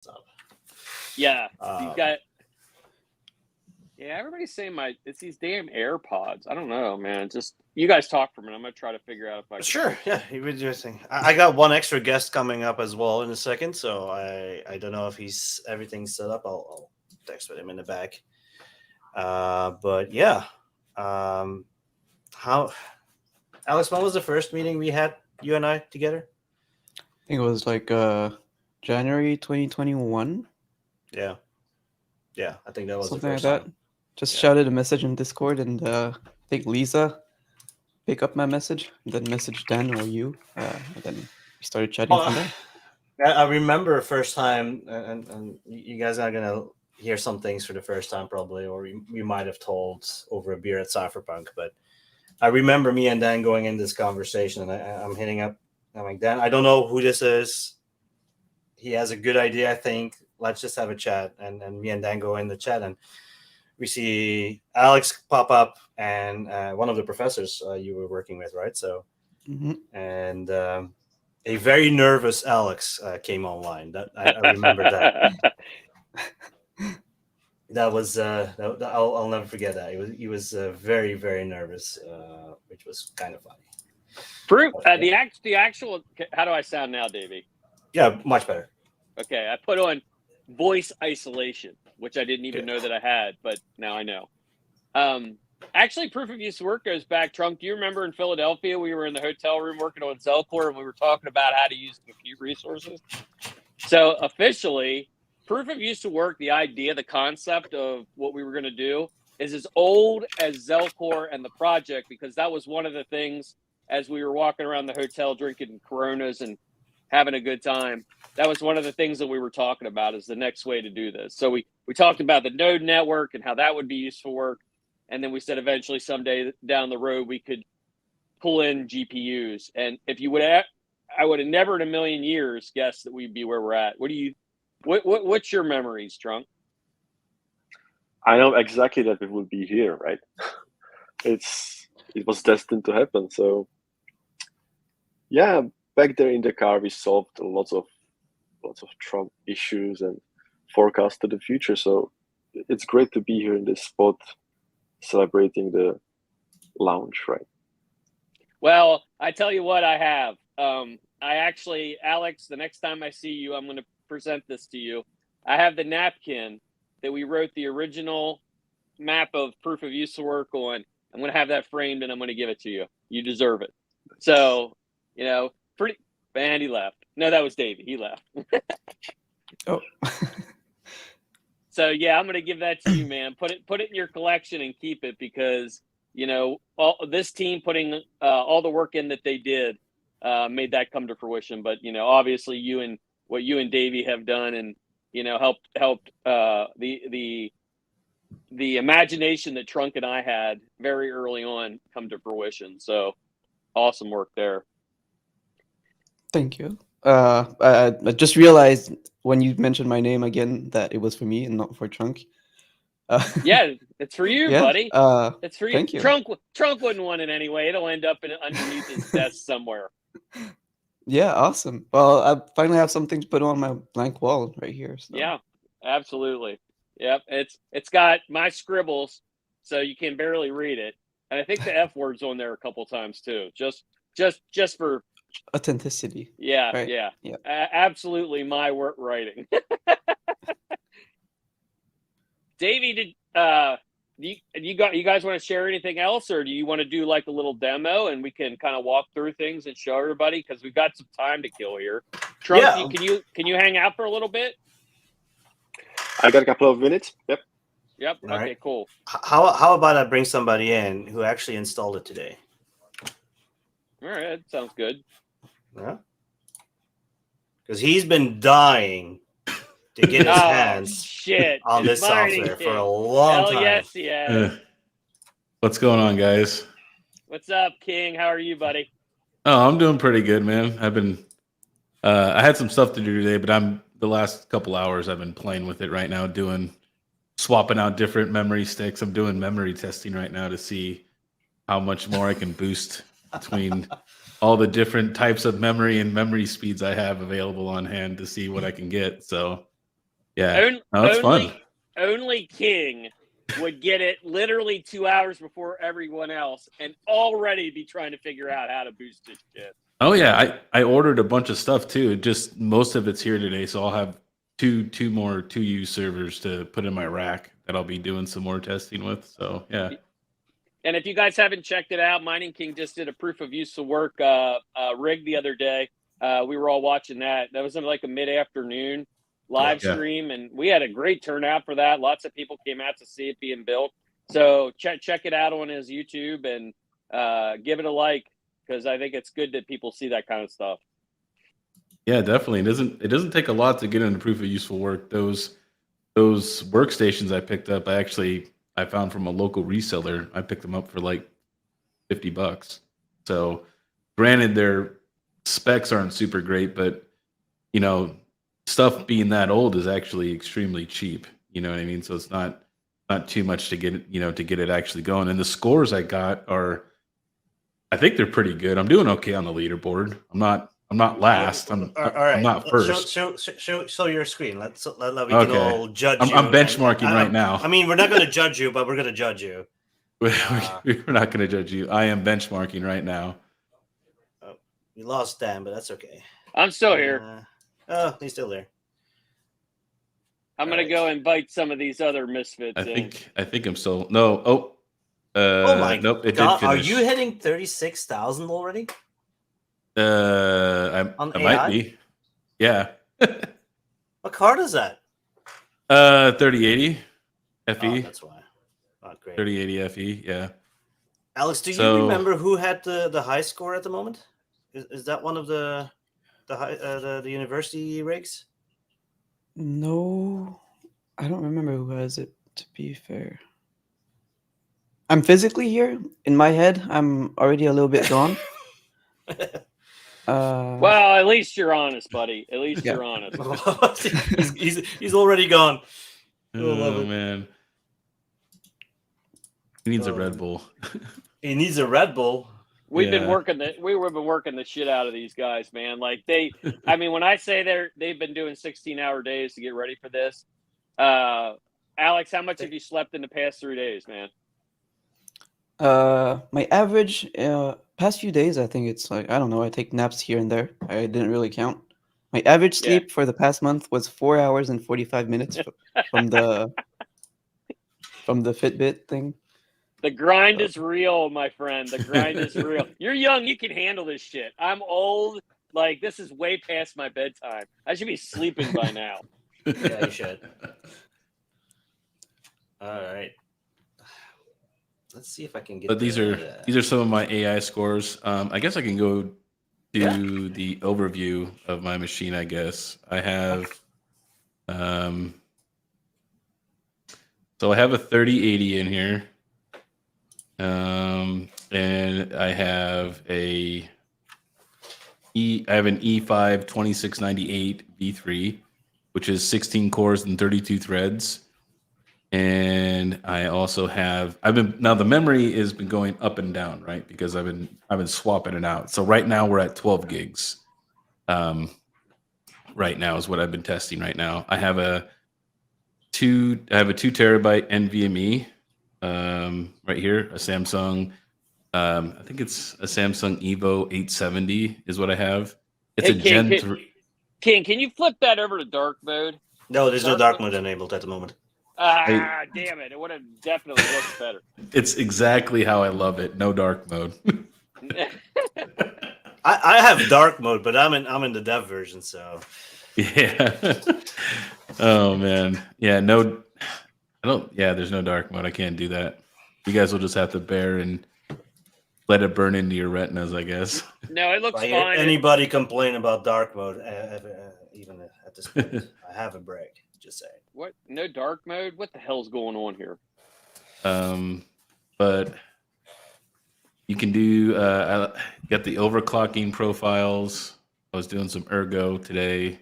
stuff. Yeah, you've got. Yeah, everybody's saying it's these damn AirPods. I don't know, man. Just you guys talk for a minute. I'm gonna try to figure out if I can. Sure, yeah, you would do a thing. I got one extra guest coming up as well in a second, so I don't know if everything's set up. I'll text with him in the back. But yeah, how Alex? When was the first meeting we had, you and I together? I think it was like January 2021. Yeah, I think that was something the like first that. time. Just shouted a message in Discord, and I think Lisa picked up my message, and then messaged Dan or you, and then we started chatting from there. I remember first time, and you guys are gonna hear some things for the first time probably, or we might have told over a beer at Cypherpunk. But I remember me and Dan going in this conversation, and I'm hitting up. I'm like, Dan, I don't know who this is. He has a good idea, I think. Let's just have a chat. And me and Dan go in the chat, and we see Alex pop up, and one of the professors you were working with, right? So, and a very nervous Alex came online. That I remember that. That was I'll never forget that. He was very, very nervous, which was kind of funny. The actual. How do I sound now, Davey? Yeah, much better. Okay, I put on voice isolation, which I didn't even know that I had, but now I know. Actually, proof of use work goes back. Trunk, do you remember in Philadelphia, we were in the hotel room working on Zelcore, and we were talking about how to use compute resources? So officially, proof of use to work, the idea, the concept of what we were going to do is as old as Zelcore and the project, because that was one of the things as we were walking around the hotel drinking Coronas and having a good time. That was one of the things that we were talking about is the next way to do this. So we talked about the node network and how that would be used for work. And then we said eventually someday down the road, we could pull in GPUs. And if you would have, I would have never in a million years guessed that we'd be where we're at. What's your memories, Trunk? I know exactly that we will be here, right? It was destined to happen. So yeah, back there in the car, we solved lots of Trump issues and forecasted the future. So it's great to be here in this spot, celebrating the launch, right? Well, I tell you what I have. I actually, Alex, the next time I see you, I'm going to present this to you. I have the napkin that we wrote the original map of proof of use to work on. I'm going to have that framed, and I'm going to give it to you. You deserve it. So, pretty. And he left. No, that was Davey. He left. Oh. So yeah, I'm gonna give that to you, man. Put it in your collection and keep it because this team putting all the work in that they did made that come to fruition. But obviously what you and Davey have done and helped the imagination that Trunk and I had very early on come to fruition. So awesome work there. Thank you. I just realized when you mentioned my name again that it was for me and not for Trunk. Yeah, it's for you, buddy. It's for you. Thank you. Trunk wouldn't want it anyway. It'll end up underneath his desk somewhere. Yeah, awesome. Well, I finally have something to put on my blank wall right here. So. Yeah, absolutely. Yep, it's got my scribbles, so you can barely read it, and I think the F word's on there a couple times too. Just for authenticity. Yeah, right? yeah. Absolutely my work writing. Davey, you guys want to share anything else, or do you want to do like a little demo and we can kind of walk through things and show everybody because we've got some time to kill here? Trunk, can you hang out for a little bit? I got a couple of minutes. Yep. All okay, right. Cool. How about I bring somebody in who actually installed it today? All right, that sounds good. Yeah. Because he's been dying to get his hands on this software for a long time. Yes, yeah. What's going on, guys? What's up, KiiNG? How are you, buddy? Oh, I'm doing pretty good, man. I've been I had some stuff to do today, but the last couple hours I've been playing with it right now, swapping out different memory sticks. I'm doing memory testing right now to see how much more I can boost between all the different types of memory and memory speeds I have available on hand to see what I can get. So Yeah, no, it's fun. Only KiiNG would get it literally 2 hours before everyone else and already be trying to figure out how to boost his shit. Oh yeah, I ordered a bunch of stuff too. Just most of it's here today, so I'll have two more 2U servers to put in my rack that I'll be doing some more testing with. So yeah. And if you guys haven't checked it out, Mining King just did a proof of useful work rig the other day. We were all watching that. That was in like a mid-afternoon live stream, and we had a great turnout for that. Lots of people came out to see it being built. So check it out on his YouTube and give it a like, because I think it's good that people see that kind of stuff. Yeah, definitely. It doesn't take a lot to get into proof of useful work. Those workstations I picked up, I found from a local reseller. I picked them up for like $50. So granted, their specs aren't super great, but you know, stuff being that old is actually extremely cheap. You know what I mean? So it's not too much to get it actually going. And the scores I got I think they're pretty good. I'm doing okay on the leaderboard. I'm not last. I'm not first. Show your screen. We can Okay. all judge you. I'm benchmarking right now. I mean, we're not going to judge you, but we're going to judge you. We're not going to judge you. I am benchmarking right now. We lost Dan, but that's okay. I'm still here. Oh, he's still there. I'm going to go invite some of these other misfits in. I think I'm still no. Oh my nope, it God. did finish. Are you hitting 36,000 already? I might be. Yeah. What card is that? 3080 FE. Oh, that's why. Oh, great. 3080 FE. Yeah. Alex, do you remember who had the high score at the moment? Is that one of the university rigs? No, I don't remember who has it, to be fair. I'm physically here. In my head, I'm already a little bit gone. Well, at least you're honest, buddy. At least you're honest. he's already gone. Oh man. He needs a Red Bull. He needs a Red Bull. We've been working the shit out of these guys, man. Like when I say they've been doing 16-hour days to get ready for this. Alex, how much have you slept in the past 3 days, man? My average past few days, I think it's like, I don't know, I take naps here and there. I didn't really count. My average sleep for the past month was 4 hours and 45 minutes from the Fitbit thing. The grind is real, my friend. The grind is real. You're young, you can handle this shit. I'm old. Like, this is way past my bedtime. I should be sleeping by now. Yeah, you should. All right. Let's see if I can get. But these are some of my AI scores. I guess I can go to the overview of my machine. I guess I have. So I have a 3080 in here, and I have an E5 2698 V3, which is 16 cores and 32 threads. And I also have now the memory has been going up and down, right? Because I've been swapping it out. So right now we're at 12 gigs. Right now is what I've been testing right now. I have a 2 terabyte NVMe right here, a Samsung. I think it's a Samsung Evo 870 is what I have. It's a Gen 3. King, can you flip that over to dark mode? No, there's no dark mode enabled at the moment. Damn it. It would have definitely looked better. It's exactly how I love it. No dark mode. I have dark mode, but I'm in the dev version, so yeah. Oh man. Yeah, no I don't there's no dark mode. I can't do that. You guys will just have to bear and let it burn into your retinas, I guess. No, it looks fine. Anybody complain about dark mode even at this point? I have a break. Just saying. What? No dark mode? What the hell's going on here? But you can do. I got the overclocking profiles. I was doing some ergo today,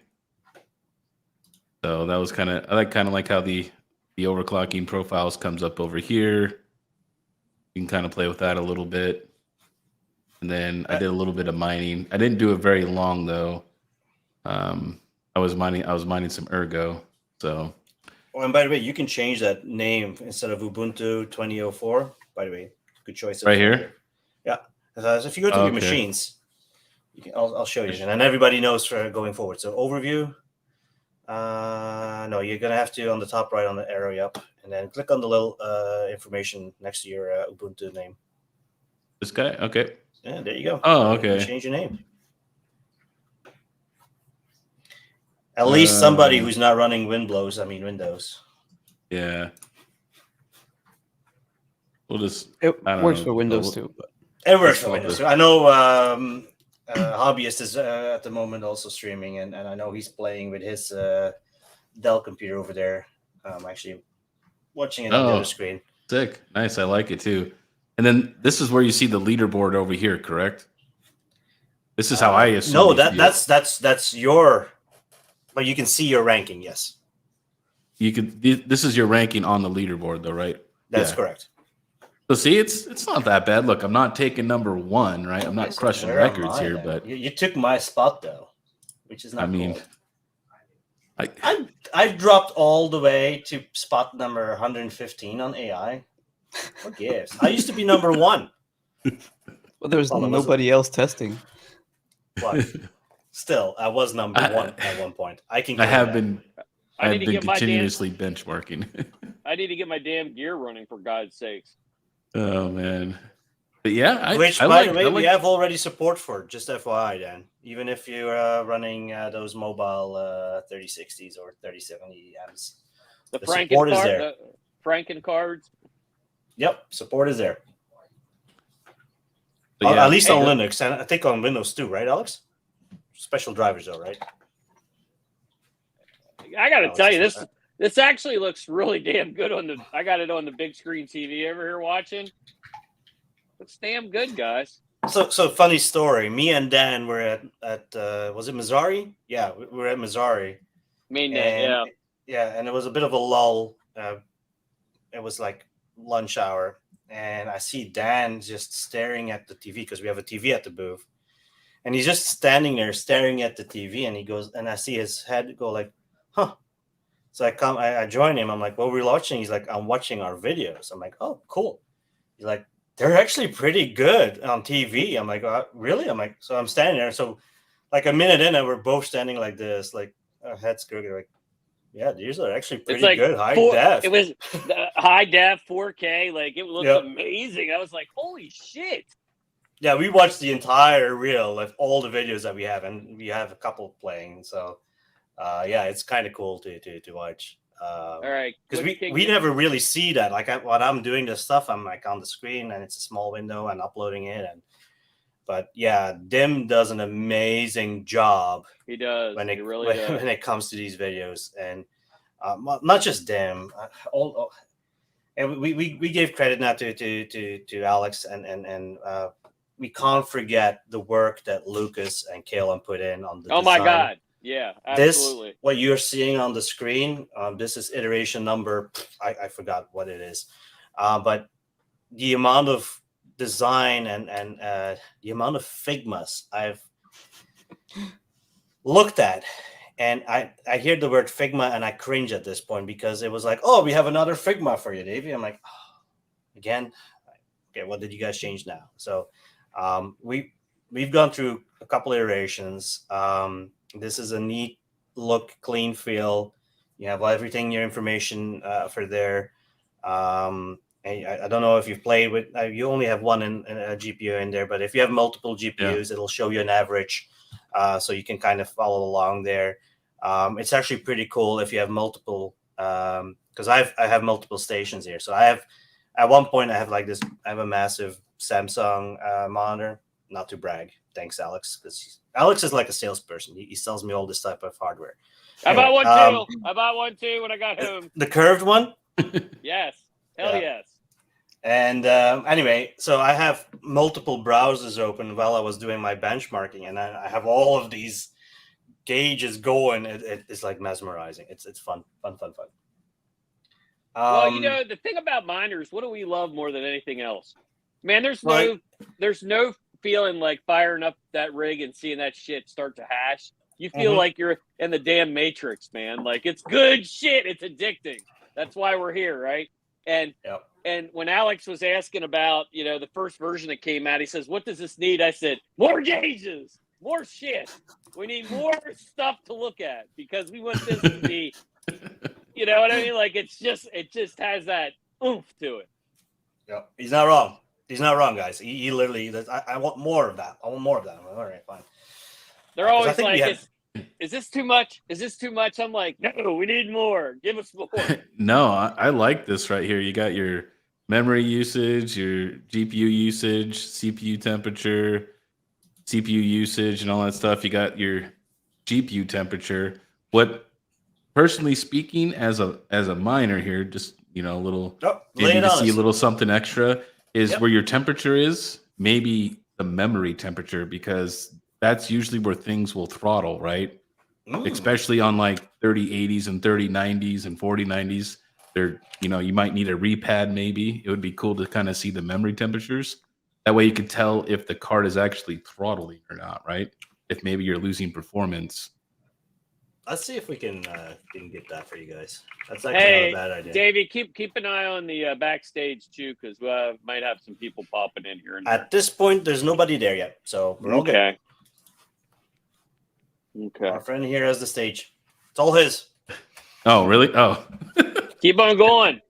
so that was kind of. I like how the overclocking profiles comes up over here. You can kind of play with that a little bit, and then I did a little bit of mining. I didn't do it very long though. I was mining some ergo. So, Oh, and by the way, you can change that name instead of Ubuntu 2004. By the way, good choice. right here. Yeah. So if you go to your Okay. machines, you can, I'll show you, and then everybody knows for going forward. So overview. No, you're gonna have to on the top right on the arrow up, and then click on the little information next to your Ubuntu name. This guy. Okay. Yeah, there you go. Oh, You can okay. change your name. At least somebody who's not running Windows. Yeah. We'll just. It I don't works know. for Windows too. But It works for all Windows. good. I know Hobbyist is at the moment also streaming, and I know he's playing with his Dell computer over there. I'm actually watching it on the other screen. Sick. Nice. I like it too. And then this is where you see the leaderboard over here, correct? This is how I assume. No, that's your. But you can see your ranking. Yes, You could. This is your ranking on the leaderboard, though, right? that's Yeah. correct. So see, it's not that bad. Look, I'm not taking number one, right? I'm not crushing Where am records I here, then? but you took my spot though, which is not. I mean, cool. I dropped all the way to spot number 115 on AI. What gives? I used to be number one. well, there's Well, it was- nobody else testing. But still, I was number one at one point. I can. I claim have that. been. I need I've to been get my damn. continuously benchmarking. I need to get my damn gear running for God's sakes. Oh man, but yeah, Which, I by like, the way, I like, we have already support for. Just FYI, Dan. Even if you're running those mobile 3060s or 3070 Ms, The the Franken support is card, there. the Franken cards. Yep, support is there. but yeah, At least on hey, Linux, and I think on Windows too, right, Alex? Special drivers, though, right? I got to Oh, tell you, it's- this actually looks really damn good on the. I got it on the big screen TV over here watching. Looks damn good, guys. So funny story. Me and Dan were at was it Missouri? Yeah, we were at Missouri. Mainnet, yeah. And it was a bit of a lull. It was like lunch hour, and I see Dan just staring at the TV because we have a TV at the booth, and he's just standing there staring at the TV, and he goes, and I see his head go like, "Huh." So I join him. I'm like, "What were you watching?" He's like, "I'm watching our videos." I'm like, "Oh, cool." He's like, "They're actually pretty good on TV." I'm like, "Really?" I'm like, so I'm standing there. So like a minute in, and we're both standing like this, like our heads crooked, like, yeah, these are actually pretty like good high four- def. It was high def, 4K. Like it looked Yep. amazing. I was like, "Holy shit!" Yeah, we watched the entire reel, like all the videos that we have, and we have a couple playing. So yeah, it's kind of cool to watch. All right, Because what's we KiiNG? never really see that. Like when I'm doing this stuff, I'm like on the screen and it's a small window and uploading it. But yeah, Dim does an amazing job He does. when He really does. when it comes to these videos, and not just Dim. And we gave credit now to Alex, and we can't forget the work that Lucas and Kalen put in on the Oh my design. God! Yeah, absolutely. This, what you're seeing on the screen, this is iteration number. I forgot what it is, but the amount of design and the amount of Figmas I've looked at, and I hear the word Figma and I cringe at this point because it was like, oh, we have another Figma for you, Davey. I'm like, oh, again, okay, what did you guys change now? So we've gone through a couple iterations. This is a neat look, clean feel. You have everything, your information for there. I don't know if you've played with, you only have one in a GPU in there, but if you have multiple GPUs, it'll show you an average. So you can kind of follow along there. It's actually pretty cool if you have multiple, because I have multiple stations here. So I have, at one point I have like this, I have a massive Samsung monitor, not to brag. Thanks, Alex, because Alex is like a salesperson. He sells me all this type of hardware. I bought one too. I bought one too when I got home. The curved one? Yes. Hell Yeah. yes. And anyway, so I have multiple browsers open while I was doing my benchmarking, and I have all of these gauges going. It's like mesmerizing. It's fun. Well, you know, the thing about miners, what do we love more than anything else? Man, there's no feeling like firing up that rig and seeing that shit start to hash You feel like you're in the damn Matrix, man. Like, it's good shit. It's addicting. That's why we're here, right? And and when Alex was asking about, the first version that came out, he says, "What does this need?" I said, "More gauges, more shit. We need more stuff to look at because we want this to be, you know what I mean? Like, it just has that oomph to it." Yeah, he's not wrong. He's not wrong, guys. He literally, I want more of that. I want more of that. I'm like, all right, fine. They're always like, is this too much? Is this too much? I'm like, no, we need more. Give us more. No, I like this right here. You got your memory usage, your GPU usage, CPU temperature, CPU usage, and all that stuff. You got your GPU temperature. What, personally speaking, as a miner here, just a little, maybe to see a little something extra is where your temperature is. Maybe the memory temperature, because that's usually where things will throttle, right? Especially on like 3080s and 3090s and 4090s. They're, you might need a repad maybe. It would be cool to kind of see the memory temperatures. That way you could tell if the card is actually throttling or not, right? If maybe you're losing performance. Let's see if we can get that for you guys. That's actually not a bad idea. Davey, keep an eye on the backstage too, because we might have some people popping in here. At this point, there's nobody there yet, so we're all good. Okay. Our friend here has the stage. It's all his. Oh, really? Oh. Keep on going.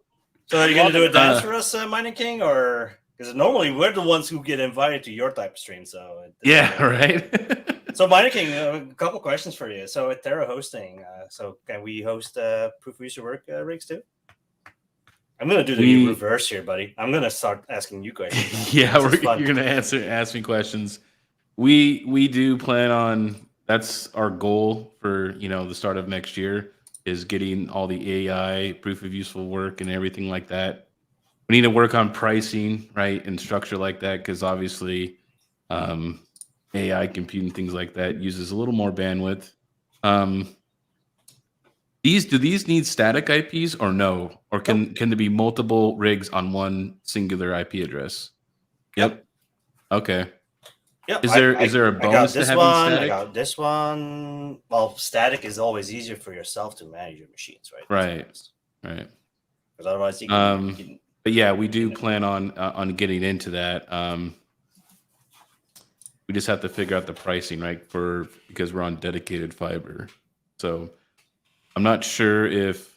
So are you going to do a dance for us, Mining King? Or because normally we're the ones who get invited to your type of stream. So yeah, right. So Mining King, a couple questions for you. So at Terra Hosting, so can we host proof of user work rigs too? I'm going to do the reverse here, buddy. I'm going to start asking you questions. Yeah, you're going to ask me questions. We do plan on. That's our goal for, the start of next year, is getting all the AI proof of useful work and everything like that. We need to work on pricing, right, and structure like that, because obviously AI compute and things like that uses a little more bandwidth. Do these need static IPs or no? Or can there be multiple rigs on one singular IP address? Yep. Okay. Yeah, is there a bonus to having static? I got this one. Well, static is always easier for yourself to manage your machines, right? Right. Because otherwise, you can. But yeah, we do plan on getting into that. We just have to figure out the pricing, right? Because we're on dedicated fiber, so I'm not sure if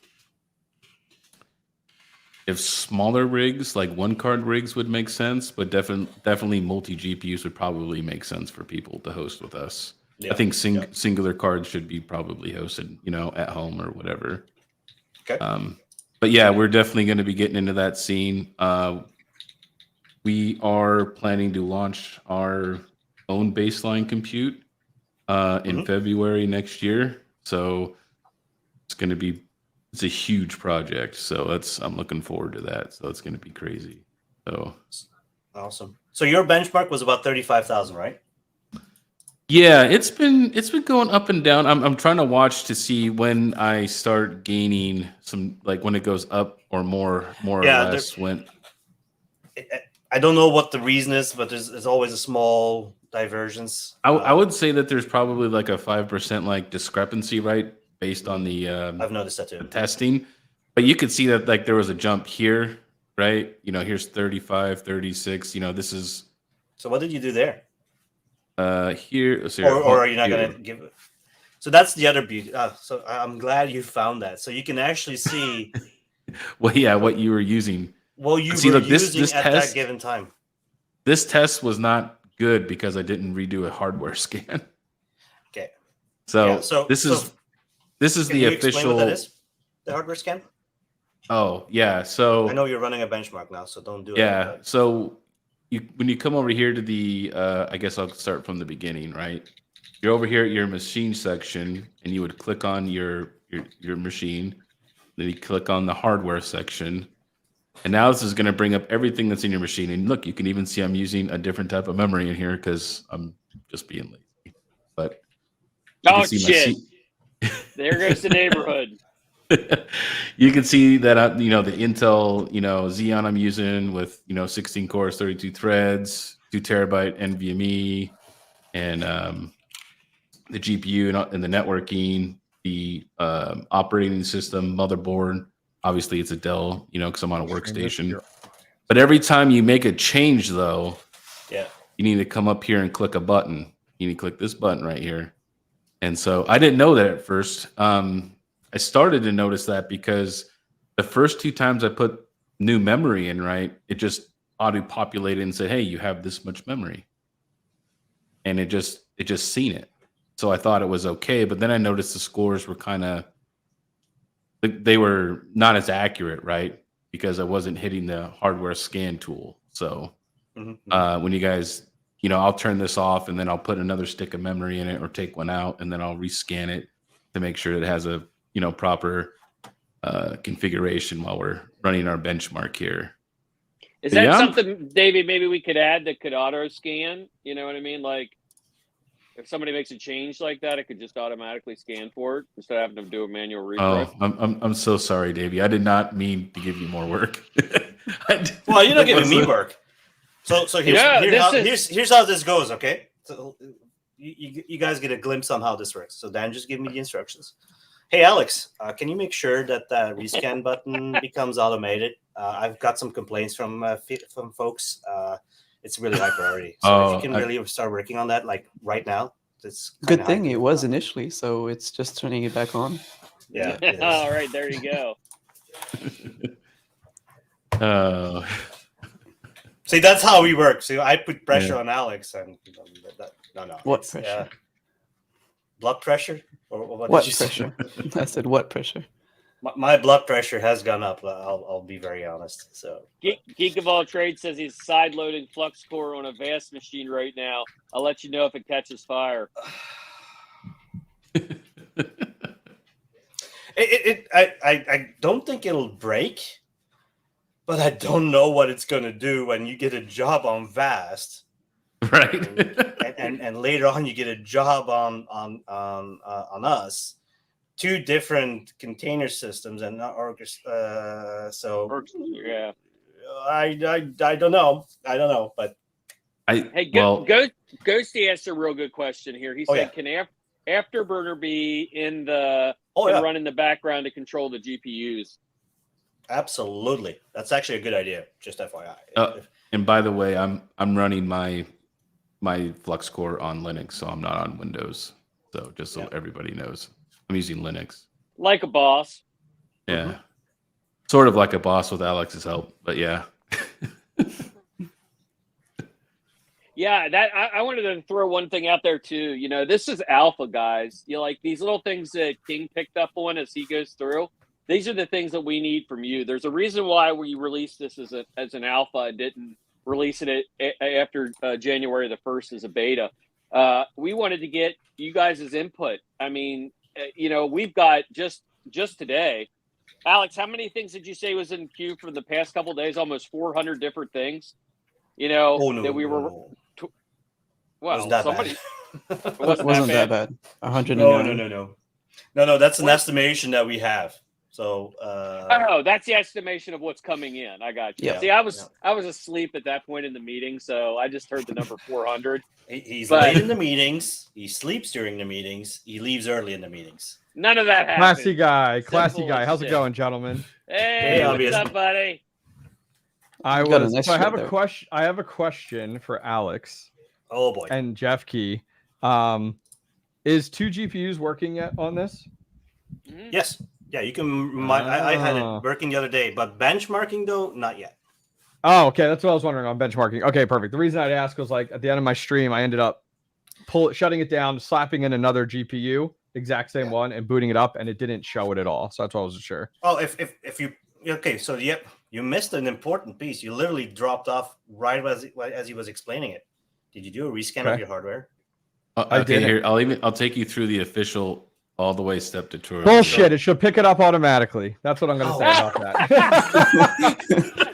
smaller rigs, like one card rigs, would make sense, but definitely multi GPUs would probably make sense for people to host with us. Yeah. I think singular cards should be probably hosted, at home or whatever. Okay. But yeah, we're definitely going to be getting into that scene. We are planning to launch our own baseline compute in February next year. So it's a huge project. So I'm looking forward to that. So it's going to be crazy. So awesome. So your benchmark was about 35,000, right? Yeah, it's been going up and down. I'm trying to watch to see when I start gaining some, like when it goes up or more or less. I don't know what the reason is, but there's always a small divergence. I would say that there's probably like a 5% like discrepancy, right, based on the I've noticed that too. Testing. But you could see that like there was a jump here, right? Here's 35, 36. This is. So what did you do there? Here, or are you not going to give it? So that's the other beauty. So I'm glad you found that. So you can actually see. Well, yeah, what you were using. Well, you were using at that given time. This test was not good because I didn't redo a hardware scan. Okay. So this is the official. What that is? The hardware scan. Oh yeah. So I know you're running a benchmark now, so don't do it. Yeah. So when you come over here to the, I guess I'll start from the beginning, right? You're over here at your machine section, and you would click on your machine. Then you click on the hardware section. And now this is going to bring up everything that's in your machine. And look, you can even see I'm using a different type of memory in here because I'm just being lazy. But shit! There goes the neighborhood. You can see that the Intel Xeon I'm using with 16 cores, 32 threads, 2 terabyte NVMe, and the GPU and the networking, the operating system, motherboard. Obviously, it's a Dell, because I'm on a workstation. But every time you make a change, though, Yeah. you need to come up here and click a button. You need to click this button right here. And so I didn't know that at first. I started to notice that because the first 2 times I put new memory in, right, it just auto-populated and said, hey, you have this much memory. And it just seen it. So I thought it was okay. But then I noticed the scores were they were not as accurate, right? Because I wasn't hitting the hardware scan tool. So when you guys, I'll turn this off and then I'll put another stick of memory in it or take one out and then I'll rescan it to make sure it has a, proper configuration while we're running our benchmark here. Is that something, David, maybe we could add that could auto scan? You know what I mean? Like if somebody makes a change like that, it could just automatically scan for it instead of having to do a manual refresh. Oh, I'm so sorry, Davey. I did not mean to give you more work. Well, you're not giving me work. So here's how this goes, okay? So you guys get a glimpse on how this works. So Dan just give me the instructions. Hey, Alex, can you make sure that the rescan button becomes automated? I've got some complaints from folks. It's really high priority. So if you can really start working on that, like right now, it's good thing it was initially, so it's just turning it back on. Yeah. All right, there you go. See, that's how we work. So I put pressure on Alex, and no. What pressure? Blood pressure? Or what what did you pressure? Say? I said what pressure? My blood pressure has gone up. I'll be very honest. So Geek of all trades says he's side loading Fluxcore on a vast machine right now. I'll let you know if it catches fire. I don't think it'll break, but I don't know what it's going to do when you get a job on Vast, right? and later on you get a job on us. 2 different container systems and so yeah. I don't know. But Ghosty asked a real good question here. He said, "Can Afterburner be in the run in the background to control the GPUs?" Absolutely, that's actually a good idea. Just FYI. And by the way, I'm running my Fluxcore on Linux, so I'm not on Windows. So just so everybody knows. I'm using Linux. Like a boss. Yeah. Sort of like a boss with Alex's help, but yeah. Yeah, I wanted to throw one thing out there too. This is alpha, guys. Like these little things that KiiNG picked up on as he goes through. These are the things that we need from you. There's a reason why we released this as an alpha and didn't release it after January the 1st as a beta. We wanted to get you guys' input. I mean, we've got just today. Alex, how many things did you say was in queue for the past couple of days? Almost 400 different things. That we were. Well, that somebody bad. wasn't that bad. 109. No. That's an estimation that we have. So. That's the estimation of what's coming in. I got you. Yeah. See, I was asleep at that point in the meeting, so I just heard the number 400. He's late in the meetings. He sleeps during the meetings. He leaves early in the meetings. None of that happened. Classy guy. How's it going, gentlemen? Hey, what's up, buddy? I have a question for Alex. Oh boy. And Jeff Key. Is 2 GPUs working yet on this? Yes. Yeah, you can. I had it working the other day, but benchmarking though, not yet. Oh, okay. That's what I was wondering on benchmarking. Okay, perfect. The reason I'd ask was like at the end of my stream, I ended up shutting it down, slapping in another GPU, exact same one, and booting it up, and it didn't show it at all. So that's why I wasn't sure. Oh, if you so you missed an important piece. You literally dropped off right as he was explaining it. Did you do a rescan of your hardware? I did. Here, I'll take you through the official all the way step tutorial. Bullshit! It should pick it up automatically. That's what I'm going to say about that.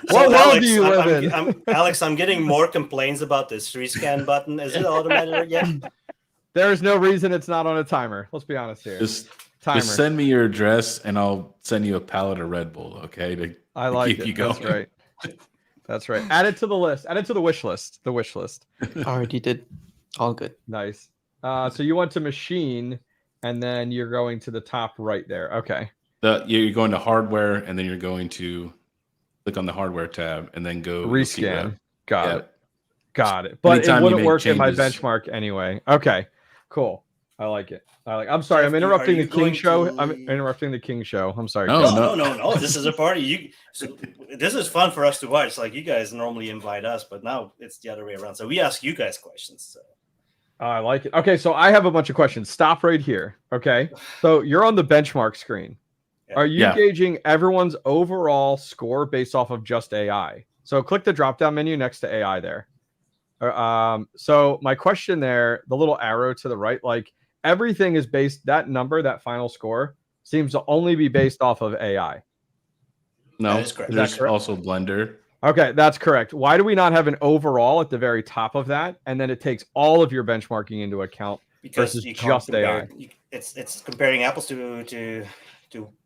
What world do you live in? Alex, I'm getting more complaints about this rescan button. Is it automated again? There is no reason it's not on a timer. Let's be honest here. Just send me your address, and I'll send you a pallet of Red Bull. Okay, to keep you going. That's right. That's right. Add it to the list. Add it to the wish list. The wish list. Already did. All good. Nice. So you went to machine, and then you're going to the top right there. Okay. You're going to hardware, and then you're going to click on the hardware tab, and then go you'll see Rescan. Got Yeah. it. Got it. But Anytime it you wouldn't make work in my changes- benchmark anyway. Okay. Cool. I'm sorry. Jeff, I'm interrupting are the you KiiNG going show. to- I'm interrupting the KiiNG show. I'm sorry. No, Jeff. No. This is a party. This is fun for us to watch. Like you guys normally invite us, but now it's the other way around. So we ask you guys questions. So. I like it. Okay, so I have a bunch of questions. Stop right here. Okay. So you're on the benchmark screen. Yeah. Are you Yeah. gauging everyone's overall score based off of just AI? So click the drop-down menu next to AI there. So my question there, the little arrow to the right, like everything is based, that number, that final score seems to only be based off of AI. No, That is correct. there's Is that correct? also Blender. Okay, that's correct. Why do we not have an overall at the very top of that? And then it takes all of your benchmarking into account Because versus you can't just AI. compare. It's comparing apples to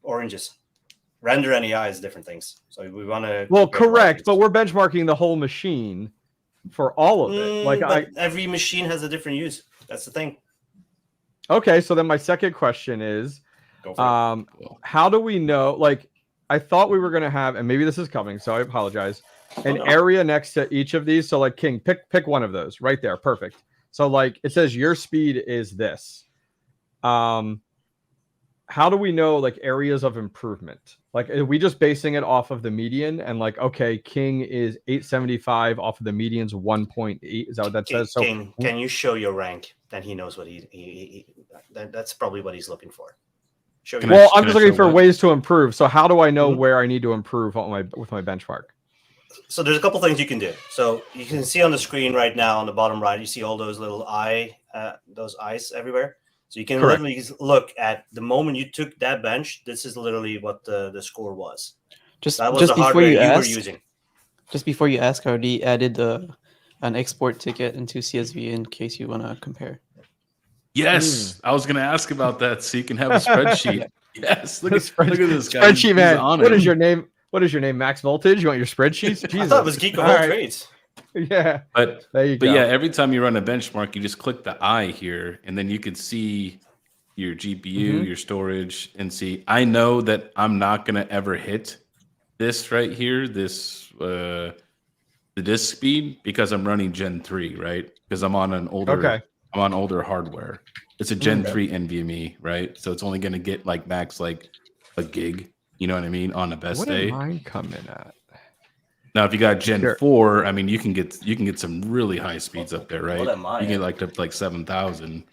oranges. Render and AI is different things. So we want to. Well, correct, but we're benchmarking the whole machine for all of it. Like every machine has a different use. That's the thing. Okay, so then my second question is, Go for it. how do we know? Like, I thought we were gonna have, and maybe this is coming, so I apologize. An no. area next to each of these. So, like, KiiNG, pick one of those right there. Perfect. So, like, it says your speed is this. How do we know like areas of improvement? Like, are we just basing it off of the median and like, okay, KiiNG is 875 off of the median's 1.8? Is that what that says? So, King, can you show your rank? Then he knows what that's probably what he's looking for. Show Can your I- well, I'm just looking show for what? ways to improve. So, how do I know Mhm. where I need to improve with my benchmark? So there's a couple things you can do. So you can see on the screen right now on the bottom right, you see all those little those eyes everywhere. So you can Correct. literally just look at the moment you took that bench. This is literally what the score was. Just That was just the before hardware you you were ask, using. just before you ask, I already added an export ticket into CSV in case you want to compare. Yes, I was going to ask about that, so you can have a spreadsheet. Yes, look at this guy. Spreadsheet He's man. on What it. is your name? What is your name? Max Voltage? You want your spreadsheets? I thought it was Geek of all All right. trades. Yeah. But There you But go. yeah, every time you run a benchmark, you just click the eye here, and then you can see your GPU, Mhm. your storage, and see. I know that I'm not gonna ever hit this right here, the disk speed, because I'm running Gen 3, right? Because I'm on older hardware. It's a Gen 3 NVMe, right? So it's only gonna get like max like a gig. You know what I mean? On the best What day. am I coming at? Now, if you got Gen Sure. 4, I mean, you can get some really high speeds up there, right? What am I You get at? like up to like 7,000.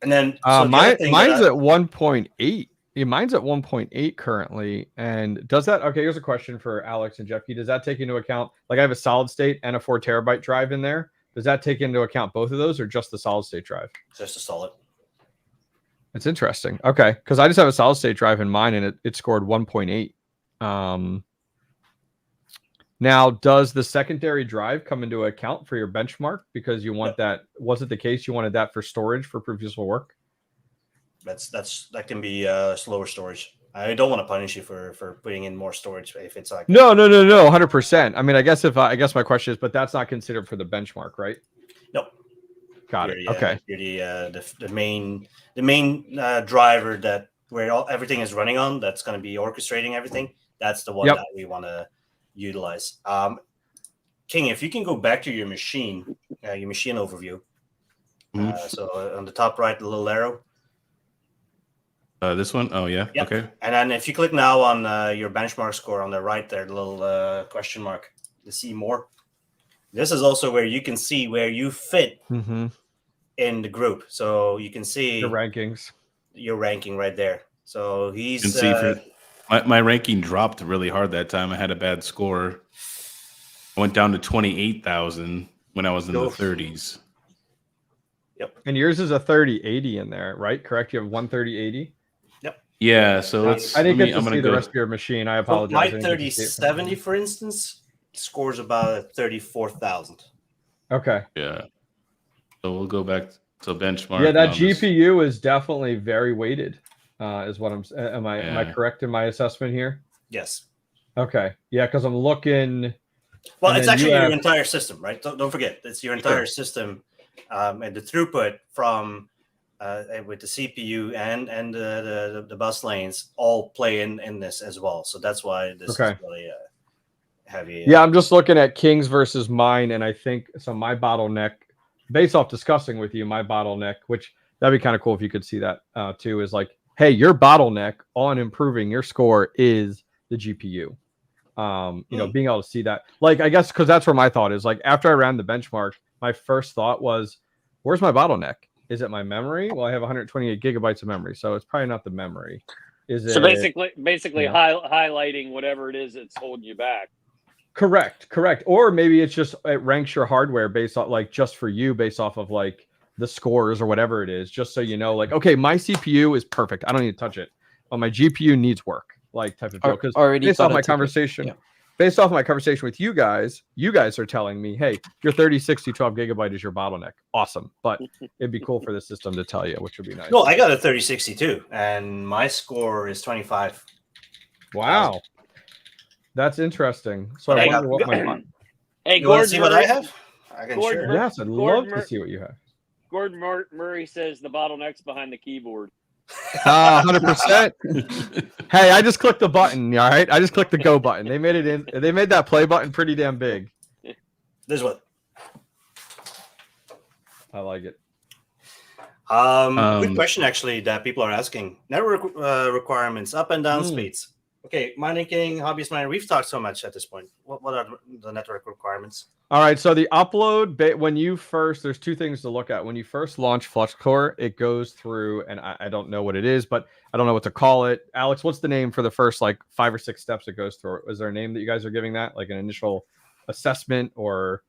And then so the other thing Mine's that at 1.8. Yeah, mine's at 1.8 currently. And does that, okay, here's a question for Alex and Jeffy. Does that take into account, like I have a solid state and a 4 terabyte drive in there? Does that take into account both of those or just the solid state drive? just a solid. It's interesting. Okay. Because I just have a solid state drive in mine and it scored 1.8. Now, does the secondary drive come into account for your benchmark? Because you want that, was it the case you wanted that for storage for proof of useful work? That can be slower storage. I don't want to punish you for putting in more storage if it's like No, 100%. I mean, I guess my question is, but that's not considered for the benchmark, right? No. Got it. Okay. You're the main driver that where everything is running on. That's going to be orchestrating everything. That's the one Yep. that we want to utilize. KiiNG, if you can go back to your machine overview. So on the top right, the little arrow. This one? Oh, yeah. Yep. Okay. And then if you click now on your benchmark score on the right there, the little question mark to see more. This is also where you can see where you fit in the group. So you can see Your rankings. your ranking right there. So You can see my ranking dropped really hard that time. I had a bad score. I went down to 28,000 when I was in the 30s. Yep. And yours is a 3080 in there, right? Correct? You have 13080? Yeah, so let's. I didn't get to I'm gonna see the go. rest of your machine. I So apologize. my I didn't get to see it from 3070, for instance, scores about 34,000. Okay. Yeah. So we'll go back to benchmark. Yeah, that on this. GPU is definitely very weighted. Is what I'm. Am I Yeah. correct in my assessment here? Yes. Okay. Yeah, because I'm looking. Well, And it's then actually you your have- entire system, right? Don't forget, it's your entire system. and the throughput from with the CPU and the bus lanes all play in this as well. So that's why this is really heavy. Yeah, I'm just looking at KiiNG's versus mine, and I think so. My bottleneck, based off discussing with you, my bottleneck, which that'd be kind of cool if you could see that too, is like, hey, your bottleneck on improving your score is the GPU. You know, being able to see that, like, I guess because that's where my thought is. Like, after I ran the benchmark, my first thought was, where's my bottleneck? Is it my memory? Well, I have 128 gigabytes of memory, so it's probably not the memory. Is it? So basically, highlighting whatever it is that's holding you back. Correct. Or maybe it's just it ranks your hardware based on like just for you based off of like the scores or whatever it is, just so you know, like, okay, my CPU is perfect. I don't need to touch it, but my GPU needs work, like type of deal. Because based off my conversation, based off my conversation with you guys are telling me, hey, your 3060 12 gigabyte is your bottleneck. Awesome. But it'd be cool for the system to tell you, which would be nice. No, I got a 3060 too, and my score is 25. Wow. That's interesting. So I wonder what my Hey, you want to see what I have? I can Gordon share. Yes, I'd love to see what you have. Gordon Murray says the bottleneck's behind the keyboard. 100%. Hey, I just clicked the button. All right, I just clicked the go button. They made it in. They made that play button pretty damn big. This one. I like it. Good question, actually, that people are asking. Network requirements, up and down speeds. Okay, mining king, hobbyist miner. We've talked so much at this point. What are the network requirements? All right, so the upload when you first, there's two things to look at. When you first launch Fluxcore, it goes through, and I don't know what it is, but I don't know what to call it. Alex, what's the name for the first like 5 or 6 steps it goes through? Is there a name that you guys are giving that, like an initial assessment or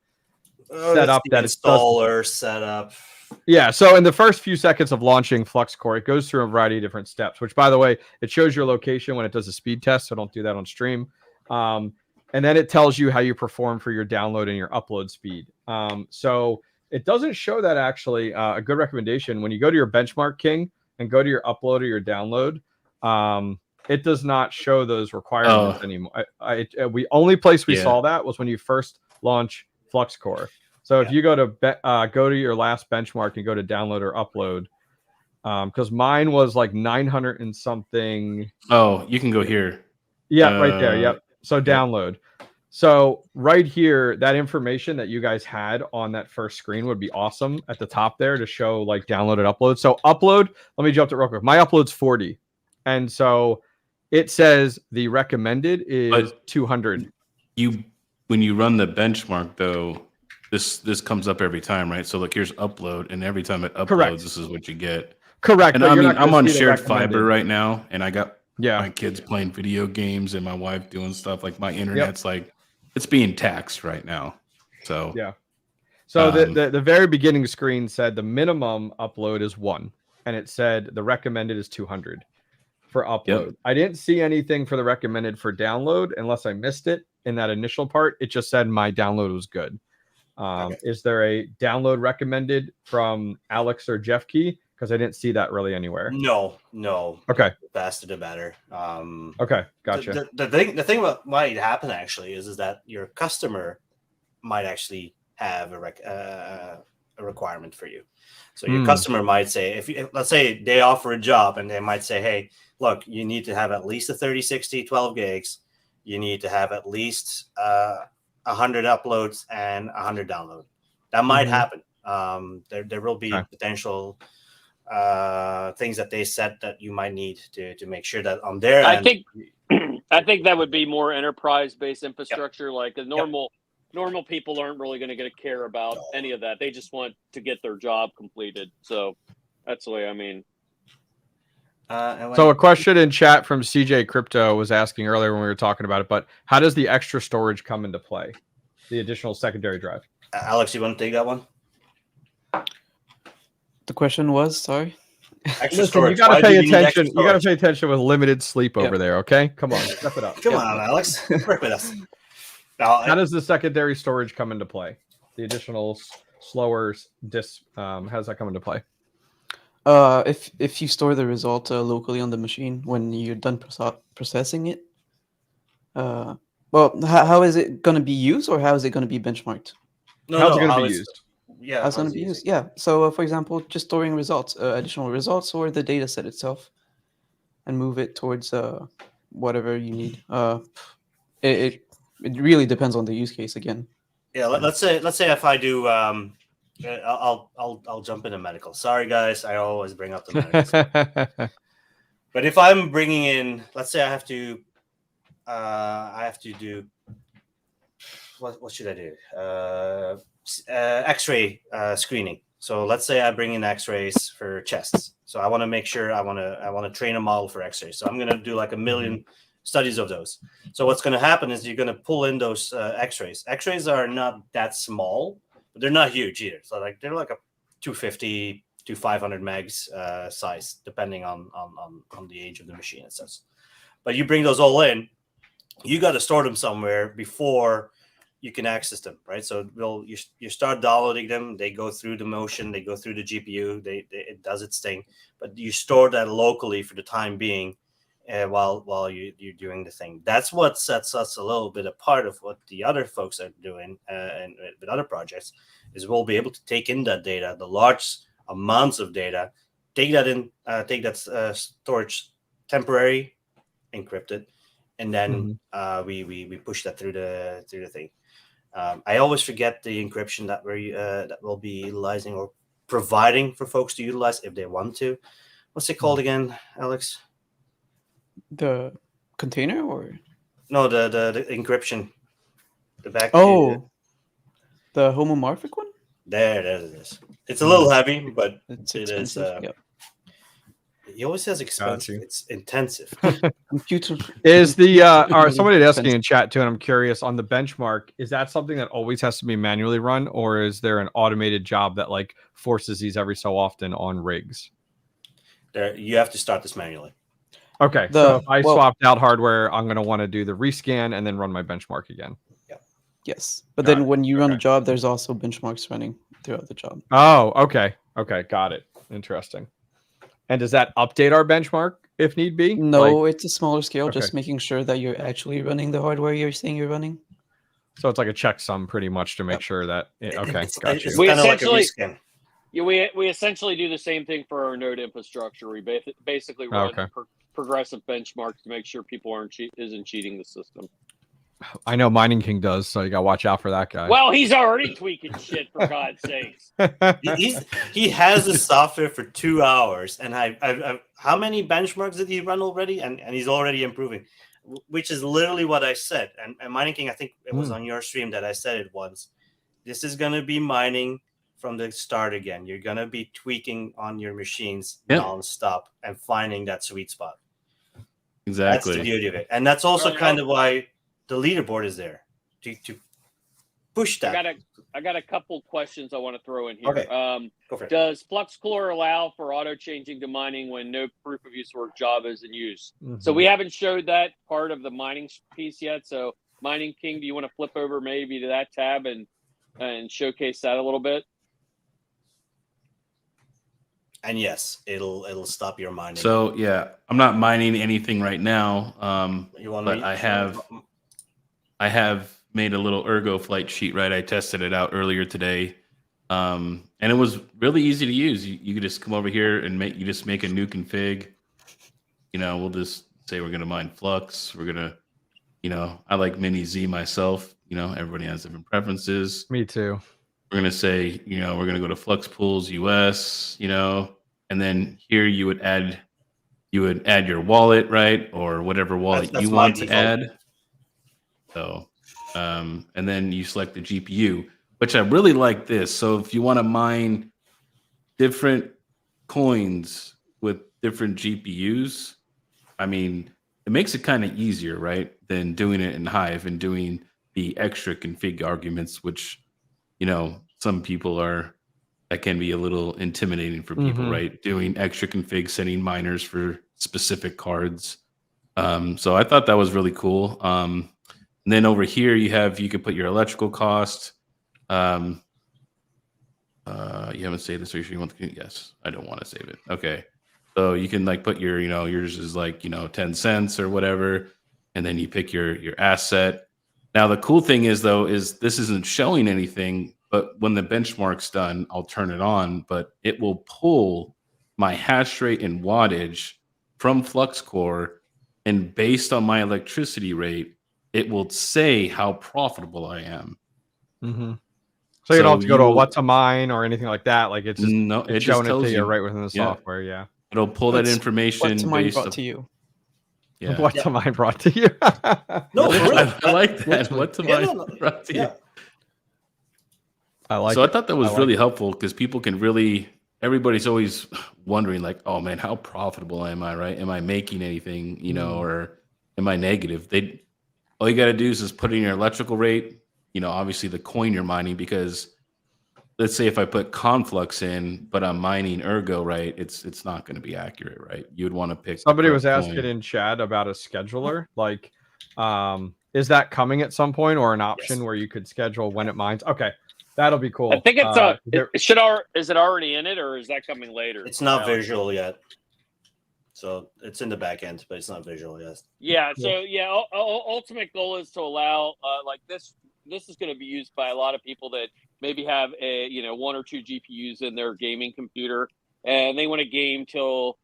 setup that installer setup? Yeah, so in the first few seconds of launching Fluxcore, it goes through a variety of different steps, which, by the way, it shows your location when it does a speed test, so don't do that on stream. And then it tells you how you perform for your download and your upload speed. So it doesn't show that actually. A good recommendation, when you go to your benchmark, KiiNG, and go to your upload or your download, it does not show those requirements anymore. The only place we saw that was when you first launch Fluxcore. So if you go to your last benchmark and go to download or upload, because mine was like 900 and something. Oh, you can go here. Yeah, right there. Yep. So download. So right here, that information that you guys had on that first screen would be awesome at the top there to show like download and upload. So upload, let me jump to it real quick. My upload's 40. And so it says the recommended is 200. When you run the benchmark though, this comes up every time, right? So look, here's upload, and every time it uploads, this is what you get. Correct. And I mean, I'm on shared fiber right now, and I got my kids playing video games and my wife doing stuff. Like my internet's like, it's being taxed right now. So So the very beginning screen said the minimum upload is 1, and it said the recommended is 200 for upload. I didn't see anything for the recommended for download unless I missed it in that initial part. It just said my download was good. Is there a download recommended from Alex or Jeff Key? Because I didn't see that really anywhere. No. Okay. The faster the better. Okay, gotcha. The thing what might happen actually is that your customer might actually have a requirement for you. So your customer might say, if let's say they offer a job and they might say, hey, look, you need to have at least a 3060 12 gigs. You need to have at least 100 uploads and 100 download. That might happen. There will be potential things that they set that you might need to make sure that on their end. I think that would be more enterprise-based infrastructure. Like the normal people aren't really going to care about any of that. They just want to get their job completed. So that's the way I mean. So a question in chat from CJ Crypto was asking earlier when we were talking about it, but how does the extra storage come into play? The additional secondary drive. Alex, you want to take that one? The question was, sorry. Extra Listen, storage. you got to pay Why do you need extra attention. You got to storage? pay attention with limited sleep over there. Okay, come on, step it up. Come on, Alex, work with us. Now, How does the secondary storage come into play? The additional slower disk. How does that come into play? If you store the result locally on the machine when you're done processing it, well, how is it going to be used, or how is it going to be benchmarked? How's it going to be used? Yeah, How's going how's to be it used? using? Yeah. So, for example, just storing results, additional results, or the data set itself, and move it towards whatever you need. It it really depends on the use case again. Yeah, let's say if I do, I'll jump into medical. Sorry, guys, I always bring up the medical stuff. But if I'm bringing in, let's say I have to do what should I do? X-ray screening. So let's say I bring in X-rays for chests. So I want to make sure I want to train a model for X-rays. So I'm going to do like a million studies of those. So what's going to happen is you're going to pull in those X-rays. X-rays are not that small, but they're not huge either. So like they're like a 250 to 500 megs size, depending on the age of the machine it says. But you bring those all in, you got to store them somewhere before you can access them, right? So you start downloading them. They go through the motion. They go through the GPU. It does its thing, but you store that locally for the time being, while you're doing the thing. That's what sets us a little bit apart of what the other folks are doing, and with other projects, is we'll be able to take in that data, the large amounts of data, take that storage temporary, encrypted, and then we push that through the thing. I always forget the encryption that we'll be utilizing or providing for folks to utilize if they want to. What's it called again, Alex? The container or No, the encryption. The back. the homomorphic one? There it is. It's a little heavy, but It's it is. expensive. Yep. He always says expensive. you. It's intensive. Computer Is the or really somebody asking expensive. in chat too, and I'm curious on the benchmark, is that something that always has to be manually run, or is there an automated job that like forces these every so often on rigs? There, you have to start this manually. Okay, so if I swapped out hardware, I'm going to want to do the rescan and then run my benchmark again. Yes, but Got then it. when you run a Okay. job, there's also benchmarks running throughout the job. Oh, okay. Okay, got it. Interesting. And does that update our benchmark if need be? No, it's a smaller scale, okay. just making sure that you're actually running the hardware you're saying you're running. So it's like a checksum pretty much to make Yep. sure that okay, It's got you. We kind of like a essentially- rescan. Yeah, we essentially do the same thing for our node infrastructure. We basically run Okay. progressive benchmarks to make sure people isn't cheating the system. I know Mining King does, so you got to watch out for that guy. Well, he's already tweaking shit, for God's sakes. He has the software for 2 hours, and I've how many benchmarks did he run already? And he's already improving, which is literally what I said. And Mining King, I think it was on your stream that I said it once. This is going to be mining from the start again. You're going to be tweaking on your machines nonstop and finding that sweet spot. Exactly. That's the beauty of it. And that's also Right, kind of why the leaderboard is there, to push that. I got a couple questions I want to throw in here. Okay. Go for it. Does Fluxcore allow for auto changing to mining when no proof of use work job is in use? So we haven't showed that part of the mining piece yet. So Mining King, do you want to flip over maybe to that tab and showcase that a little bit? And yes, it'll stop your mining. So yeah, I'm not mining anything right now. You want But me- I have made a little ergo flight sheet, right? I tested it out earlier today. And it was really easy to use. You could just come over here and make a new config. You know, we'll just say we're gonna mine Flux. We're gonna, I like Mini Z myself. Everybody has different preferences. Me too. We're gonna say, we're gonna go to Flux Pools US, and then here you would add your wallet, right? Or whatever wallet That's you my want to default. add. So, and then you select the GPU, which I really like this. So if you want to mine different coins with different GPUs, I mean, it makes it kind of easier, right? Than doing it in Hive and doing the extra config arguments, which, some people that can be a little intimidating for people, right? Doing extra config, setting miners for specific cards. So I thought that was really cool. And then over here, you could put your electrical cost. You haven't saved this, or you want the, yes, I don't want to save it. Okay. So you can like put your, yours is like, 10 cents or whatever. And then you pick your asset. Now, the cool thing is though, is this isn't showing anything But when the benchmark's done, I'll turn it on, but it will pull my hash rate and wattage from Fluxcore, and based on my electricity rate, it will say how profitable I am. Mm-hmm. So you don't have to go you to a will- what's a mine or anything like that. Like it's just No, it's it just showing it tells to you you right within the Yeah. software. Yeah. It'll pull that What's information mine based brought on to you? Yeah. What's a mine brought to you? No, for real. I like that. Literally. What's Yeah, my no, no. brought to you? Yeah. I like So it. I thought that was I like really it. helpful because people can really, everybody's always wondering, like, oh man, how profitable am I, right? Am I making anything, or am I negative? All you got to do is just put in your electrical rate, obviously the coin you're mining, because let's say if I put Conflux in, but I'm mining Ergo, right? It's not going to be accurate, right? You would want to pick. Somebody the was correct asking coin. in chat about a scheduler. Like, is that coming at some point, or an option Yes. where you could schedule when it mines? Okay, that'll be cool. I think it's there- is it already in it, or is that coming later? It's not Alex? visual yet. So it's in the back end, but it's not visual yet. Yeah. So yeah, ultimate goal is to allow like this. This is going to be used by a lot of people that maybe have one or two GPUs in their gaming computer, and they want to game till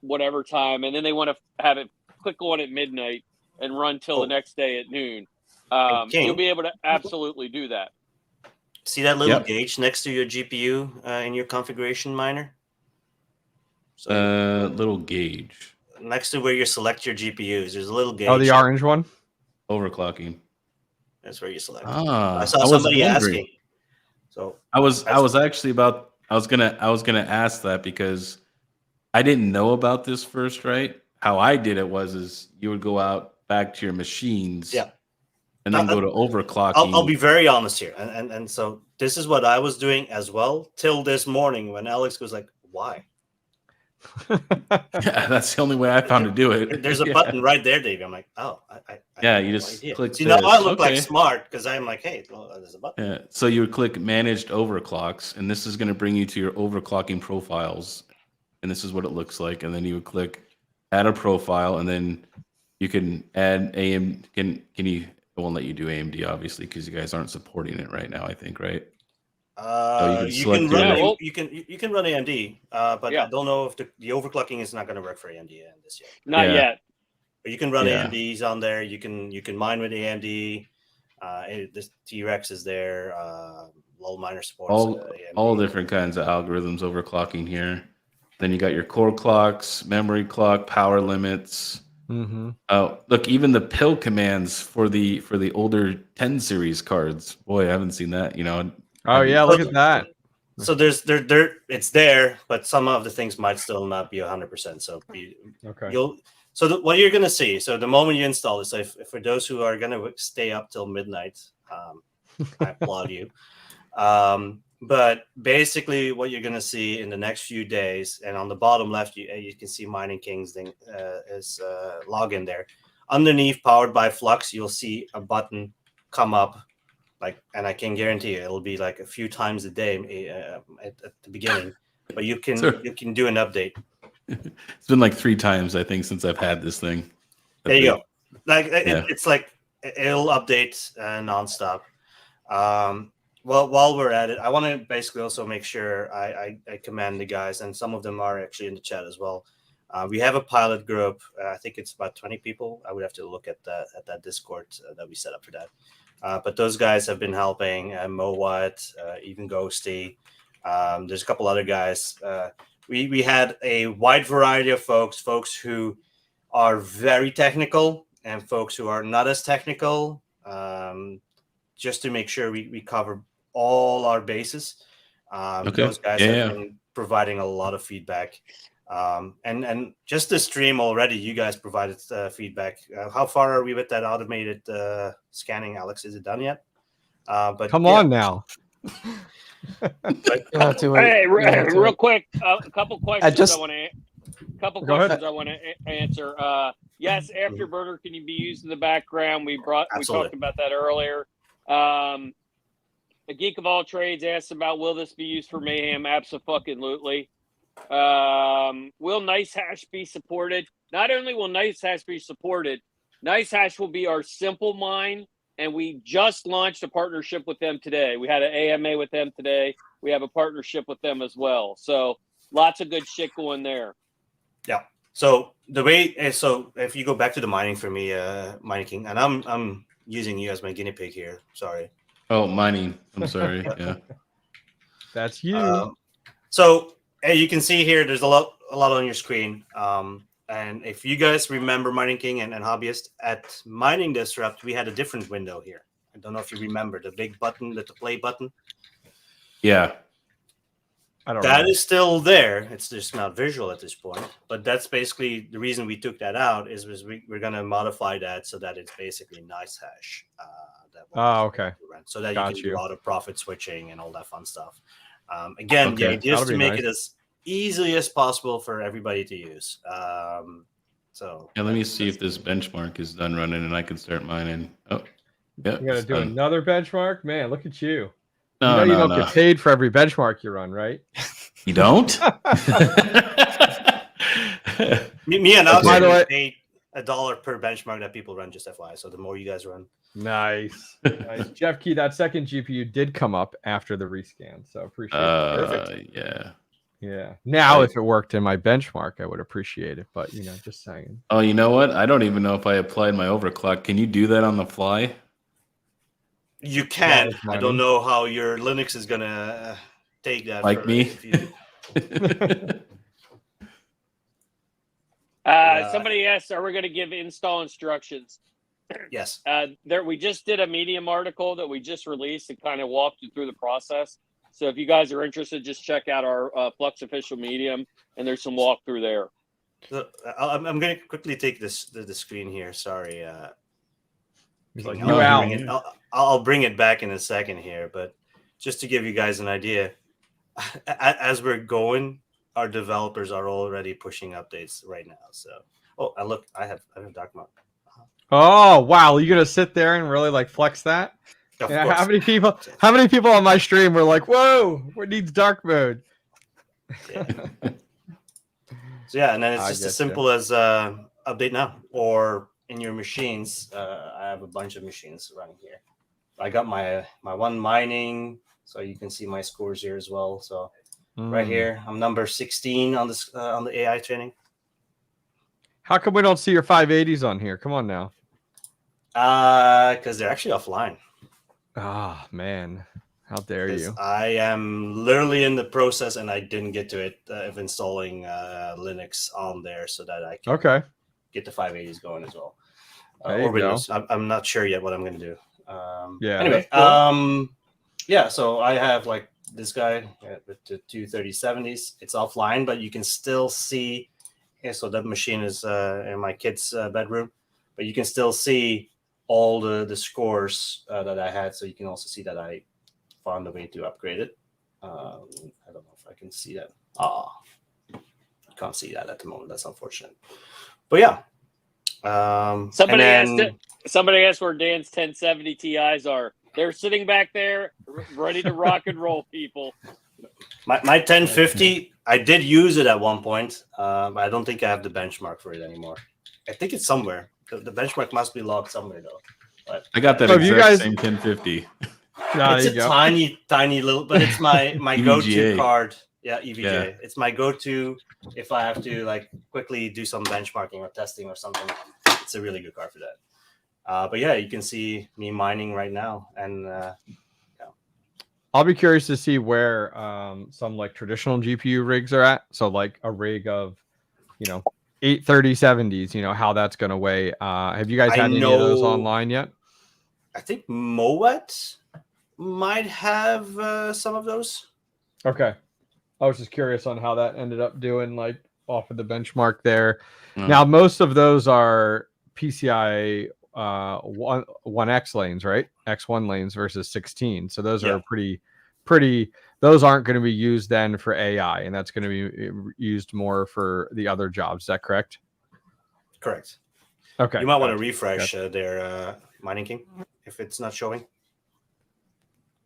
whatever time, and then they want to have it click on at midnight and run till the next day at noon. KiiNG. You'll be able to absolutely do that. See that little Yep. gauge next to your GPU in your configuration miner? So Little gauge. next to where you select your GPUs, there's a little gauge. Oh, the orange one. Overclocking. That's where you select. Ah, I saw was somebody wondering. asking. So I was gonna ask that because I didn't know about this first, right? How I did it is you would go out back to your machines, Yeah. and then go to overclocking. I'll be very honest here, and so this is what I was doing as well till this morning when Alex was like, "Why?" Yeah, that's the only way I found to do it. There's a button right there, Davey. I'm like, "Oh, I Yeah, have you no just idea." click See, now I look like okay. smart because I'm like, "Hey, well, there's a button." Yeah. So you would click managed overclocks, and this is going to bring you to your overclocking profiles, and this is what it looks like. And then you would click add a profile, and then you can add AM. Can you? It won't let you do AMD obviously because you guys aren't supporting it right now. I think, right? You can run Yeah, well- you can run AMD, but Yeah. I don't know if the overclocking is not going to work for AMD this year. Not Yeah. yet. But you can run Yeah. AMDs on there. You can mine with AMD. This T-Rex is there. Low miner supports AMD. All different kinds of algorithms overclocking here. Then you got your core clocks, memory clock, power limits. Mm-hmm. Oh, look, even the pill commands for the older 10 series cards. Boy, I haven't seen that. Oh yeah, look at that. So there's it's there, but some of the things might still not be 100%. So Okay. what you're gonna see. So the moment you install this, if for those who are gonna stay up till midnight, I applaud you. But basically, what you're gonna see in the next few days, and on the bottom left, you can see Mining King's thing is login there. Underneath, powered by Flux, you'll see a button come up. And I can guarantee you, it'll be like a few times a day at the beginning, but you can do an update. It's been like 3 times, I think, since I've had this thing. There you go. Yeah. It's like it'll update nonstop. Well, while we're at it, I want to basically also make sure I commend the guys, and some of them are actually in the chat as well. We have a pilot group. I think it's about 20 people. I would have to look at that Discord that we set up for that. But those guys have been helping, Mowat, even Ghosty. There's a couple other guys. We had a wide variety of folks who are very technical and folks who are not as technical, just to make sure we cover all our bases. Those guys have been providing a lot of feedback. And just the stream already, you guys provided feedback. How far are we with that automated scanning, Alex? Is it done yet? But Come on now. You'll have to wait. Hey, You'll have to real wait. quick, a couple questions just- I want to. Couple Go ahead. questions I want to answer. Yes, Afterburner can be used in the background. We talked about that earlier. A Geek of All Trades asked about, will this be used for Mayhem? Abso-fucking-lutely. Will NiceHash be supported? Not only will NiceHash be supported, NiceHash will be our simple mine and we just launched a partnership with them today. We had an AMA with them today. We have a partnership with them as well. So lots of good shit going there. Yeah. So the way, so if you go back to the mining for me, Mining King, and I'm using you as my guinea pig here. Sorry. Oh, mining. I'm sorry. Yeah. That's you. So you can see here, there's a lot on your screen. And if you guys remember Mining King and Hobbyist, at Mining Disrupt, we had a different window here. I don't know if you remember the big button, the play button. Yeah. I don't That know. is still there. It's just not visual at this point. But that's basically the reason we took that out is we're going to modify that so that it's basically nice hash. Okay. So that Got you can do you. auto profit switching and all that fun stuff. Again, the Okay. idea is That'll to be make nice. it as easy as possible for everybody to use. So Yeah, let me see if this benchmark is done running and I can start mining. Oh, yeah. You got to it's do done. another benchmark? Man, look at you. No, you know you no, don't no. get paid for every benchmark you run, right? You don't? me and Okay. Alex By the way- pay $1 per benchmark that people run, just FYI. So the more you guys run, Nice. Nice. Jeff Key, that second GPU did come up after the rescan. So appreciate it. Yeah. Yeah. Now, Right. if it worked in my benchmark, I would appreciate it. But, just saying. Oh, you know what? I don't even know if I applied my overclock. Can you do that on the fly? you can. was I money. don't know how your Linux is gonna take that. Like me? If you, Somebody asked, are we going to give install instructions? yes. We just did a Medium article that we just released and kind of walked you through the process. So if you guys are interested, just check out our Flux official Medium, and there's some walkthrough there. So, I'm going to quickly take the screen here. Sorry. He's like, No, you out. bring it, I'll bring it back in a second here, but just to give you guys an idea, as we're going, our developers are already pushing updates right now. So, I have dark mode. Oh, wow. You going to sit there and really like flex that? Of Yeah, course. how many people on my stream were like, whoa, what needs dark mode? Yeah. So yeah, and then it's I just as getcha. simple as update now, or in your machines. I have a bunch of machines running here. I got my one mining, so you can see my scores here as well. So right here, I'm number 16 on this on the AI training. How come we don't see your 580s on here? Come on now. Because they're actually offline. Ah, man. How dare you? I am literally in the process, and I didn't get to it of installing Linux on there so that I can get the 580s going as well. There you or Windows. I'm not sure yet what I'm going to do. Yeah. Anyway, that's yeah. So I have like this guy with the 23070s. It's offline, but you can still see. Yeah, so that machine is in my kid's bedroom, but you can still see all the scores that I had. So you can also see that I found a way to upgrade it. I don't know if I can see that. Can't see that at the moment. That's unfortunate. But yeah. Somebody asked where Dan's 1070 Ti's are. They're sitting back there, ready to rock and roll, people. My 1050, I did use it at one point, but I don't think I have the benchmark for it anymore. I think it's somewhere. The benchmark must be logged somewhere though. But I got that So if you exact guys- same 1050. there it's you a go. tiny little, but it's my go-to EVGA. card. Yeah, EVJ. Yeah. It's my go-to if I have to like quickly do some benchmarking or testing or something. It's a really good card for that. But yeah, you can see me mining right now, and I'll be curious to see where some like traditional GPU rigs are at. So like a rig of, 83070s, how that's going to weigh. Have you guys had any of those online yet? I think Moet might have some of those. Okay. I was just curious on how that ended up doing, like off of the benchmark there. Now, most of those are PCI 1X lanes, right? X1 lanes versus 16. So those are pretty. Those aren't going to be used then for AI, and that's going to be used more for the other jobs. Is that correct? Correct. Okay. You might want to refresh their Mining King if it's not showing.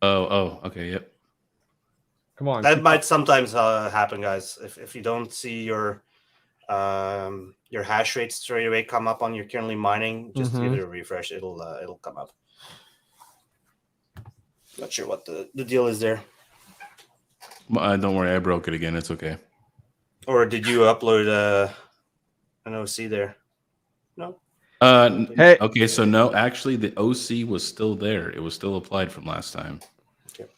Oh, okay, yep. Come on. That might sometimes happen, guys. If you don't see your hash rate straight away come up on your currently mining, just give it a refresh. It'll come up. Not sure what the deal is there. Don't worry, I broke it again. It's okay. Or did you upload an OC there? No. Hey. Okay, so no, actually, the OC was still there. It was still applied from last time. Okay.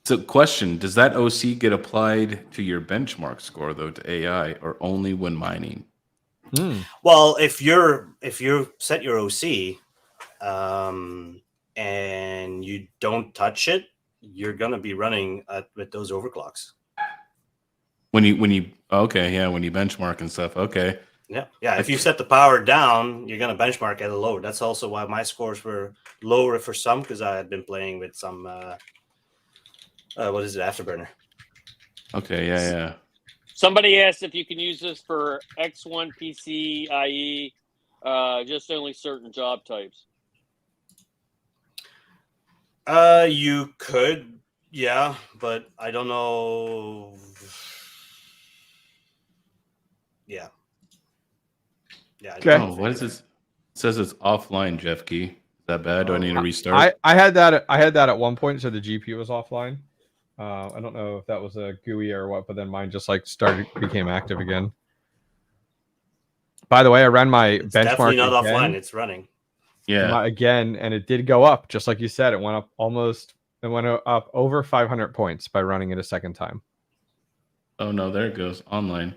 So, question: does that OC get applied to your benchmark score though to AI, or only when mining? Well, if you set your OC, and you don't touch it, you're gonna be running with those overclocks. When you when you benchmark and stuff. Okay. Yeah. If you set the power down, you're gonna benchmark at a low. That's also why my scores were lower for some, because I had been playing with some what is it, Afterburner. Okay. Yeah. Somebody asked if you can use this for X1 PCIe, just only certain job types. You could, yeah, but I don't know. Yeah. Okay. Oh, what is this? It says it's offline, Jeff Key. Is that bad? Do I need to restart? I had that at one point, so the GPU was offline. I don't know if that was a GUI or what, but then mine just like became active again. By the way, I ran my It's benchmark definitely not again, offline. It's running. Yeah. and it did go up, just like you said. It went up over 500 points by running it a second time. Oh no, there it goes. Online.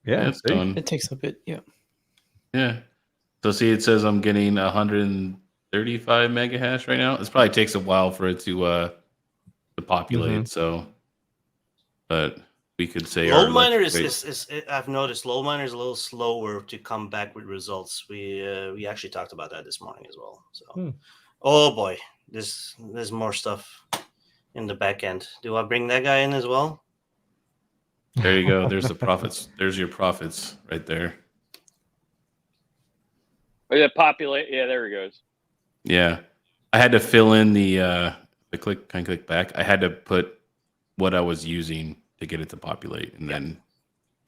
Yeah, it's going. It takes a bit. Yeah. Yeah. So see, it says I'm getting 135 mega hash right now. It probably takes a while for it to populate. So, but we could say Low miner is I've noticed low miner is a little slower to come back with results. We actually talked about that this morning as well. So, oh boy, there's more stuff in the back end. Do I bring that guy in as well? There you go. There's the profits. There's your profits right there. Oh, yeah, populate. Yeah, there he goes. Yeah, I had to fill in the click back. I had to put what I was using to get it to populate and then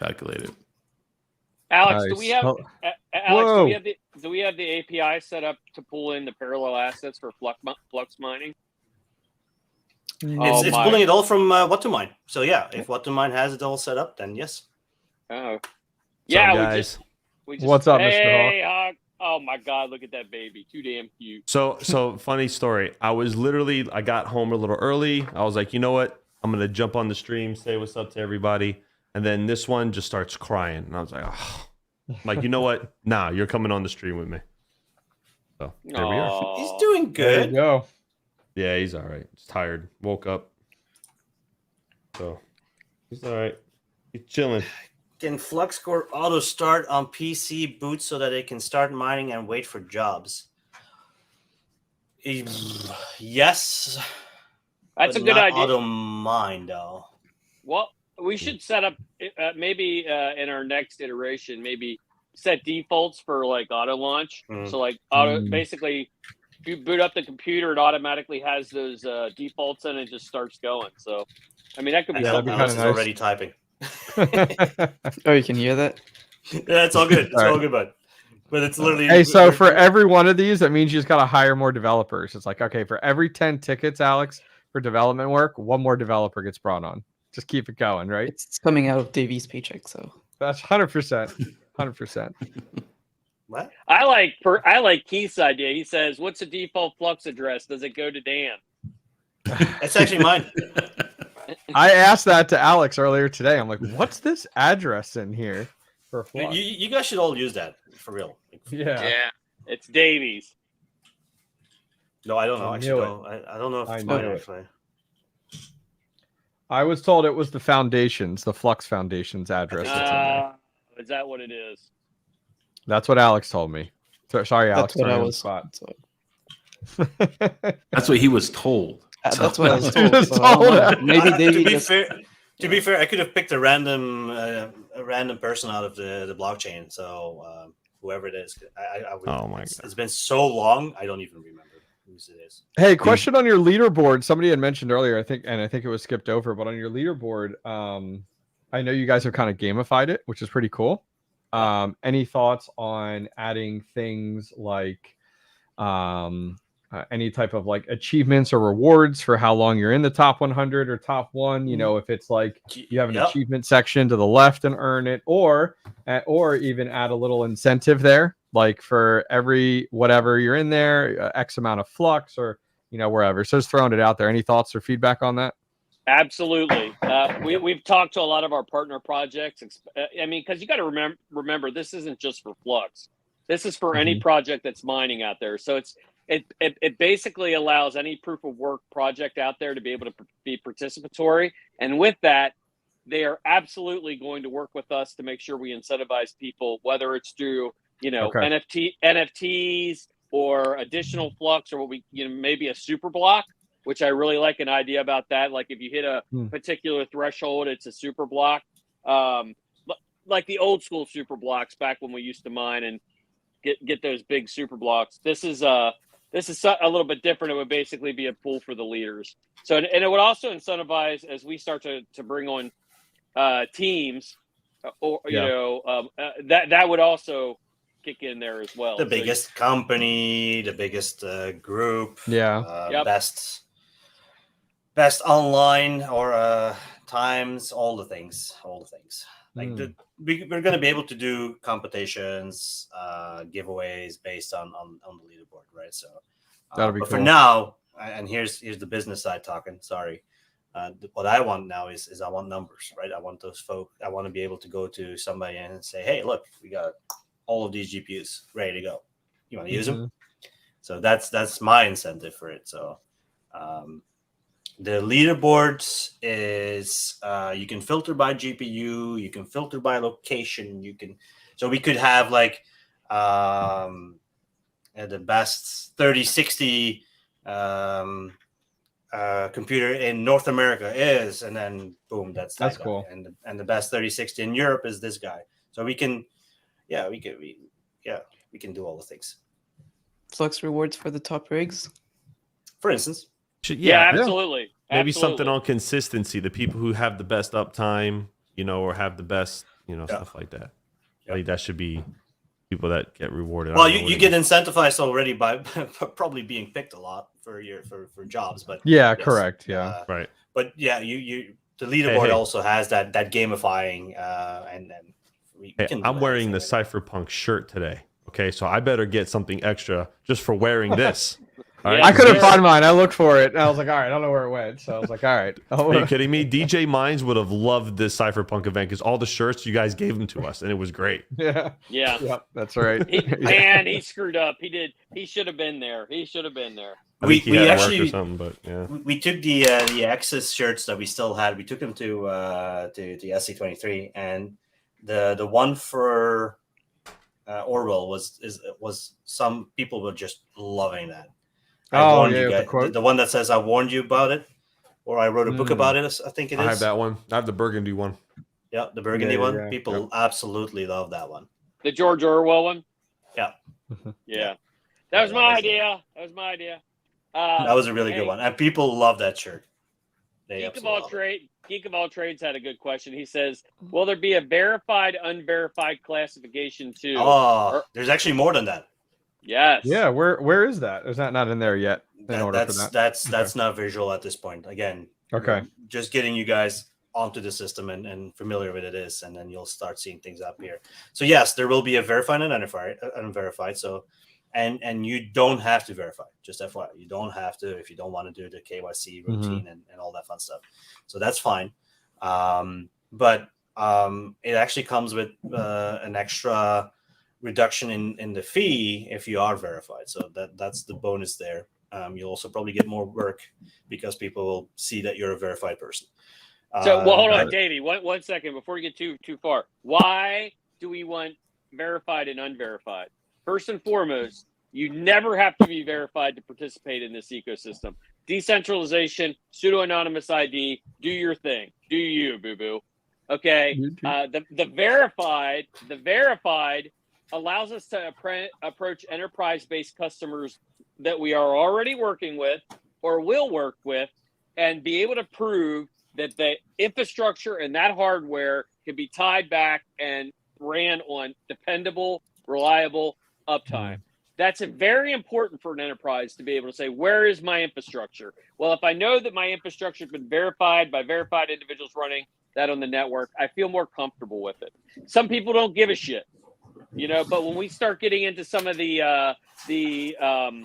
calculate it. Alex, Nice. do we have Whoa. do we have the API set up to pull in the parallel assets for Flux mining? It's pulling it all from what to mine. So yeah, if what to mine has it all set up, then yes. Oh, yeah, guys? we just. What's up, Mr. Hey, Hawk? Oh my God, look at that baby! Too damn cute. So funny story. I got home a little early. I was like, you know what? I'm gonna jump on the stream, say what's up to everybody, and then this one just starts crying, and I was like, oh. Like, you know what? Nah, you're coming on the stream with me. So there we are. He's doing There good. you go. Yeah, he's all right. He's tired. Woke up. So he's all right. He's chilling. Can Fluxcore auto start on PC boot so that it can start mining and wait for jobs? Yes. That's a good idea. Auto mine though. Well, we should set up maybe in our next iteration, maybe set defaults for like auto launch. So like basically you boot up the computer, it automatically has those defaults in and it just starts going. So I mean that could be something. Alex is already typing. Oh, you can hear that? Yeah, it's all good. It's all good, but it's literally. Hey, so for every one of these, that means you just got to hire more developers. It's like, okay, for every 10 tickets, Alex, for development work, one more developer gets brought on. Just keep it going, right? It's coming out of Davy's paycheck, so That's 100%. 100%. What? I like Keith's idea. He says, "What's the default Flux address? Does it go to Dan?" It's actually mine. I asked that to Alex earlier today. I'm like, what's this address in here for Flux? You guys should all use that for real. Yeah. It's Davies. No, I don't know. I Actually, knew no. I don't know if I it's knew mine it. actually. I was told it was the foundations, the Flux Foundations address that's in there. Is that what it is? That's what Alex told me. Sorry, Alex. that's what I throwing you on was. the spot. That's what he was told. That's what I was He told. was So I don't told know. that. Maybe Davy To be fair, I could have picked a random person out of the blockchain. So whoever it is, I would. Oh my It's been so long, I don't even remember whose it is. Hey, question on your leaderboard. Somebody had mentioned earlier, I think it was skipped over, but on your leaderboard, I know you guys have kind of gamified it, which is pretty cool. Any thoughts on adding things like, I any type of like achievements or rewards for how long you're in the top 100 or top one. You know, if it's like you have an Yep. achievement section to the left and earn it, or even add a little incentive there, like for every whatever you're in there, X amount of flux or wherever. So just throwing it out there. Any thoughts or feedback on that? Absolutely. We've talked to a lot of our partner projects. I mean, because you got to remember, this isn't just for Flux. This is for any project that's mining out there. So it basically allows any proof of work project out there to be able to be participatory. And with that, they are absolutely going to work with us to make sure we incentivize people, whether it's through NFTs or additional Flux, or what we maybe a super block, which I really like an idea about that. Like if you hit a particular threshold, it's a super block, like the old school super blocks back when we used to mine and get those big super blocks. This is a little bit different. It would basically be a pool for the leaders. So, and it would also incentivize as we start to bring on teams, or that would also kick in there as well. The biggest company, the biggest group, best online or times, all the things. Like we're going to be able to do competitions, giveaways based on the leaderboard, right? So that'll be but cool. For now, and here's the business side talking. Sorry, what I want now is I want numbers, right? I want those folk. I want to be able to go to somebody and say, hey, look, we got all of these GPUs ready to go. You want to use them? So that's my incentive for it. So the leaderboards is you can filter by GPU, you can filter by location, so we could have like the best 3060 computer in North America is, and then boom, that's guy. Cool. And the best 3060 in Europe is this guy. So we can do all the things. Flux rewards for the top rigs, for instance. Yeah, absolutely. Maybe something on consistency. The people who have the best uptime, or have the best, stuff like that. I think that should be people that get rewarded. Well, you get incentivized already by probably being picked a lot for jobs, but yes, correct, yeah, right. But yeah, the leaderboard also has that gamifying, and we can. I'm wearing the Cypherpunk shirt today. Okay, so I better get something extra just for wearing this. All right? I couldn't find mine. I looked for it. And I was like, all right, I don't know where it went. So I was like, all right. Are you kidding me? DJ Mines would have loved this Cypherpunk event because all the shirts you guys gave them to us, and it was great. Yeah. Yep, that's right. He screwed up. He did. He should have been there. We actually or something, but yeah. We took the Axis shirts that we still had. We took them to the SC23, and the one for Orwell was some people were just loving that. The one that says I warned you about it, or I wrote a book about it. I think it is. I have that one. I have the burgundy one. Yeah, the burgundy one. People absolutely love that one. The George Orwell one. Yeah. Yeah. That was my idea. That was a really good one, and people love that shirt. Geek of All Trades had a good question. He says, "Will there be a verified, unverified classification too?" Oh, there's actually more than that. Yes. Yeah. Where is that? Is that not in there yet? That's not visual at this point. Again. Okay. Just getting you guys onto the system and familiar with it is, and then you'll start seeing things up here. So yes, there will be a verified and unverified. So, and you don't have to verify. Just FYI, you don't have to if you don't want to do the KYC routine and all that fun stuff. So that's fine. But it actually comes with an extra reduction in the fee if you are verified. So that's the bonus there. You'll also probably get more work because people will see that you're a verified person. So, hold on, Davey. One second before we get too far. Why do we want verified and unverified? First and foremost, you never have to be verified to participate in this ecosystem. Decentralization, pseudo-anonymous ID, do your thing. Do you, boo-boo. Okay? The verified allows us to approach enterprise-based customers that we are already working with or will work with and be able to prove that the infrastructure and that hardware can be tied back and ran on dependable, reliable uptime. That's very important for an enterprise to be able to say, where is my infrastructure? Well, if I know that my infrastructure has been verified by verified individuals running that on the network, I feel more comfortable with it. Some people don't give a shit, but when we start getting into some of the HIPAA,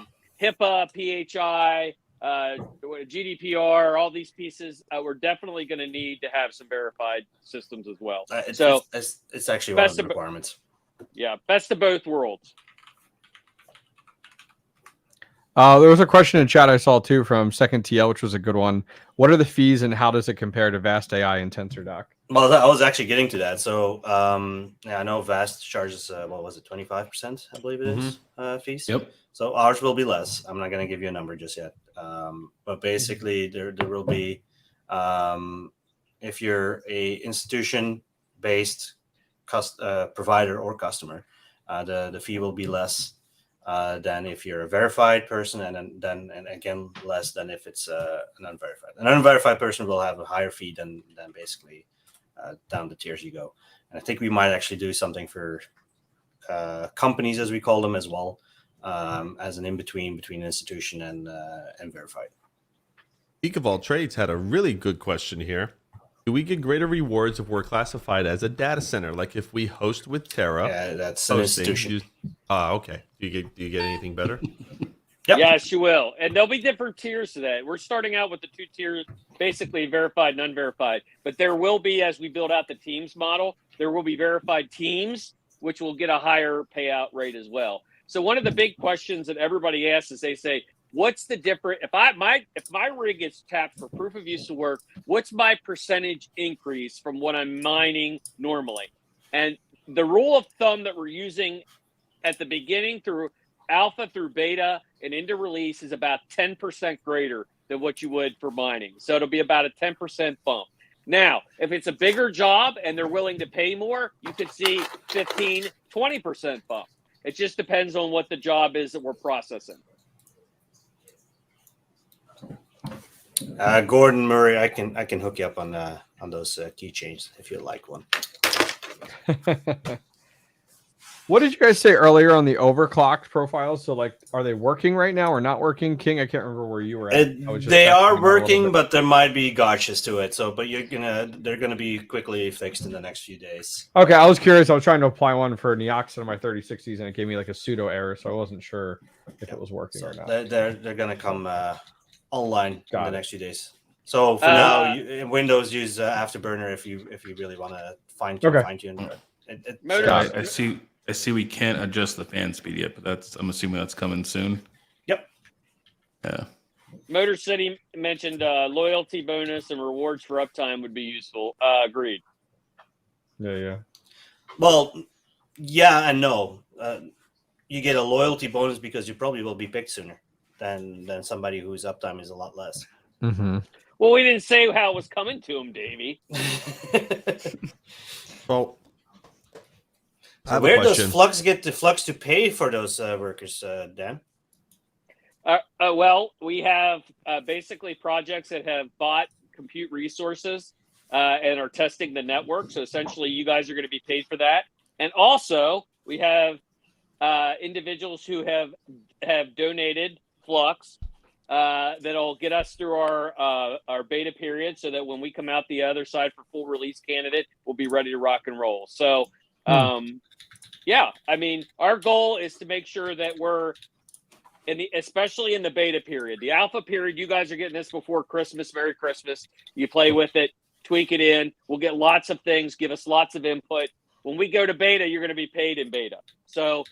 PHI, GDPR, all these pieces, we're definitely going to need to have some verified systems as well. It's actually one of the requirements. Yeah, best of both worlds. There was a question in chat I saw too from Second TL, which was a good one. What are the fees and how does it compare to Vast AI and TensorDoc? Well, I was actually getting to that. So, I know Vast charges, 25%, I believe it is, fees. Yep. So ours will be less. I'm not going to give you a number just yet. But basically, there will be, if you're a institution-based provider or customer, the fee will be less than if you're a verified person, and again less than if it's an unverified. An unverified person will have a higher fee than basically down the tiers you go. And I think we might actually do something for companies, as we call them, as well, as an in-between between institution and verified. Geek of all trades had a really good question here. Do we get greater rewards if we're classified as a data center? Like if we host with Terra? Yeah, that's an institution. Okay. Do you get anything better? Yep. Yes, you will. And there'll be different tiers to that. We're starting out with the 2 tiers, basically verified and unverified. But there will be, as we build out the teams model, there will be verified teams, which will get a higher payout rate as well. So one of the big questions that everybody asks is they say, what's the difference? If my rig gets tapped for proof of use of work, what's my percentage increase from what I'm mining normally? And the rule of thumb that we're using at the beginning through alpha through beta and into release is about 10% greater than what you would for mining. So it'll be about a 10% bump. Now, if it's a bigger job and they're willing to pay more, you could see 15, 20% bump. It just depends on what the job is that we're processing. Gordon Murray, I can hook you up on those keychains if you'd like one. What did you guys say earlier on the overclocked profiles? So, like, are they working right now or not working? KiiNG, I can't remember where you were at. They are working, but there might be gotchas to it. So, but they're gonna be quickly fixed in the next few days. Okay, I was curious. I was trying to apply one for Neox on my 3060s, and it gave me like a pseudo error, so I wasn't sure if it was working or not. They're gonna come online in the next few days. So for now, in Windows, use Afterburner if you really want to fine tune. I see we can't adjust the fan speed yet, but I'm assuming that's coming soon. Yep. Yeah. Motor City mentioned loyalty bonus and rewards for uptime would be useful. Agreed. Yeah. Well, yeah and no. You get a loyalty bonus because you probably will be picked sooner than somebody whose uptime is a lot less. Mm-hmm. Well, we didn't say how it was coming to him, Davey. Well, so where does Flux get the Flux to pay for those workers, Dan? Well, we have basically projects that have bought compute resources and are testing the network. So essentially, you guys are going to be paid for that. And also, we have individuals who have donated Flux that'll get us through our beta period, so that when we come out the other side for full release candidate, we'll be ready to rock and roll. So. Yeah, I mean, our goal is to make sure that we're especially in the beta period. The alpha period, you guys are getting this before Christmas. Merry Christmas. You play with it, tweak it in. We'll get lots of things, give us lots of input. When we go to beta, you're going to be paid in beta. So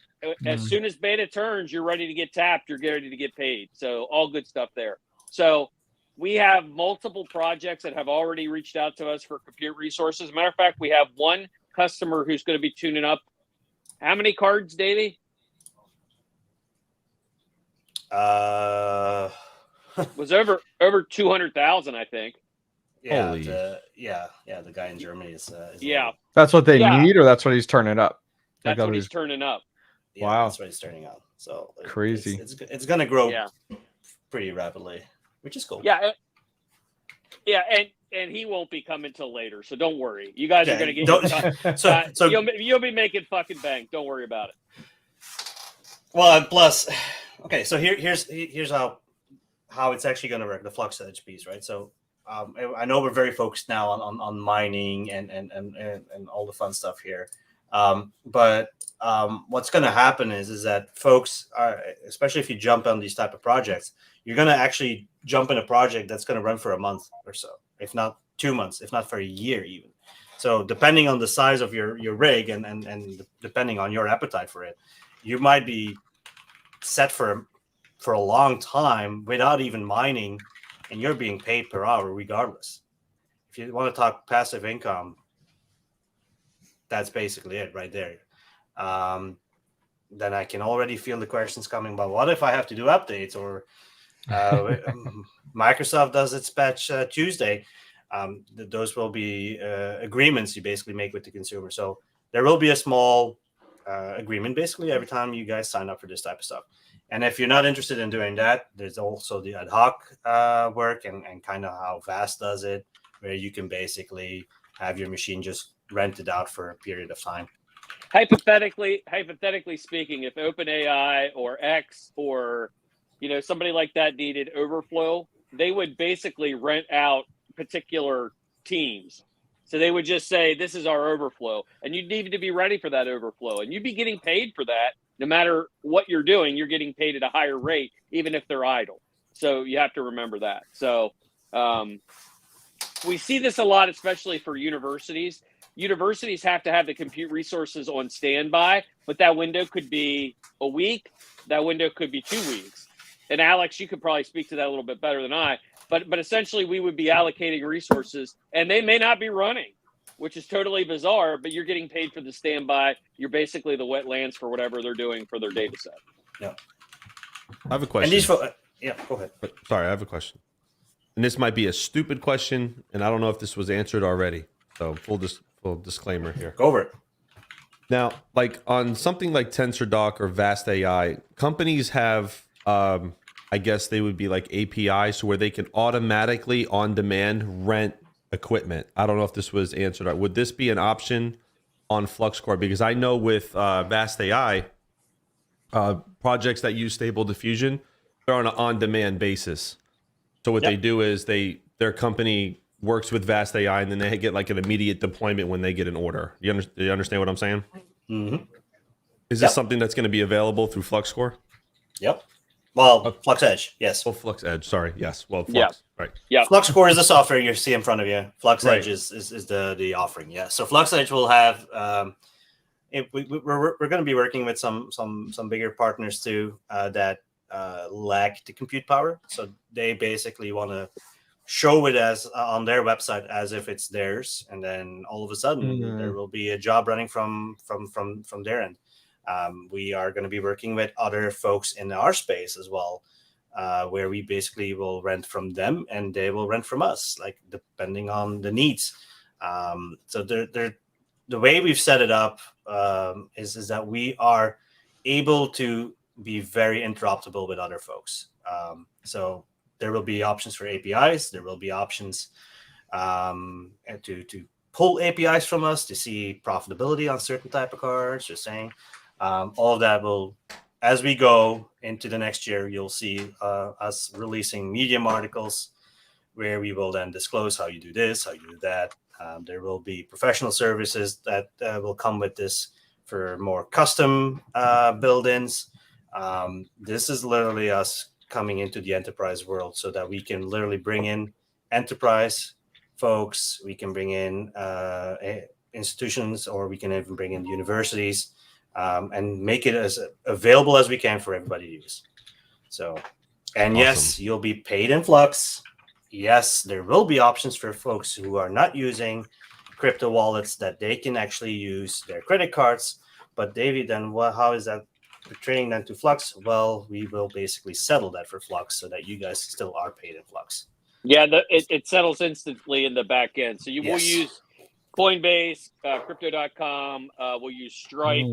as soon as beta turns, you're ready to get tapped, you're ready to get paid. So all good stuff there. So we have multiple projects that have already reached out to us for compute resources. As a matter of fact, we have one customer who's going to be tuning up. How many cards, Davey? Was over 200,000, I think. Yeah, Holy. the guy in Germany is yeah. That's what they need, or that's what he's turning up? That's what he's turning up. Yeah, wow, that's what he's turning out. So crazy. It's going to grow pretty rapidly, which is cool. Yeah, and he won't be coming till later, so don't worry. You guys are going to get. So you'll be making fucking bank. Don't worry about it. Well, and plus, okay, so here's how it's actually going to work, the Flux Edge piece, right? So I know we're very focused now on mining and all the fun stuff here, but what's going to happen is that folks are, especially if you jump on these type of projects, you're going to actually jump in a project that's going to run for a month or so, if not 2 months, if not for a year even. So depending on the size of your rig and depending on your appetite for it, you might be set for a long time without even mining, and you're being paid per hour regardless. If you want to talk passive income, that's basically it right there. Then I can already feel the questions coming about what if I have to do updates, or Microsoft does its patch Tuesday. Those will be agreements you basically make with the consumer. So there will be a small agreement basically every time you guys sign up for this type of stuff. And if you're not interested in doing that, there's also the ad hoc work and kind of how Vast does it, where you can basically have your machine just rented out for a period of time. Hypothetically speaking, if OpenAI or X or somebody like that needed overflow, they would basically rent out particular teams. So they would just say, this is our overflow, and you need to be ready for that overflow, and you'd be getting paid for that. No matter what you're doing, you're getting paid at a higher rate, even if they're idle. So you have to remember that. So we see this a lot, especially for universities. Universities have to have the compute resources on standby, but that window could be a week. That window could be 2 weeks. And Alex, you could probably speak to that a little bit better than I. But essentially, we would be allocating resources, and they may not be running, which is totally bizarre, but you're getting paid for the standby. You're basically the wetlands for whatever they're doing for their data set. Yeah. I have a question. Yeah, go ahead. Sorry, I have a question. And this might be a stupid question, and I don't know if this was answered already. So full disclaimer here. Go over it. Now, like on something like TensorDoc or Vast AI, companies have, I guess they would be like APIs where they can automatically on demand rent equipment. I don't know if this was answered. Would this be an option on Fluxcore? Because I know with Vast AI, projects that use Stable Diffusion, they're on an on-demand basis. So what they do is their company works with Vast AI, and then they get like an immediate deployment when they get an order. You understand what I'm saying? Mm-hmm. Is this something that's going to be available through Fluxcore? Yep. Well, Flux Edge, yes. Oh, Flux Edge. Sorry. Yes. Well, Flux. Yeah. Right. Yeah. Fluxcore is the software you see in front of you. Flux Right. Edge is the offering. Yeah. So Flux Edge will have. We're going to be working with some bigger partners too that lack the compute power. So they basically want to show it as on their website as if it's theirs, and then all of a sudden there will be a job running from their end. We are going to be working with other folks in our space as well, where we basically will rent from them and they will rent from us, like depending on the needs. So the way we've set it up is that we are able to be very interoperable with other folks. So there will be options for APIs. There will be options to pull APIs from us to see profitability on certain type of cards. Just saying, all of that will, as we go into the next year, you'll see us releasing Medium articles where we will then disclose how you do this, how you do that. There will be professional services that will come with this for more custom build-ins. This is literally us coming into the enterprise world so that we can literally bring in enterprise folks. We can bring in institutions, or we can even bring in universities and make it as available as we can for everybody to use. So, and Awesome. Yes, you'll be paid in Flux. Yes, there will be options for folks who are not using crypto wallets that they can actually use their credit cards. But David, then how is that portraying that to Flux? Well, we will basically settle that for Flux so that you guys still are paid in Flux. Yeah, it settles instantly in the back end. So we'll use Coinbase, Crypto.com. We'll use Stripe,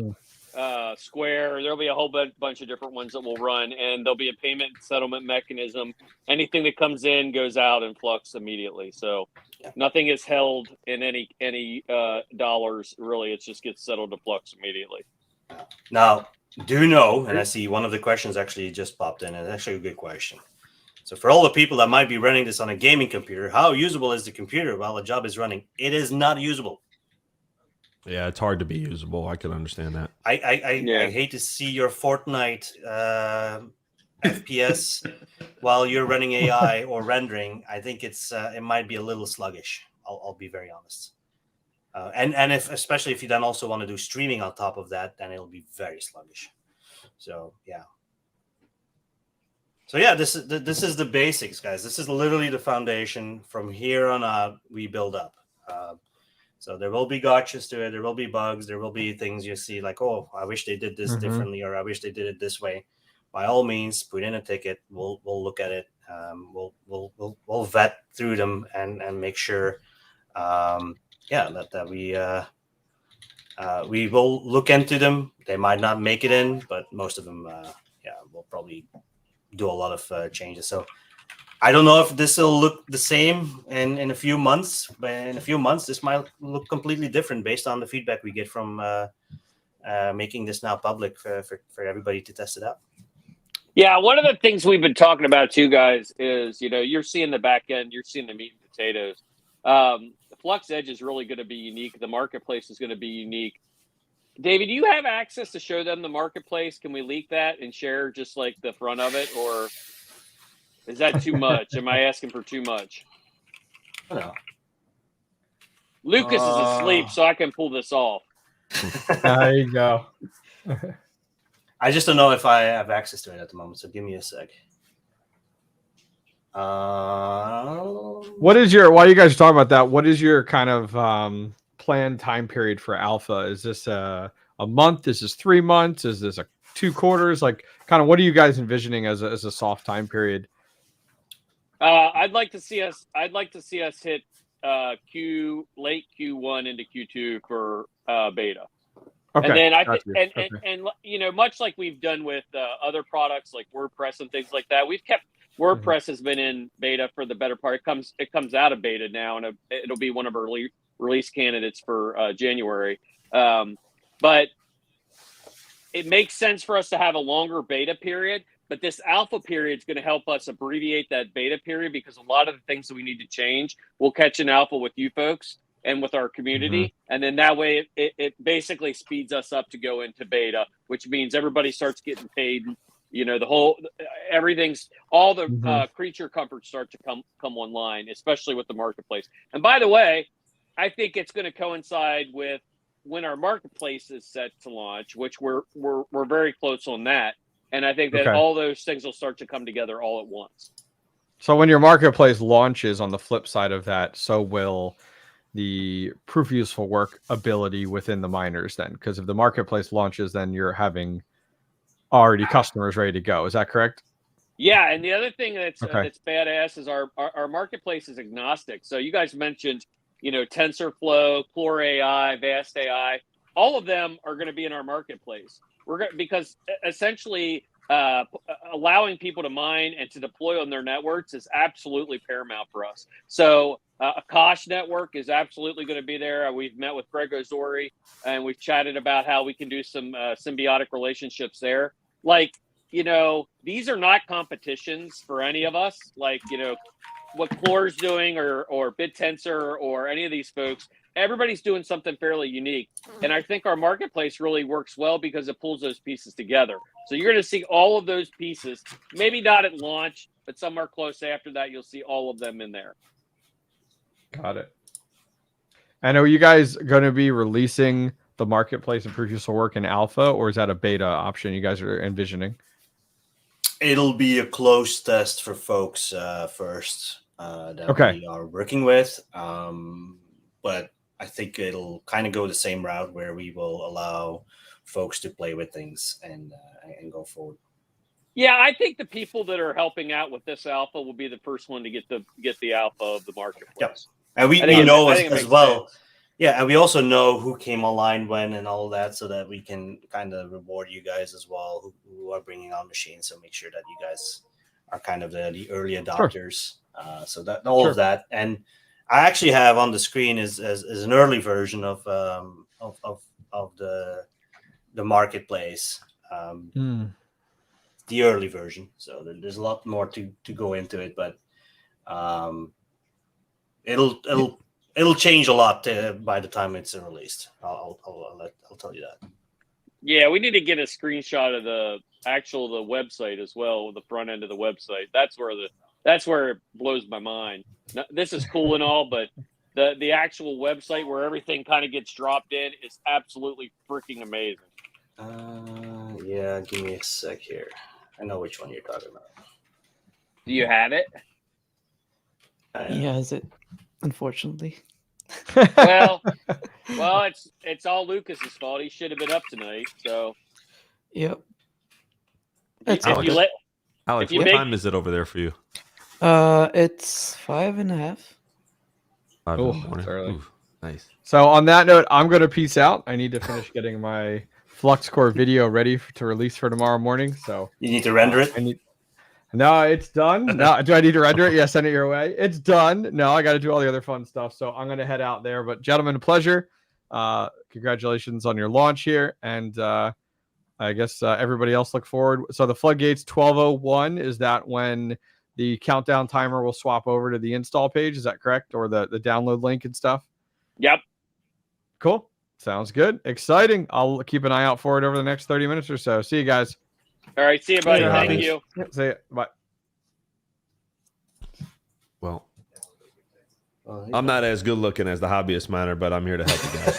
Square. There'll be a whole bunch of different ones that we'll run, and there'll be a payment settlement mechanism. Anything that comes in goes out in Flux immediately. So nothing is held in any dollars really. It just gets settled to Flux immediately. Now, do know, and I see one of the questions actually just popped in, and it's actually a good question. So for all the people that might be running this on a gaming computer, how usable is the computer while a job is running? It is not usable. Yeah, it's hard to be usable. I can understand that. I hate to see your Fortnite FPS while you're running AI or rendering. I think it might be a little sluggish. I'll be very honest. And especially if you then also want to do streaming on top of that, then it'll be very sluggish. So yeah. So yeah, this is the basics, guys. This is literally the foundation. From here on out, we build up. So there will be gotchas to it. There will be bugs. There will be things you see like, oh, I wish they did this differently, or I wish they did it this way. By all means, put in a ticket. We'll look at it. We'll vet through them and make sure, that we will look into them. They might not make it in, but most of them, will probably do a lot of changes. So I don't know if this will look the same in a few months, but in a few months, this might look completely different based on the feedback we get from making this now public for everybody to test it out. Yeah, one of the things we've been talking about too, guys, is, you're seeing the back end, you're seeing the meat and potatoes. The Flux Edge is really going to be unique. The marketplace is going to be unique. David, do you have access to show them the marketplace? Can we leak that and share just like the front of it, or is that too much? Am I asking for too much? No. Lucas is asleep, so I can pull this off. There you go. I just don't know if I have access to it at the moment, so give me a sec. What is your, while you guys are talking about that, what is your kind of planned time period for alpha? Is this a month? Is this 3 months? Is this 2 quarters? Like, kind of what are you guys envisioning as a soft time period? I'd like to see us hit late Q1 into Q2 for beta. Okay. And then and much like we've done with other products like WordPress and things like that, we've kept WordPress has been in beta for the better part. It comes out of beta now, and it'll be one of our release candidates for January. But it makes sense for us to have a longer beta period. But this alpha period is going to help us abbreviate that beta period, because a lot of the things that we need to change, we'll catch an alpha with you folks and with our community. And then that way it basically speeds us up to go into beta, which means everybody starts getting paid. All the creature comforts start to come online, especially with the marketplace. And by the way, I think it's going to coincide with when our marketplace is set to launch, which we're very close on that. And I think that all those things will start to come together all at once. So when your marketplace launches, on the flip side of that, so will the proof of useful work ability within the miners then? Because if the marketplace launches, then you're having already customers ready to go. Is that correct? Yeah. And the other thing that's badass is our marketplace is agnostic. So you guys mentioned, TensorFlow, Core AI, Vast AI, all of them are going to be in our marketplace. Because essentially allowing people to mine and to deploy on their networks is absolutely paramount for us. So Akash network is absolutely going to be there. We've met with Greg Ozori and we've chatted about how we can do some symbiotic relationships there. Like, these are not competitions for any of us. Like, what Core's doing or BitTensor or any of these folks, everybody's doing something fairly unique. And I think our marketplace really works well because it pulls those pieces together. So you're going to see all of those pieces, maybe not at launch, but somewhere close after that, you'll see all of them in there. Got it. And are you guys going to be releasing the marketplace and proof of useful work in alpha, or is that a beta option you guys are envisioning? It'll be a closed test for folks first that we are working with. But I think it'll kind of go the same route where we will allow folks to play with things and go forward. Yeah, I think the people that are helping out with this alpha will be the first one to get the alpha of the marketplace. Yep. And we know as well. Sense. Yeah, and we also know who came online when and all that, so that we can kind of reward you guys as well who are bringing on machines. So make sure that you guys are kind of the early adopters. So that all of that. And I actually have on the screen is an early version of the marketplace. the early version. So there's a lot more to go into it, but it'll change a lot by the time it's released. I'll tell you that. Yeah, we need to get a screenshot of the website as well, the front end of the website. That's where it blows my mind. Now, this is cool and all, but the actual website where everything kind of gets dropped in is absolutely freaking amazing. Yeah, give me a sec here. I know which one you're talking about. Do you have it? He has it, unfortunately. Well, it's all Lucas's fault. He should have been up tonight. So, Yep. if That's you let, Alex, if you what make- time is it over there for you? It's 5:30. 5 in the Oh, morning. that's early. Ooh, nice. So on that note, I'm going to peace out. I need to finish getting my Fluxcore video ready to release for tomorrow morning. So You need to render it. No, it's done. No, do I need to render it? Yeah, send it your way. It's done. No, I got to do all the other fun stuff. So I'm going to head out there. But gentlemen, a pleasure. Congratulations on your launch here. And I guess everybody else look forward. So the floodgates 12:01, is that when the countdown timer will swap over to the install page? Is that correct? Or the download link and stuff? Yep. Cool. Sounds good. Exciting. I'll keep an eye out for it over the next 30 minutes or so. See you guys. All right. See you, buddy. Yeah, Thank thanks. you. Yep, see you. Bye. Well, I'm not as good looking as the hobbyist miner, but I'm here to help you guys.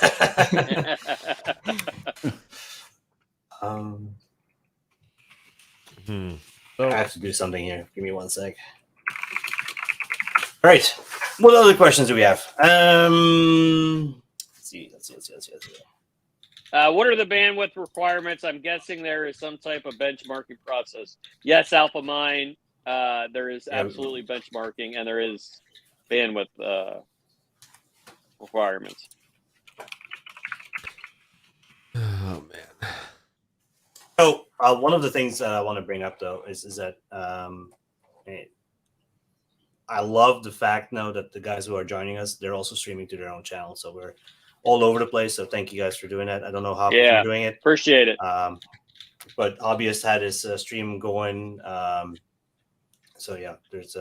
I have to do something here. Give me one sec. All right. What other questions do we have? Let's see. What are the bandwidth requirements? I'm guessing there is some type of benchmarking process. Yes, Alpha Mine. There is absolutely benchmarking, and there is bandwidth requirements. Oh man. So one of the things that I want to bring up though is that I love the fact now that the guys who are joining us, they're also streaming to their own channel. So we're all over the place. So thank you guys for doing that. I don't know how you're doing it. Appreciate it. But Hobbyist had his stream going. So yeah, there's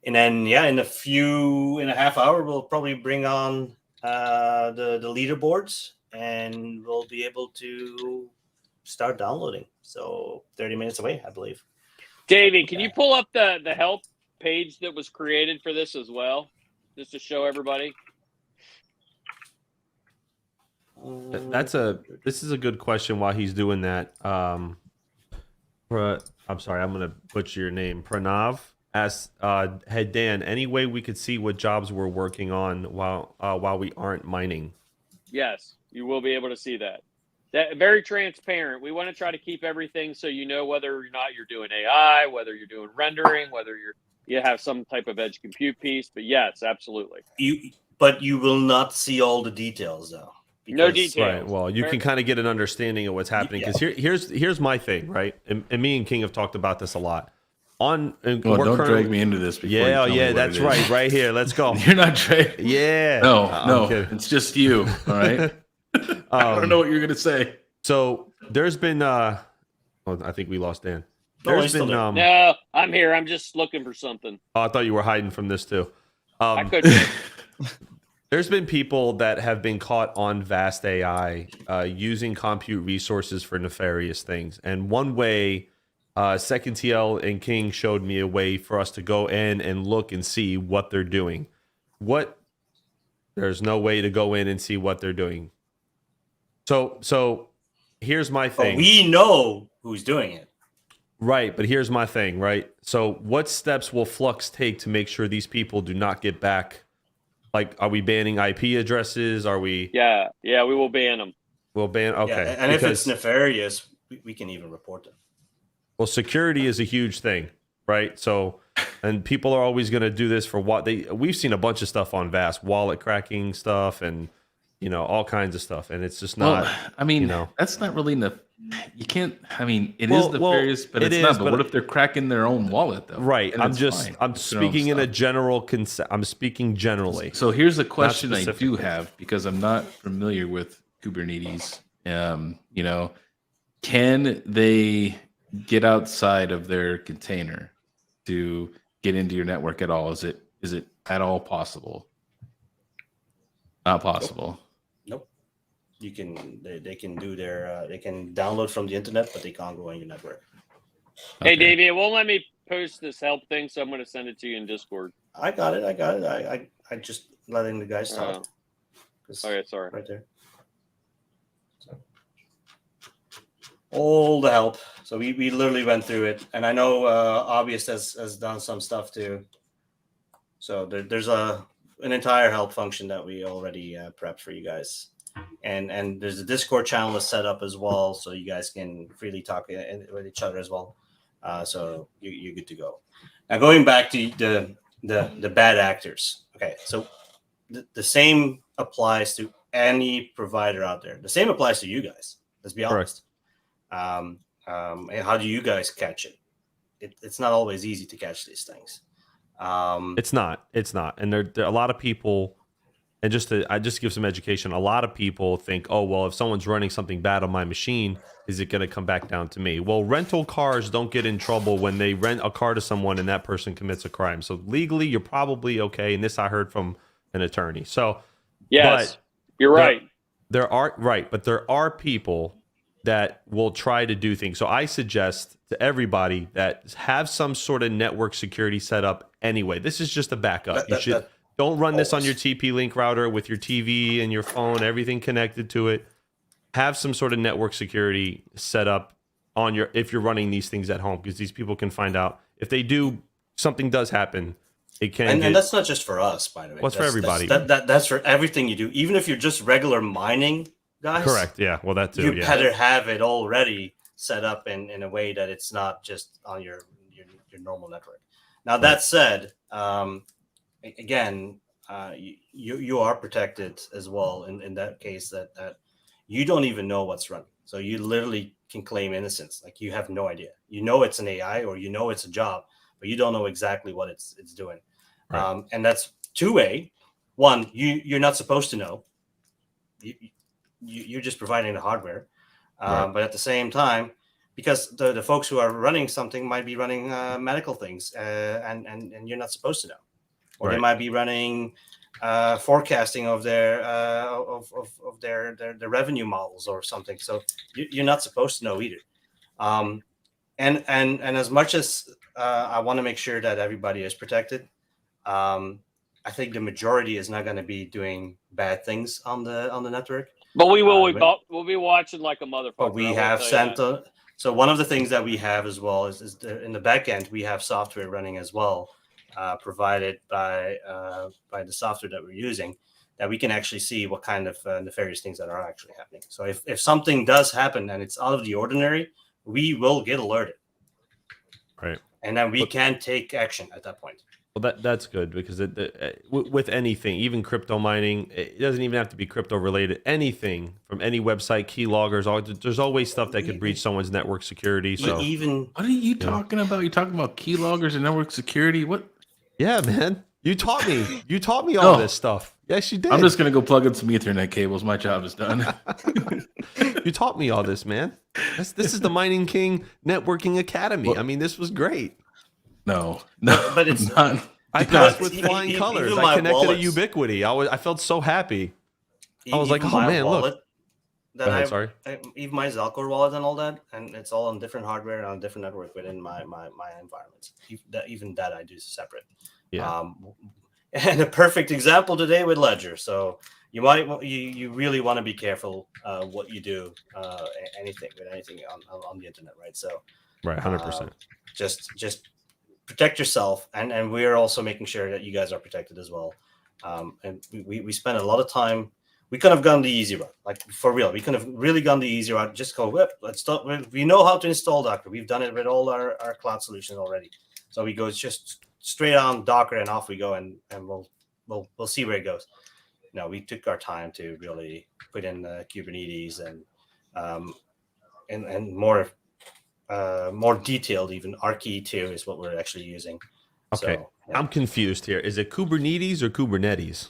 and then in a half hour we'll probably bring on the leaderboards, and we'll be able to start downloading. So 30 minutes away, I believe. Davey, can you pull up the help page that was created for this as well, just to show everybody? This is a good question while he's doing that. I'm sorry, I'm gonna butcher your name. Pranav asked, "Hey Dan, any way we could see what jobs we're working on while we aren't mining?" Yes, you will be able to see that. That very transparent. We want to try to keep everything so you know whether or not you're doing AI, whether you're doing rendering, whether you have some type of edge compute piece. But yes, absolutely. But you will not see all the details though. No details. Right. Well, you can kind of get an understanding of what's happening because here's my thing, right? And me and KiiNG have talked about this a lot. Don't drag me into this. Yeah, that's right. Right here. Let's go. You're not dragging. Yeah. No, it's just you. All right. I don't know what you're gonna say. So there's been. I think we lost Dan. There's been. No, I'm here. I'm just looking for something. Oh, I thought you were hiding from this too. I could be. There's been people that have been caught on Vast AI using compute resources for nefarious things. And one way, Second TL and KiiNG showed me a way for us to go in and look and see what they're doing. There's no way to go in and see what they're doing. So here's my thing. But we know who's doing it. Right, but here's my thing, right? So what steps will Flux take to make sure these people do not get back? Like, are we banning IP addresses? Are we? Yeah, we will ban them. We'll ban. Okay. Yeah, and if it's nefarious, we can even report them. Well, security is a huge thing, right? So, and people are always going to do this for what we've seen a bunch of stuff on Vast, wallet cracking stuff, and all kinds of stuff, and it's just not. Well, I mean, that's not really you can't. I mean, it is nefarious, but it's not. But what if they're cracking their own wallet, though? Right. I'm speaking in a general I'm speaking generally. So here's a question I do have because I'm not familiar with Kubernetes. can they get outside of their container to get into your network at all? Is it at all possible? Not possible. Nope. You can they can do their they can download from the internet, but they can't go on your network. Hey, Okay. Davey, it won't let me post this help thing, so I'm going to send it to you in Discord. I got it. I just letting the guys talk. Okay, sorry. Right there. So, all the help. So we literally went through it, and I know Obvious has done some stuff too. So there's an entire help function that we already prepped for you guys, and there's a Discord channel that's set up as well, so you guys can freely talk with each other as well. So you're good to go. Now going back to the bad actors. Okay, so the same applies to any provider out there. The same applies to you guys. Let's be honest. And how do you guys catch it? It's not always easy to catch these things. It's not, and there are a lot of people. And I just give some education. A lot of people think, oh, well, if someone's running something bad on my machine, is it going to come back down to me? Well, rental cars don't get in trouble when they rent a car to someone and that person commits a crime. So legally, you're probably okay. And this I heard from an attorney. So Yes, you're right. There are people that will try to do things. So I suggest to everybody that have some sort of network security set up anyway. This is just a backup. Don't run this on your TP-Link router with your TV and your phone, everything connected to it. Have some sort of network security set up on if you're running these things at home, because these people can find out if something does happen. It can. And that's not just for us, by the way. That's for everybody. That's for everything you do. Even if you're just regular mining guys. Correct. Yeah. Well, that too. You better have it already set up in a way that it's not just on your normal network. Now that said. Again, you are protected as well in that case that you don't even know what's running. So you literally can claim innocence. Like you have no idea. You know it's an AI or you know it's a job, but you don't know exactly what it's doing. Right. And that's two-way. One, you're not supposed to know. You're just providing the hardware. Right. But at the same time, because the folks who are running something might be running medical things and you're not supposed to know. Or they might be running forecasting of their their revenue models or something. So you're not supposed to know either. And as much as I want to make sure that everybody is protected, I think the majority is not going to be doing bad things on the network. But we will. We'll be watching like a motherfucker. But we have sent. So one of the things that we have as well is in the back end we have software running as well. Provided by the software that we're using, that we can actually see what kind of nefarious things that are actually happening. So if something does happen and it's out of the ordinary, we will get alerted. Right. And then we can take action at that point. Well, that's good, because with anything, even crypto mining, it doesn't even have to be crypto related. Anything from any website, keyloggers, there's always stuff that could breach someone's network security. So what are you talking about? You're talking about keyloggers and network security? What? Yeah, man. You taught me. You taught me all this stuff. Yes, you did. I'm just gonna go plug in some Ethernet cables. My job is done. You taught me all this, man. This is the Mining King Networking Academy. Well, I mean, this was great. No, but it's not. I passed with flying colors. I connected to Ubiquity. I felt so happy. I was like, oh man, look. Sorry. Even my Zelcore wallet and all that, and it's all on different hardware and on a different network within my environments. Even that I do separate. Yeah. And a perfect example today with Ledger. So you really want to be careful what you do anything on the internet, right? So right, 100%. Just protect yourself, and we're also making sure that you guys are protected as well. And we spend a lot of time. We could have gone the easy route, like for real. We could have really gone the easy route. Just go, let's start. We know how to install Docker. We've done it with all our cloud solutions already. So we go just straight on Docker and off we go, and we'll see where it goes. No, we took our time to really put in Kubernetes and more detailed. Even RKey2 is what we're actually using. Okay, so, I'm confused here. Is it Kubernetes or Kubernetes?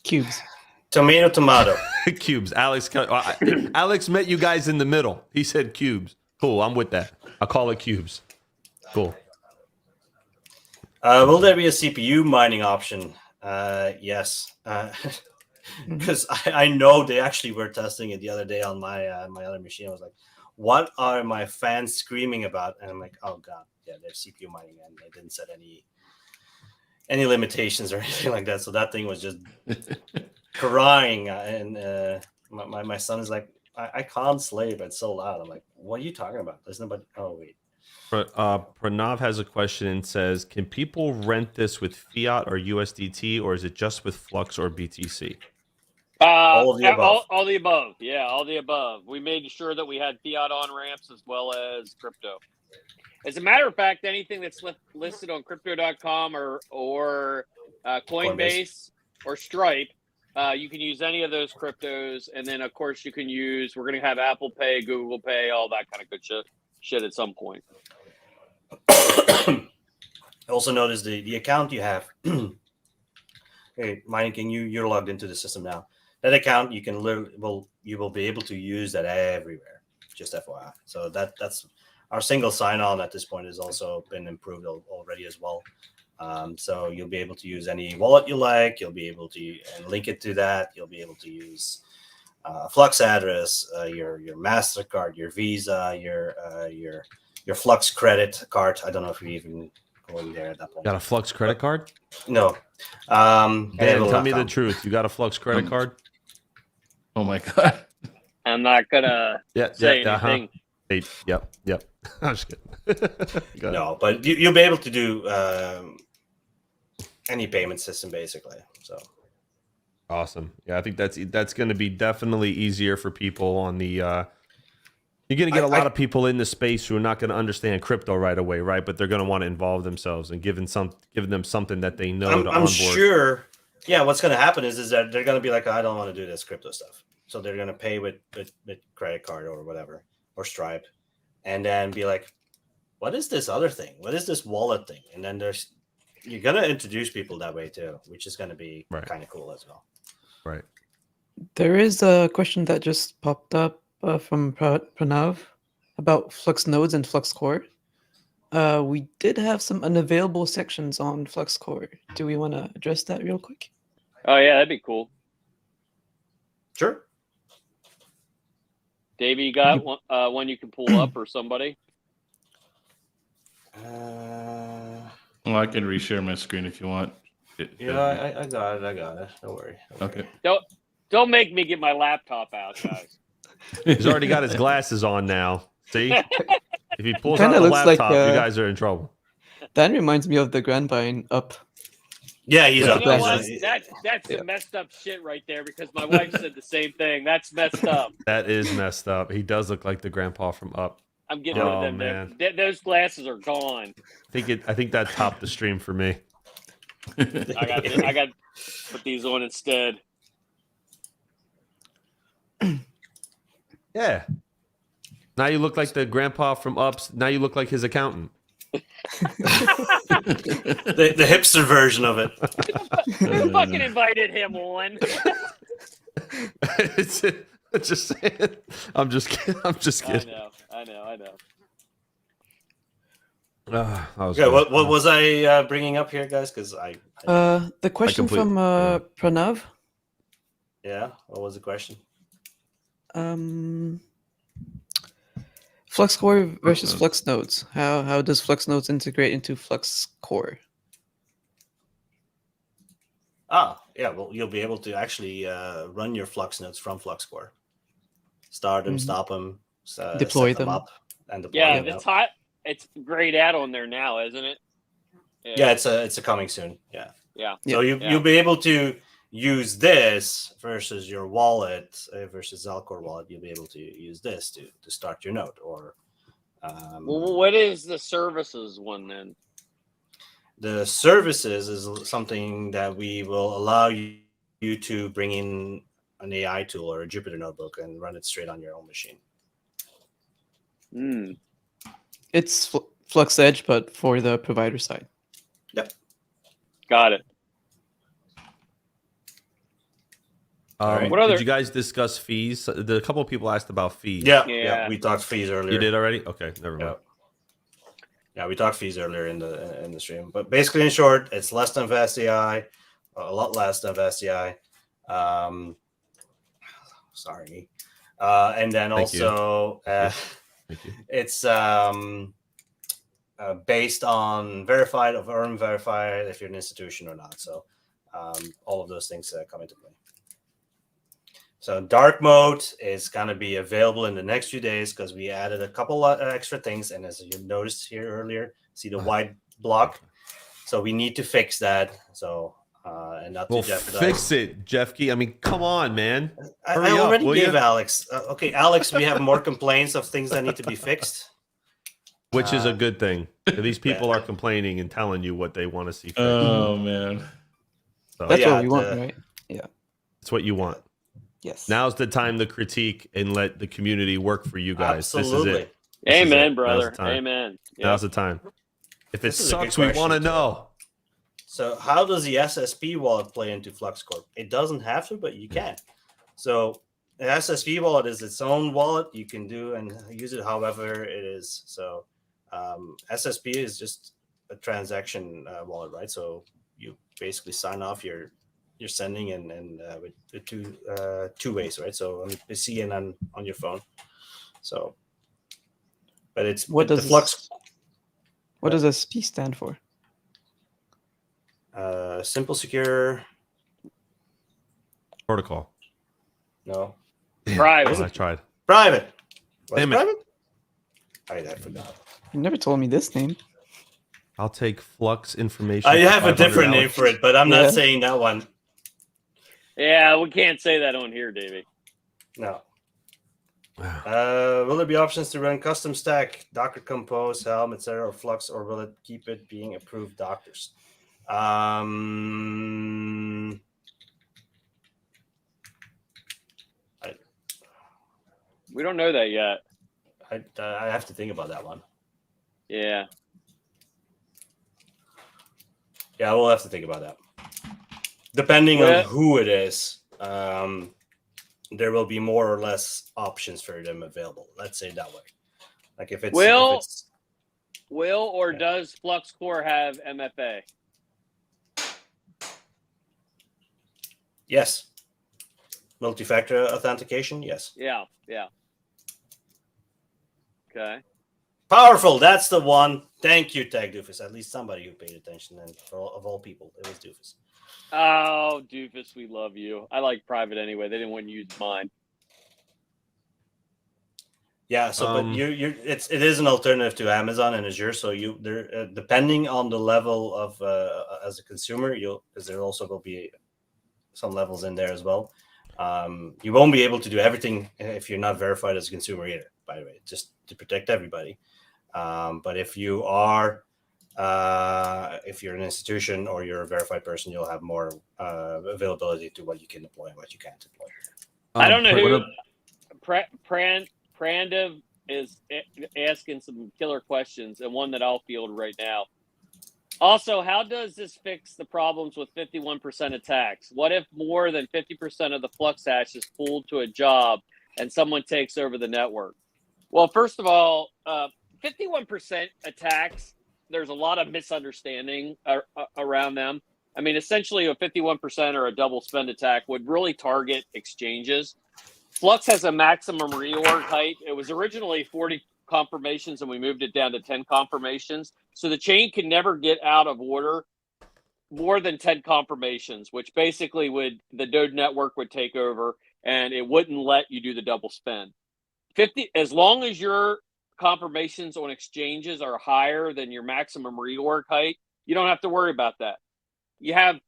Cubes. Tomato. Cubes. Alex met you guys in the middle. He said cubes. Cool. I'm with that. I'll call it cubes. Cool. Will there be a CPU mining option? Yes. Because I know they actually were testing it the other day on my my other machine. I was like, what are my fans screaming about? And I'm like, oh god, yeah, they're CPU mining, and they didn't set any limitations or anything like that. So that thing was just crying, and my son is like, I can't slave. It's so loud. I'm like, what are you talking about? There's nobody. Oh wait. Pranav has a question and says, can people rent this with fiat or USDT, or is it just with Flux or BTC? All of the above. All the above. Yeah, all the above. We made sure that we had fiat on ramps as well as crypto. As a matter of fact, anything that's listed on crypto.com or Coinbase or Stripe, you can use any of those cryptos. And then, of course, you can use, we're going to have Apple Pay, Google Pay, all that kind of good shit at some point. Also notice the account you have. Hey, Mining King, you're logged into the system now. That account you will be able to use that everywhere. Just FYI. So that's our single sign-on at this point has also been improved already as well. So you'll be able to use any wallet you like. You'll be able to link it to that. You'll be able to use a Flux address, your MasterCard, your Visa, your Flux credit card. I don't know if you're even going there at that point. Got a Flux credit card? No. Dan, tell me the truth. You got a Flux credit card? Oh my god. I'm not gonna say anything. Yep. I'm just kidding. No, but you'll be able to do any payment system basically. So awesome. Yeah, I think that's going to be definitely easier for people on the. You're going to get a lot of people in the space who are not going to understand crypto right away, right? But they're going to want to involve themselves and giving them something that they know to I'm onboard. sure. Yeah, what's going to happen is that they're going to be like, I don't want to do this crypto stuff. So they're going to pay with credit card or whatever, or Stripe, and then be like, what is this other thing? What is this wallet thing? And then you're going to introduce people that way too, which is going to be kind of cool as well. Right. There is a question that just popped up from Pranav about Flux nodes and Fluxcore. We did have some unavailable sections on Fluxcore. Do we want to address that real quick? Oh yeah, that'd be cool. Sure. Davey, you got one you can pull up, or somebody? Well, I can reshare my screen if you want. I got it. Don't worry. Okay. Don't make me get my laptop out, guys. He's already got his glasses on now. See? If he pulls out Kinda the looks laptop, like, you guys are in trouble. That reminds me of the Grandvine up. Yeah, he's up. You know what? That's some messed up shit right there, because my wife said the same thing. That's messed up. That is messed up. He does look like the grandpa from Up. I'm getting rid of them. Man. Those glasses are gone. I think that topped the stream for me. I got to put these on instead. Yeah. Now you look like the grandpa from Ups. Now you look like his accountant. the hipster version of it. Who fucking invited him on? It's just saying. I'm just kidding. I know. What was I bringing up here, guys? Because the question from Pranav. Yeah, what was the question? Fluxcore versus Flux nodes. How does Flux nodes integrate into Fluxcore? Yeah. Well, you'll be able to actually run your Flux nodes from Fluxcore. Start them, stop them, deploy set them them up, and deploy Yeah, them. it's hot. It's great add-on there now, isn't it? Yeah, it's a coming soon. Yeah. Yeah. So you'll be able to use this versus your wallet versus Zalcore wallet. You'll be able to use this to start your node. Or Well, what is the services one then? the services is something that we will allow you to bring in an AI tool or a Jupyter notebook and run it straight on your own machine. It's Flux Edge, but for the provider side. Yep. Got it. right. What Did other- you guys discuss fees? A couple of people asked about fees. Yeah. We talked fees earlier. You did already? Okay, never mind. Yeah, we talked fees earlier in the stream. But basically, in short, it's less than FSDI, a lot less than FSDI. Sorry. And then Thank you. also, Thank you. it's based on verified or unverified if you're an institution or not. So all of those things come into play. So dark mode is going to be available in the next few days because we added a couple of extra things. And as you noticed here earlier, see the white block. So we need to fix that. So and not Well, to jeopardize. fix it, Jeff Key. I mean, come on, man. I Hurry up, already will gave ya? Alex. Okay, Alex, we have more complaints of things that need to be fixed. Which is a good thing. These people are complaining and telling you what they want to see fixed. Oh man. So That's yeah, what we want, the- right? Yeah. it's what you want. Yes. Now's the time to critique and let the community work for you guys. Absolutely. This is it. This is Amen, it. brother. Now's the time. Amen. Now's the time. If it This is a good sucks, we question, want to too. know. So how does the SSP wallet play into Fluxcore? It doesn't have to, but you can. So the SSP wallet is its own wallet. You can do and use it however it is. So SSP is just a transaction wallet, right? So you basically sign off your sending and with the two ways, right? So on the PC and on your phone. So, but it's What the does Flux What does SP stand for? simple, secure. Protocol. No, Private. I tried. private. Was Damn it it. private? I forgot. You never told me this name. I'll take Flux information. I for have a different $500. name for it, but I'm Yeah. not saying that one. Yeah, we can't say that on here, Davey. No. Wow. Will there be options to run custom stack, Docker Compose, Helm, etc., or Flux, or will it keep it being approved Dockers? We don't know that yet. I have to think about that one. Yeah. Yeah, we'll have to think about that. Depending Yeah. on who it is, there will be more or less options for them available. Let's say it that way. Like if it's Will or Yeah. does Fluxcore have MFA? yes, multi-factor authentication, yes. Yeah. Okay. Powerful. That's the one. Thank you, Tag Doofus. At least somebody who paid attention. And of all people, it was Doofus. Oh, Doofus, we love you. I like private anyway. They didn't want to use mine. Yeah. So, but it is an alternative to Amazon and Azure. So depending on the level of as a consumer, because there also will be some levels in there as well. You won't be able to do everything if you're not verified as a consumer either. By the way, just to protect everybody. But if you are, if you're an institution or you're a verified person, you'll have more availability to what you can deploy and what you can't deploy. I don't know who. What Prandiv is asking some killer questions, and one that I'll field right now. Also, how does this fix the problems with 51% attacks? What if more than 50% of the Flux hash is pulled to a job and someone takes over the network? Well, first of all, 51% attacks, there's a lot of misunderstanding around them. I mean, essentially a 51% or a double spend attack would really target exchanges. Flux has a maximum reorg height. It was originally 40 confirmations and we moved it down to 10 confirmations. So the chain can never get out of order more than 10 confirmations, which basically the node network would take over and it wouldn't let you do the double spend. 50, as long as your confirmations on exchanges are higher than your maximum reorg height, you don't have to worry about that. You have,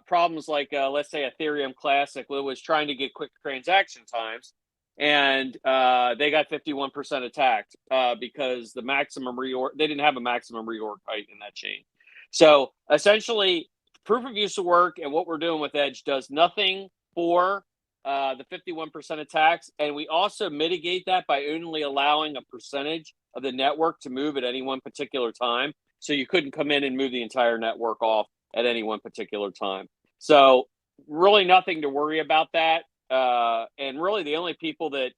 problems like, let's say Ethereum Classic was trying to get quick transaction times, and they got 51% attacked because the maximum reorg, they didn't have a maximum reorg height in that chain. So essentially, proof of use of work and what we're doing with Edge does nothing for the 51% attacks, and we also mitigate that by only allowing a percentage of the network to move at any one particular time. So you couldn't come in and move the entire network off at any one particular time. So really nothing to worry about that. And really the only people that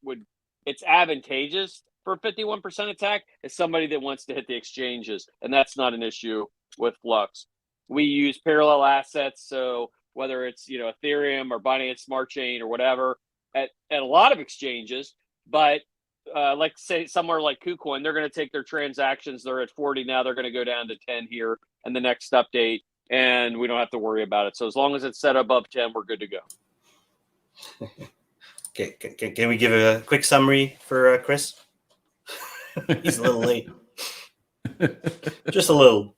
it's advantageous for 51% attack is somebody that wants to hit the exchanges. And that's not an issue with Flux. We use parallel assets. So whether it's, Ethereum or Binance Smart Chain or whatever at a lot of exchanges, but like say somewhere like KuCoin, they're going to take their transactions. They're at 40 now. They're going to go down to 10 here in the next update, and we don't have to worry about it. So as long as it's set above 10, we're good to go. Okay, can we give a quick summary for Chris? He's a little late. Just a little.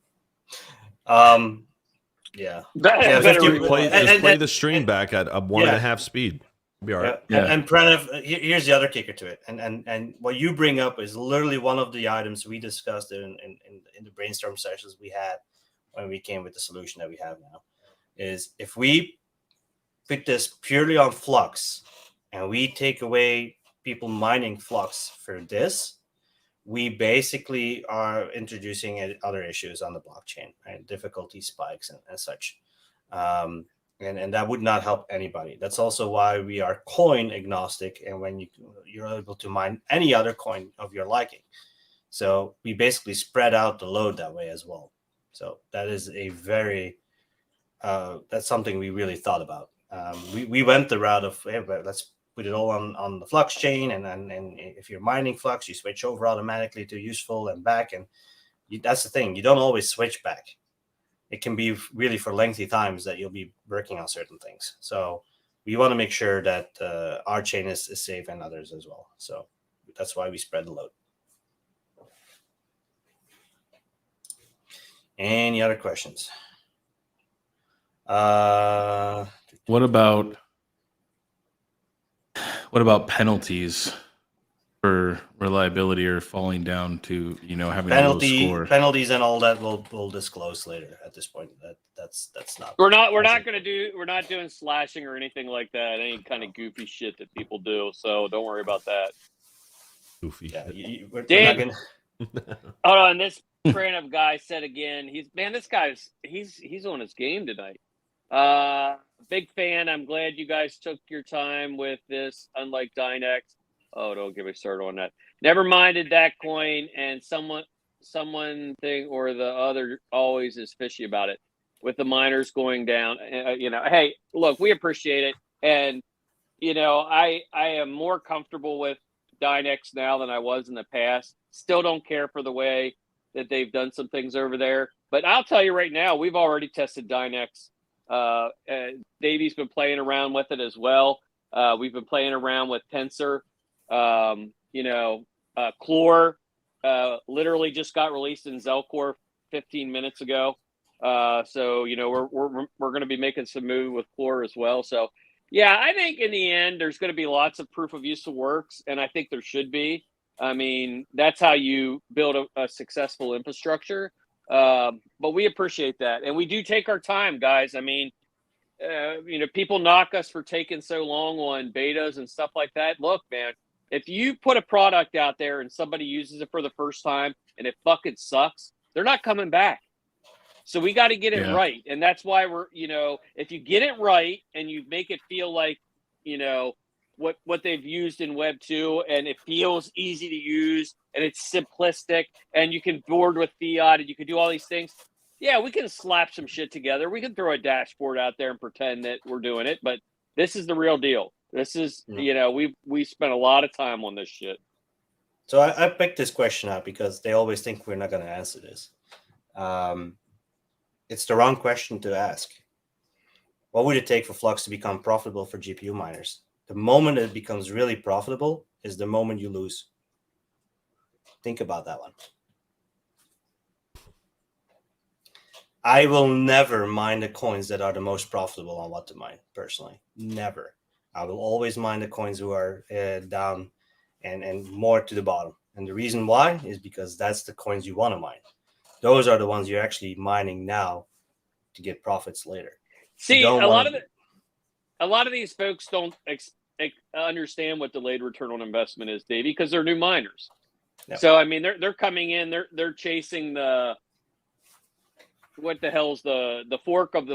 Yeah. Play the stream back at 1.5 speed. Be all right. Yeah. And Pranav, here's the other kicker to it. And what you bring up is literally one of the items we discussed in the brainstorm sessions we had when we came with the solution that we have now. Is if we put this purely on Flux and we take away people mining Flux for this, we basically are introducing other issues on the blockchain, right? Difficulty spikes and such. And that would not help anybody. That's also why we are coin agnostic, and when you're able to mine any other coin of your liking. So we basically spread out the load that way as well. So that is a very that's something we really thought about. We went the route of, hey, let's put it all on the Flux chain, and if you're mining Flux, you switch over automatically to useful and back, and that's the thing. You don't always switch back. It can be really for lengthy times that you'll be working on certain things. So we want to make sure that our chain is safe and others as well. So that's why we spread the load. Any other questions? What about penalties for reliability or falling down to having a low score? Penalties and all that we'll disclose later. At this point, that's not. We're not doing slashing or anything like that. Any kind of goofy shit that people do. So don't worry about that. Goofy. Yeah, we're Dan, not gonna... Hold on. This Pranav guy said again. He's on his game tonight. Big fan. I'm glad you guys took your time with this. Unlike Dynex. Oh, don't get me started on that. Never minded that coin, and someone thing or the other always is fishy about it. With the miners going down, hey, look, we appreciate it, and I am more comfortable with Dynex now than I was in the past. Still don't care for the way that they've done some things over there, but I'll tell you right now, we've already tested Dynex. Davey's been playing around with it as well. We've been playing around with Tensor. Chlor literally just got released in Zelcore 15 minutes ago. So we're going to be making some move with Chlor as well. So yeah, I think in the end there's going to be lots of proof of use of works, and I think there should be. I mean, that's how you build a successful infrastructure. But we appreciate that, and we do take our time, guys. I mean, people knock us for taking so long on betas and stuff like that. Look, man, if you put a product out there and somebody uses it for the first time and it fucking sucks, they're not coming back. So we got to get it right. And that's why we're, if you get it right and you make it feel like, what they've used in Web 2, and it feels easy to use and it's simplistic and you can board with fiat and you can do all these things. Yeah, we can slap some shit together. We can throw a dashboard out there and pretend that we're doing it, but this is the real deal. This is, we spent a lot of time on this shit. So I picked this question out because they always think we're not going to answer this. It's the wrong question to ask. What would it take for Flux to become profitable for GPU miners? The moment it becomes really profitable is the moment you lose. Think about that one. I will never mine the coins that are the most profitable on what to mine, personally. Never. I will always mine the coins who are down and more to the bottom. And the reason why is because that's the coins you want to mine. Those are the ones you're actually mining now to get profits later. See, a lot of these folks don't understand what delayed return on investment is, Davey, because they're new miners. Yep. So I mean, they're coming in, they're chasing the what the hell's the fork of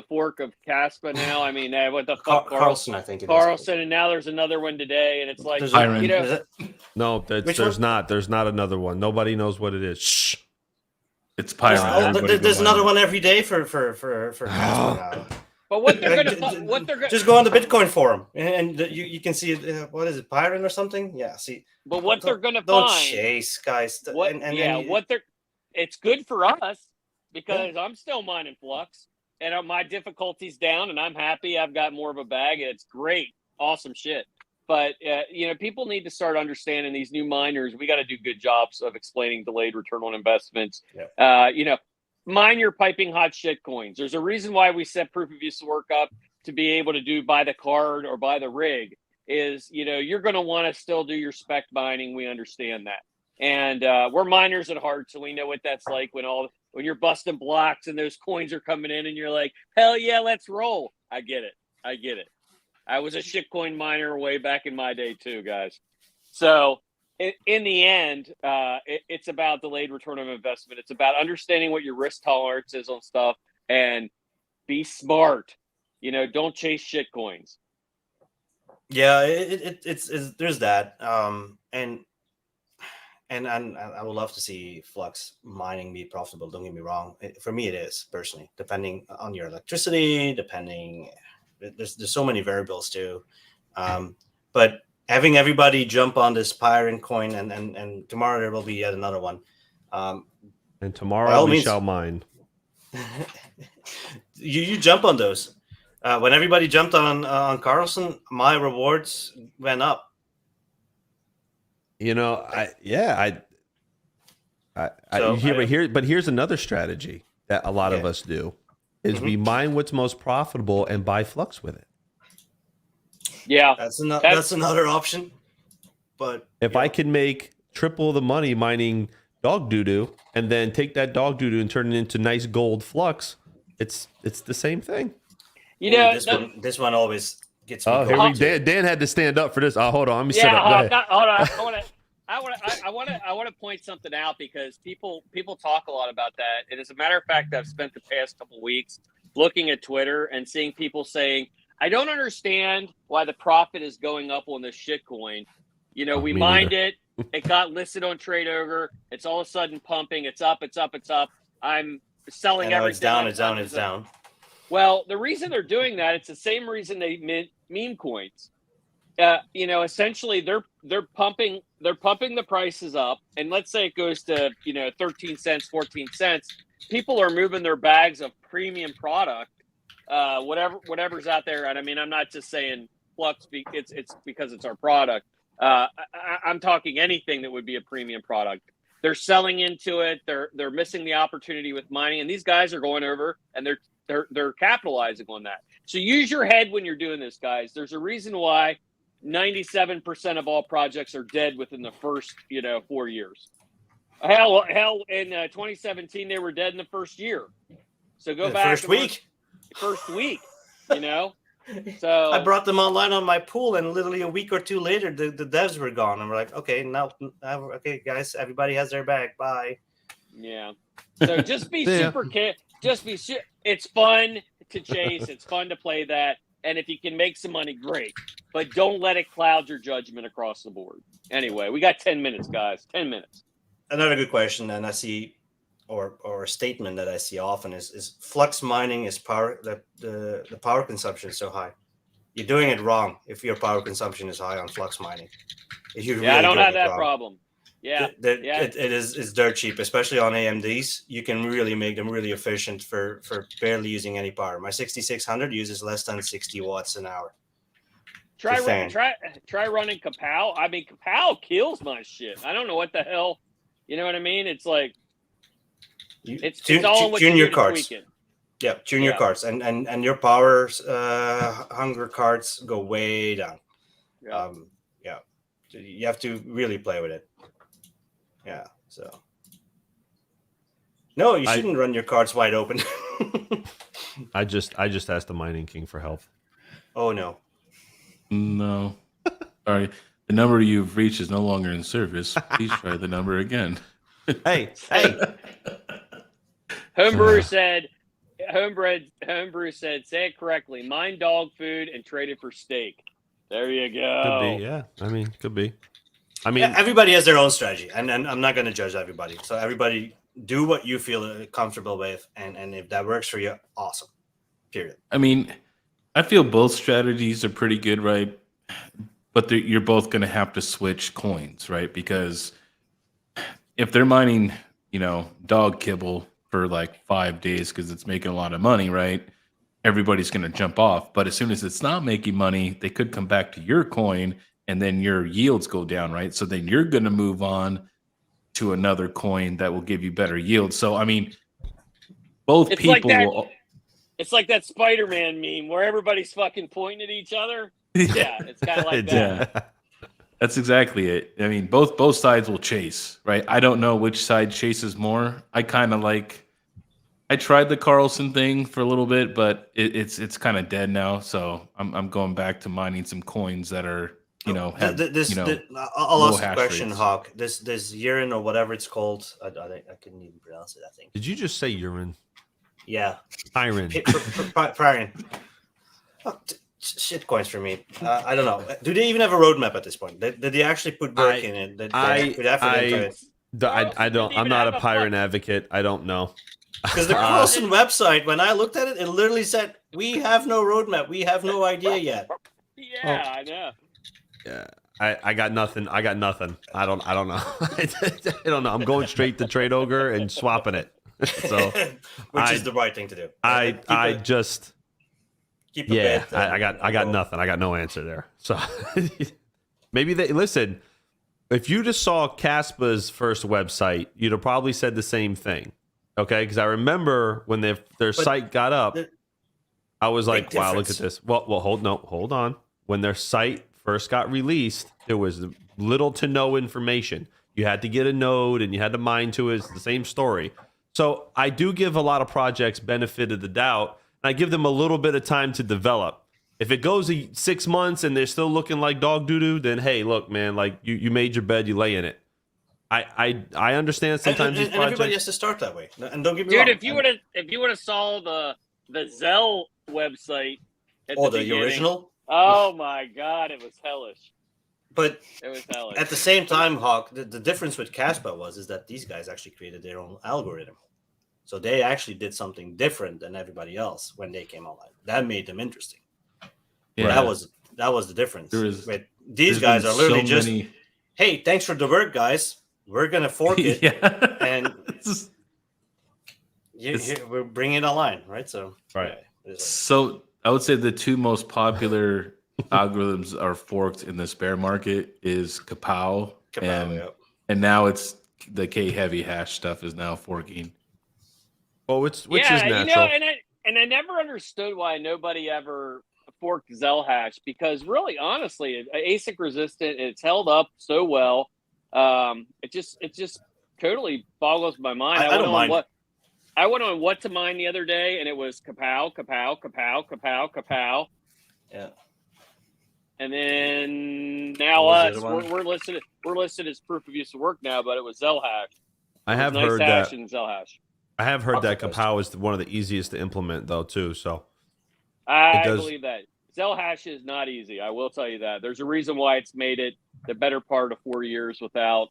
Caspa now? I mean, what the fuck, Carlson, I think it is. Carlson, and now there's another one today, and it's like, There's Byron. you know, is it- No, Which there's one? not. There's not another one. Nobody knows what it is. Shh. It's Pyron. Oh, Everybody go there's buy another it. one every day for Casper now. but what they're Like, gonna just go on the Bitcoin forum and you can see it. What is it, Pyron or something? Yeah. See, but what they're gonna don't find. chase, guys. What? And What they're. It's good for us because I'm still mining Flux, and my difficulty's down, and I'm happy. I've got more of a bag, and it's great, awesome shit. But you know, people need to start understanding these new miners. We got to do good jobs of explaining delayed return on investments. You know, mine your piping hot shit coins. There's a reason why we set proof of use work up to be able to do by the card or by the rig. Is, you know, you're going to want to still do your spec mining. We understand that. And we're miners at heart, so we know what that's like when you're busting blocks and those coins are coming in and you're like, hell yeah, let's roll. I get it. I was a shitcoin miner way back in my day too, guys. So in the end, it's about delayed return on investment. It's about understanding what your risk tolerance is on stuff and be smart. You know, don't chase shitcoins. yeah, it's there's that. And I would love to see Flux mining be profitable. Don't get me wrong. For me, it is personally, depending on your electricity, there's so many variables too. But having everybody jump on this Pyron coin and tomorrow there will be yet another one. And tomorrow we means, shall mine. you jump on those. When everybody jumped on Carlson, my rewards went up. You know, but here's another strategy that a lot of us do is we mine what's most profitable and buy Flux with it. Yeah, That's another option. But if I can make triple the money mining dog doo-doo and then take that dog doo-doo and turn it into nice gold Flux, it's the same thing. you know, this one always gets me. Oh, here going we too. Dan had to stand up for this. Oh, hold on, let me sit up. Go ahead. Hold on. I want to point something out because people talk a lot about that. And as a matter of fact, I've spent the past couple of weeks looking at Twitter and seeing people saying, "I don't understand why the profit is going up on this shitcoin. You know, we mined it, it got listed on Trade Ogre, it's all of a sudden pumping, it's up. I'm selling everything. It's down. Well, the reason they're doing that, it's the same reason they meme coins. You know, essentially they're pumping the prices up, and let's say it goes to 13 cents, 14 cents. People are moving their bags of premium product, whatever's out there. And I mean, I'm not just saying Flux. It's because it's our product. I'm talking anything that would be a premium product. They're selling into it. They're missing the opportunity with mining, and these guys are going over and they're capitalizing on that. So use your head when you're doing this, guys. There's a reason why 97% of all projects are dead within the first 4 years. Hell, in 2017 they were dead in the first year. So go back first week. So I brought them online on my pool, and literally a week or two later, the devs were gone. And we're like, okay, guys, everybody has their bag. Bye. Yeah. So just be it's fun to chase. It's fun to play that. And if you can make some money, great. But don't let it cloud your judgment across the board. Anyway, we got 10 minutes, guys. 10 minutes. Another good question, and I see, or a statement that I see often is Flux mining is power. The power consumption is so high. You're doing it wrong if your power consumption is high on Flux mining. I don't have that problem. Yeah, it's dirt cheap, especially on AMDs. You can really make them really efficient for barely using any power. My 6600 uses less than 60 watts an hour. Try running Kapow. I mean, Kapow kills my shit. I don't know what the hell. You know what I mean? It's like it's all what tune you your cards. Yeah, tune your cards, and your power hunger cards go way down. Yeah. You have to really play with it. Yeah, so no, you shouldn't run your cards wide open. I just asked the Mining King for help. Oh no. Sorry, the number you've reached is no longer in service. Please try the number again. Hey. Homebrewer said Homebrew said, say it correctly. Mine dog food and trade it for steak. There you go. Could be, yeah. I mean, could be. I mean, Yeah, everybody has their own strategy, and I'm not going to judge everybody. So everybody do what you feel comfortable with, and if that works for you, awesome. Period. I mean, I feel both strategies are pretty good, right? But you're both going to have to switch coins, right? Because if they're mining, dog kibble for like 5 days because it's making a lot of money, right? Everybody's going to jump off. But as soon as it's not making money, they could come back to your coin and then your yields go down, right? So then you're going to move on to another coin that will give you better yield. So, I mean, both It's people like that. will. It's like that Spider-Man meme where everybody's fucking pointing at each other. Yeah, it's kind of like that. Yeah. That's exactly it. I mean, both sides will chase, right? I don't know which side chases more. I tried the Carlson thing for a little bit, but it's kind of dead now. So I'm going back to mining some coins that are, have, I'll low ask a hash question, rates. Hawk. This urine or whatever it's called, I couldn't even pronounce it. I think. did you just say urine? Yeah. Iron. Prior. Oh, shit coins for me. I don't know. Do they even have a roadmap at this point? Did they actually put work in it? Did they put effort into it? I don't. I'm not a Pyron advocate. I don't know. Because the Carlson website, when I looked at it, it literally said, "We have no roadmap. We have no idea yet." Yeah, I know. Yeah, I got nothing. I don't know. I don't know. I'm going straight to Trade Ogre and swapping it. So, which is the right thing to do. I just. Keep a Yeah, bit, I got nothing. I got no answer there. So maybe they listen. If you just saw Caspa's first website, you'd have probably said the same thing. Okay, because I remember when their site got up, I was like, "Wow, look at this." Well, hold on. When their site first got released, there was little to no information. You had to get a node and you had to mine to it. It's the same story. So I do give a lot of projects benefit of the doubt. I give them a little bit of time to develop. If it goes 6 months and they're still looking like dog doo-doo, then hey, look, man, like you made your bed, you lay in it. I understand sometimes these and everybody projects. has to start that way. And don't get me wrong. Dude, if you would have saw the Zell website at the beginning, original. Oh my god, it was hellish. But it was hellish. At the same time, Hawk, the difference with Caspa is that these guys actually created their own algorithm. So they actually did something different than everybody else when they came online. That made them interesting. Yeah, that was the difference. These there's guys are literally so many... hey, thanks for the work, guys. We're gonna fork it, and we're bringing it online, right? So right. Yeah, so I would say the two most popular algorithms are forked in this bear market is Kapow and now it's the K heavy hash stuff is now forking. Oh, which is natural. And I never understood why nobody ever forked Zellhash because really, honestly, ASIC resistant. It's held up so well. It just totally boggles my mind. I don't mind. I went on what to mine the other day, and it was Kapow. Yeah. And then now us, we're listed as proof of use of work now, but it was Zellhash. I have nice heard hash that. and Zellhash. I have heard that Kapow is one of the easiest to implement, though, too. So I believe that. Zellhash is not easy. I will tell you that. There's a reason why it's made it the better part of 4 years without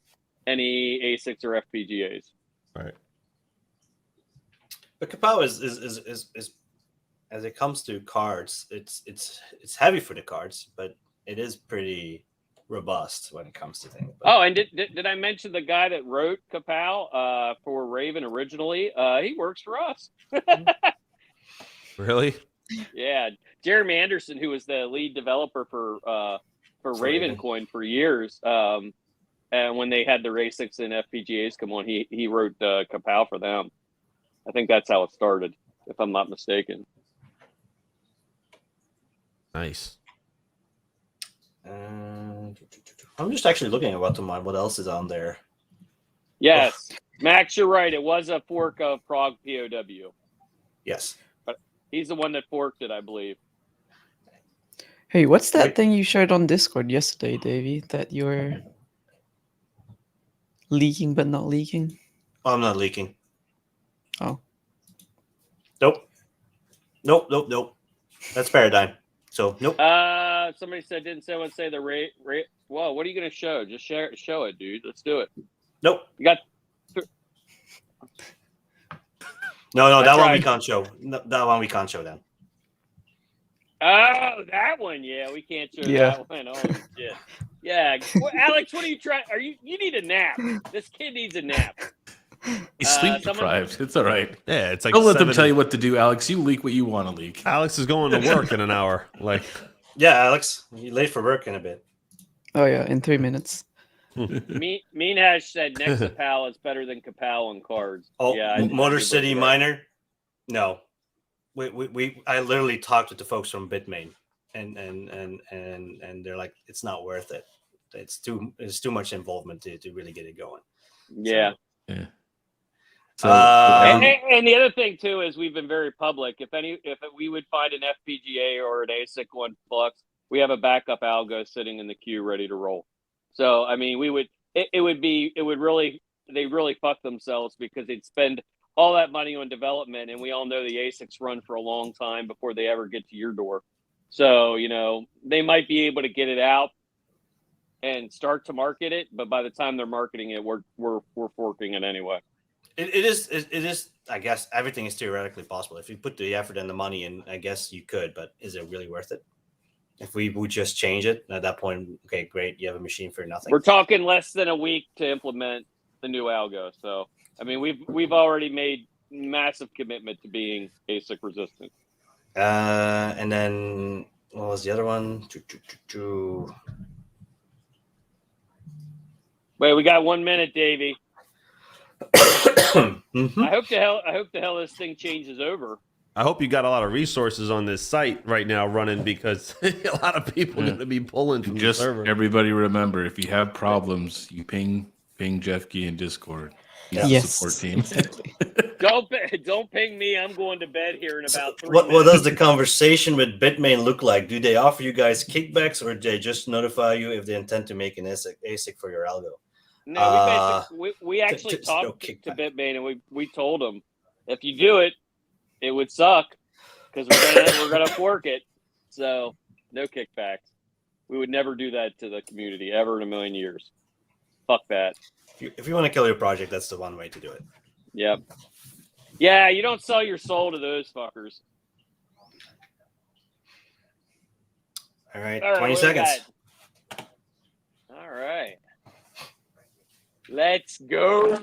any ASICs or FPGAs. Right. But Kapow is as it comes to cards, it's heavy for the cards, but it is pretty robust when it comes to things. But... Oh, and did I mention the guy that wrote Kapow for Raven originally? He works for us. Really? Yeah, Jeremy Anderson, who was the lead developer for Raven Coin for years, and when they had their ASICs and FPGAs come on, he wrote Kapow for them. I think that's how it started, if I'm not mistaken. Nice. I'm just actually looking at what else is on there. Yes, Max, you're right. It was a fork of Prague POW. Yes. But he's the one that forked it, I believe. Hey, what's that thing you shared on Discord yesterday, Davey, that you were leaking but not leaking? Oh, I'm not leaking. Oh. Nope. Nope. That's Paradigm. So nope. Somebody said didn't someone say the rate? Whoa, what are you going to show? Just show it, dude. Let's do it. Nope. You got. No, That's that one right. we can't show. No, that one we can't show then. Oh, that one. Yeah, we can't show that one. Holy shit. Yeah, Alex, what are you trying? You need a nap? This kid needs a nap. He's sleep deprived. It's all right. Yeah, it's like Don't let them tell you what to do, Alex. You leak what you want to leak. Alex is going to work in an hour. Like, Yeah, Alex, you're late for work in a bit. Oh yeah, in 3 minutes. Meanhash said Nexapal is better than Capal on cards. Oh, yeah, Motor City Miner. No, I literally talked with the folks from Bitmain, and they're like, it's not worth it. It's too much involvement to really get it going. Yeah. So, and the other thing too is we've been very public. If we would find an FPGA or an ASIC on Flux, we have a backup algo sitting in the queue ready to roll. So I mean, they really fuck themselves because they'd spend all that money on development, and we all know the ASICs run for a long time before they ever get to your door. So they might be able to get it out and start to market it, but by the time they're marketing it, we're forking it anyway. It is. I guess everything is theoretically possible if you put the effort and the money in. I guess you could, but is it really worth it? If we would just change it at that point, okay, great, you have a machine for nothing. We're talking less than a week to implement the new algo. So I mean, we've already made massive commitment to being ASIC resistant. And then what was the other one? Wait, we got 1 minute, Davey. Mm-hmm. I hope the hell this thing changes over. I hope you got a lot of resources on this site right now running because a lot of people are going to be pulling from just the server. Everybody remember, if you have problems, you ping Jeff Key in Discord. He's the Yes, support team. exactly. Don't ping me. I'm going to bed here in about 3 What minutes. does the conversation with Bitmain look like? Do they offer you guys kickbacks, or do they just notify you if they intend to make an ASIC for your algo? No, we actually just talked no to kickback. Bitmain, and we told them if you do it, it would suck because we're gonna fork it. So no kickbacks. We would never do that to the community ever in a million years. Fuck that. If you want to kill your project, that's the one way to do it. Yep. Yeah, you don't sell your soul to those fuckers. All right, All right, 20 what do we seconds. got? All right. Let's go.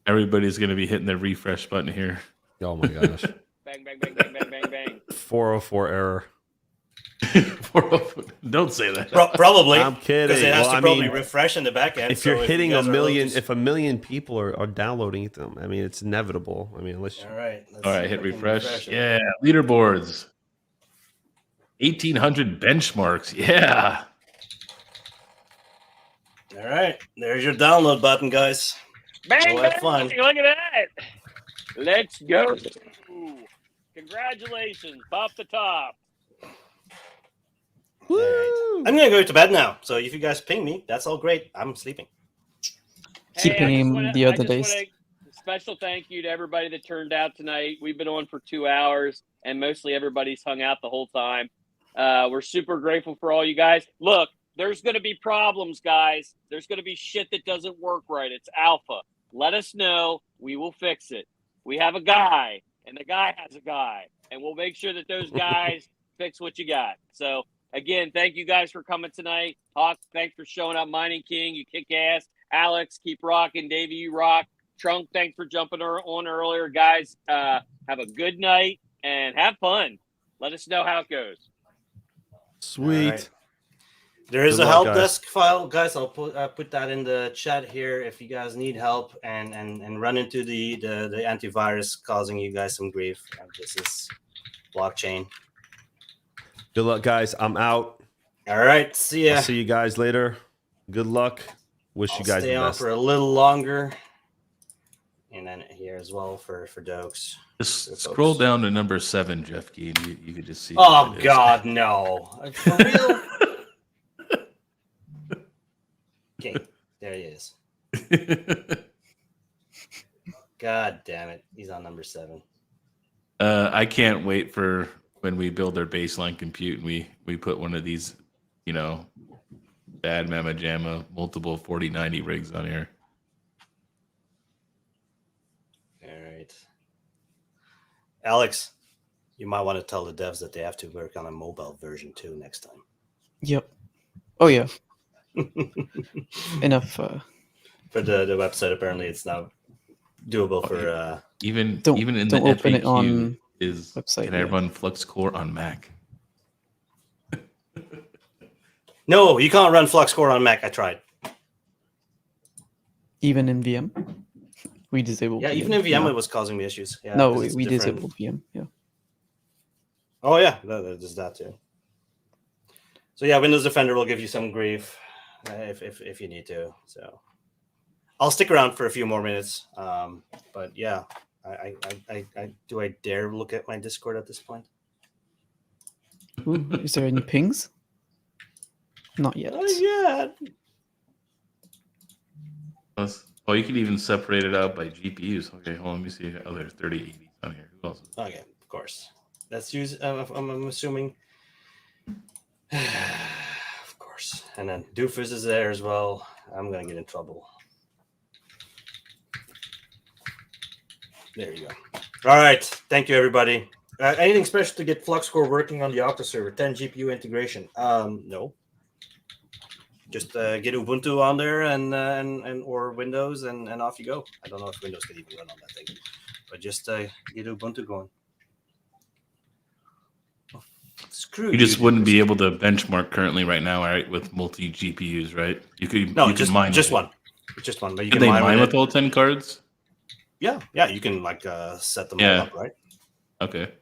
Everybody's going to be hitting the refresh button here. Oh my gosh. Bang, bang, bang, bang, bang, bang, bang. 404 error. Don't say that. Probably. I'm kidding. Because it has Well, to I probably mean, refresh in the back end. if you're hitting a million, if if a million people are downloading them, I mean, it's inevitable. I mean, unless all right, let's All see right, if hit I can refresh. it. Yeah, leaderboards. 1,800 benchmarks. Yeah. All right, there's your download button, guys. Bang, Well, have bang. fun. Look at that. Let's go. Congratulations. Pop the top. All right. I'm gonna go to bed now. So if you guys ping me, that's all great. I'm sleeping. Keeping I just him wanna- the I other just days. wanna- Special thank you to everybody that turned out tonight. We've been on for 2 hours, and mostly everybody's hung out the whole time. We're super grateful for all you guys. Look, there's going to be problems, guys. There's going to be shit that doesn't work right. It's alpha. Let us know. We will fix it. We have a guy, and the guy has a guy, and we'll make sure that those guys fix what you got. So, again, thank you guys for coming tonight. Hawk, thanks for showing up. Mining King, you kick ass. Alex, keep rocking. Davey, you rock. Trunk, thanks for jumping on earlier. Guys, have a good night and have fun. Let us know how it goes. Sweet. All right. There is Good a luck, help guys. desk file, guys. I'll put that in the chat here if you guys need help and run into the antivirus causing you guys some grief. This is blockchain. Good luck, guys. I'm out. All right, see ya. I'll see you guys later. Good luck. Wish you guys stay the on best. for a little longer, and then here as well for Dokes. Just scroll down to number 7, Jeff Key, and you could just see. Oh what it is. God, no! For real? Okay, there he is. God damn it, he's on number 7. I can't wait for when we build our baseline compute and we put one of these, bad mamma jamma multiple 4090 rigs on here. All right. Alex, you might want to tell the devs that they have to work on a mobile version too next time. Yep. Oh yeah. Enough. For the website, apparently it's now doable for Even Don't in the open it FAQ on is website, can I yeah. run Fluxcore on Mac? No, you can't run Fluxcore on Mac. I tried. even in VM. We disabled. Yeah, VM. even in VM No. it was causing me issues. Yeah, No, 'cause we it's different. disabled VM. Yeah. Oh yeah, there's that too. So yeah, Windows Defender will give you some grief if you need to. So I'll stick around for a few more minutes. But yeah, I do I dare look at my Discord at this point? Ooh, is there any pings? Not yet. Not yet. Oh, you can even separate it out by GPUs. Okay, hold on, let me see. Oh, there's 3080s on here. Who else? Okay, of course. Let's use. I'm assuming. Of course, and then Doofus is there as well. I'm gonna get in trouble. There you go. All right, thank you everybody. Anything special to get Fluxcore working on the Octa server? 10 GPU integration? No. Just get Ubuntu on there and or Windows and off you go. I don't know if Windows can even run on that thing, but just get Ubuntu going. Oh, screw You just dude. wouldn't be able to benchmark currently right now, right? With multi GPUs, right? You could No, you just can mine just with it. one, just one. But you Can can they mine mine with with it. all 10 cards? Yeah, you can like set them Yeah. all up, right? Okay.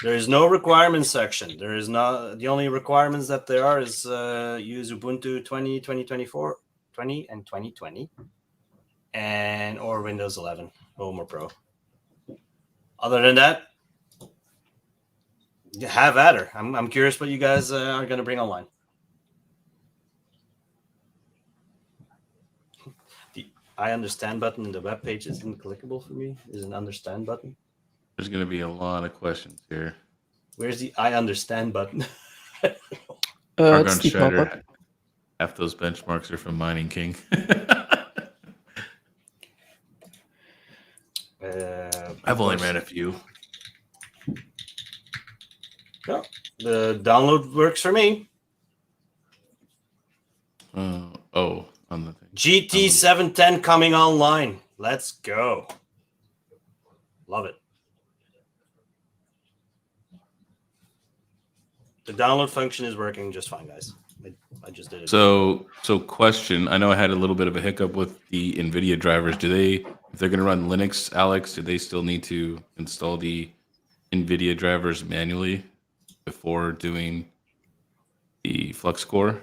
There is no requirements section. There is not. The only requirements that there are is use Ubuntu 20, 2024, 20, and 2020, and or Windows 11 Home or Pro. Other than that, have at her. I'm curious what you guys are going to bring online. The I understand button in the web page isn't clickable for me. Is an understand button. There's going to be a lot of questions here. Where's the I understand button? Argon It's the pop-up. Strider. Half those benchmarks are from Mining King. I've only ran a few. Yeah, the download works for me. On the thing. GT 710 coming online. Let's go. Love it. The download function is working just fine, guys. I just did it. So question. I know I had a little bit of a hiccup with the NVIDIA drivers. If they're going to run Linux, Alex, do they still need to install the NVIDIA drivers manually before doing the Fluxcore?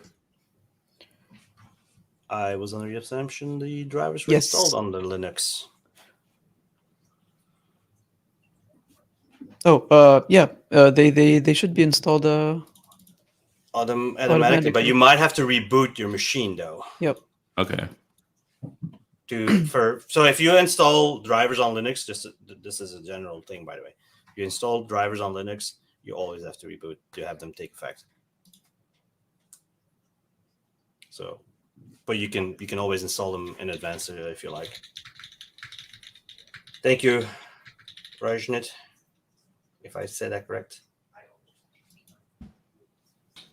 I was under the assumption the drivers were Yes. installed on the Linux. Oh, yeah. They should be installed. Automatically, but you might have to reboot your machine though. Yep. Okay. So if you install drivers on Linux, this is a general thing, by the way. If you install drivers on Linux, you always have to reboot to have them take effect. So, but you can always install them in advance if you like. Thank you, Rajnit, if I said that correct.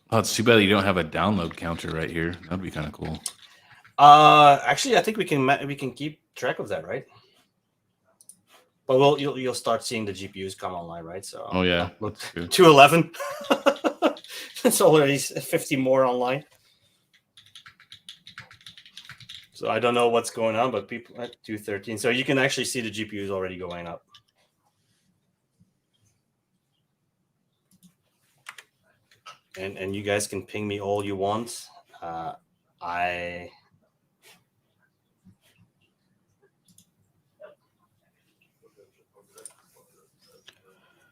Oh, it's too bad you don't have a download counter right here. That'd be kind of cool. Actually, I think we can keep track of that, right? But you'll start seeing the GPUs come online, right? So Oh yeah. look, That's good. 211. It's already 50 more online. So I don't know what's going on, but people at 213. So you can actually see the GPUs already going up. And you guys can ping me all you want. I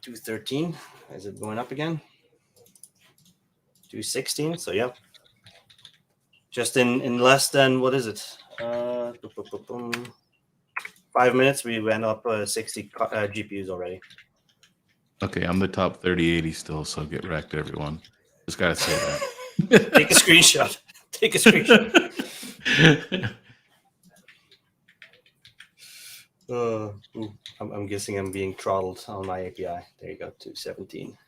213. Is it going up again? 216. So yeah. Just in less than, what is it? 5 5 minutes, we went up 60 GPUs already. Okay, I'm the top 3080 still, so get wrecked, everyone. Just gotta say Take a screenshot. Take a screenshot. that. I'm guessing I'm being throttled on my API. There you go, 217.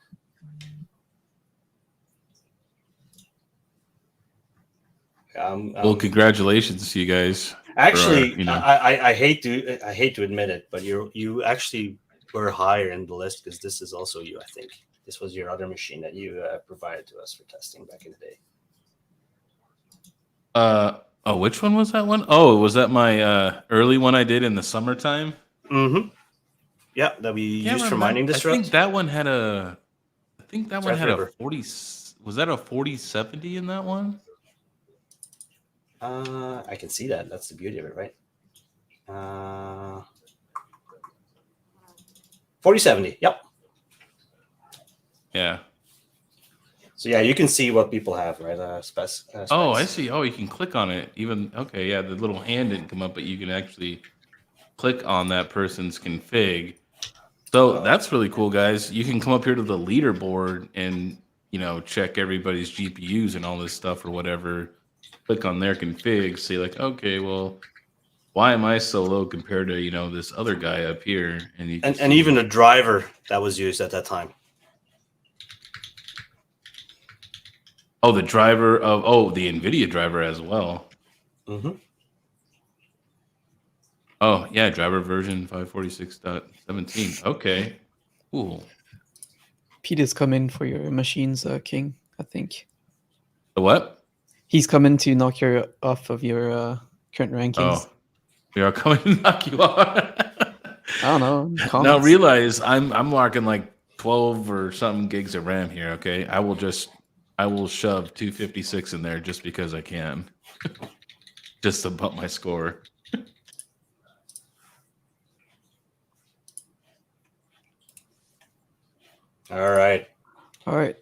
Well, congratulations to you guys. Actually, you know. I hate to admit it, but you actually were higher in the list because this is also you. I think this was your other machine that you provided to us for testing back in the day. Oh, which one was that one? Oh, was that my early one I did in the summertime? Mm-hmm. Yeah, that we used for mining I disrupt. think that one had a. I think that one had River. a 40. Was that a 4070 in that one? I can see that. That's the beauty of it, right? 4070. Yep. Yeah. So yeah, you can see what people have, right? Specs. Oh, I see. Oh, you can click on it. Even okay, yeah. The little hand didn't come up, but you can actually click on that person's config. So that's really cool, guys. You can come up here to the leaderboard and check everybody's GPUs and all this stuff or whatever. Click on their config, say like, okay, well, why am I so low compared to this other guy up here? And you can and even the driver that was used at that time. Oh, the driver of the NVIDIA driver as well. Mm-hmm. Oh yeah, driver version 546.17. Okay, cool. Peter's coming for your machines, King. I think The what? he's coming to knock you off of your current rankings. Oh, we are coming to knock you off. I don't know. Now Comments. realize I'm marking like 12 or something gigs of RAM here. Okay, I will shove 256 in there just because I can, just to bump my score. All right. I'm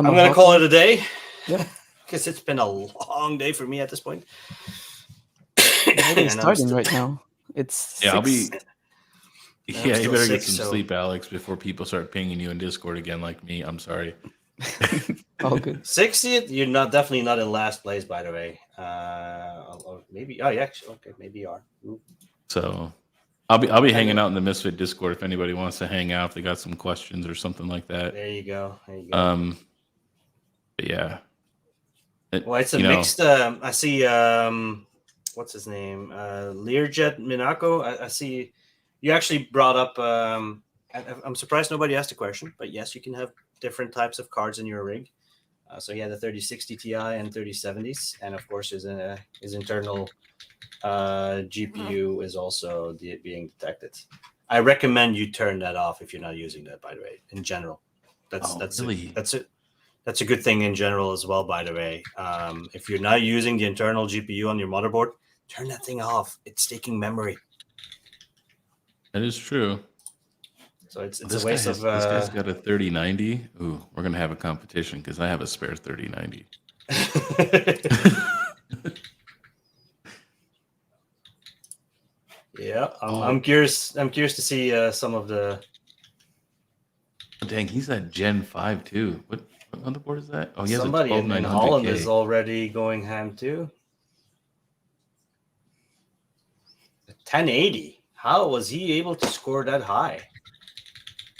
gonna call it a day. Yeah. Because it's been a long day for me at this point. It's starting right now. It's Yeah, 6. Yeah, you still better sick, get some sleep, Alex, before people start pinging you in Discord again like me. I'm sorry. All good. 60th, you're definitely not in last place, by the way. Maybe. Oh, yeah. Okay, maybe you are. Ooh. So I'll be hanging out in the Misfit Discord if anybody wants to hang out, if they got some questions or something like that. There you go. But yeah. Well, it's a mixed. I see. What's his name? Learjet Minako. I see. You actually brought up. I'm surprised nobody asked a question, but yes, you can have different types of cards in your rig. So he had the 3060 Ti and 3070s, and of course his internal GPU is also being detected. I recommend you turn that off if you're not using that. By the way, in general, that's really? That's a good thing in general as well, by the way. If you're not using the internal GPU on your motherboard, turn that thing off. It's taking memory. That is true. So it's a waste of... This guy's got a 3090. Ooh, we're going to have a competition because I have a spare 3090. Yeah, I'm curious. I'm curious to see some of the... Oh, dang, he's at Gen 5 too. What motherboard is that? Oh, he has somebody a in Holland is already going ham too. 1080. How was he able to score that high?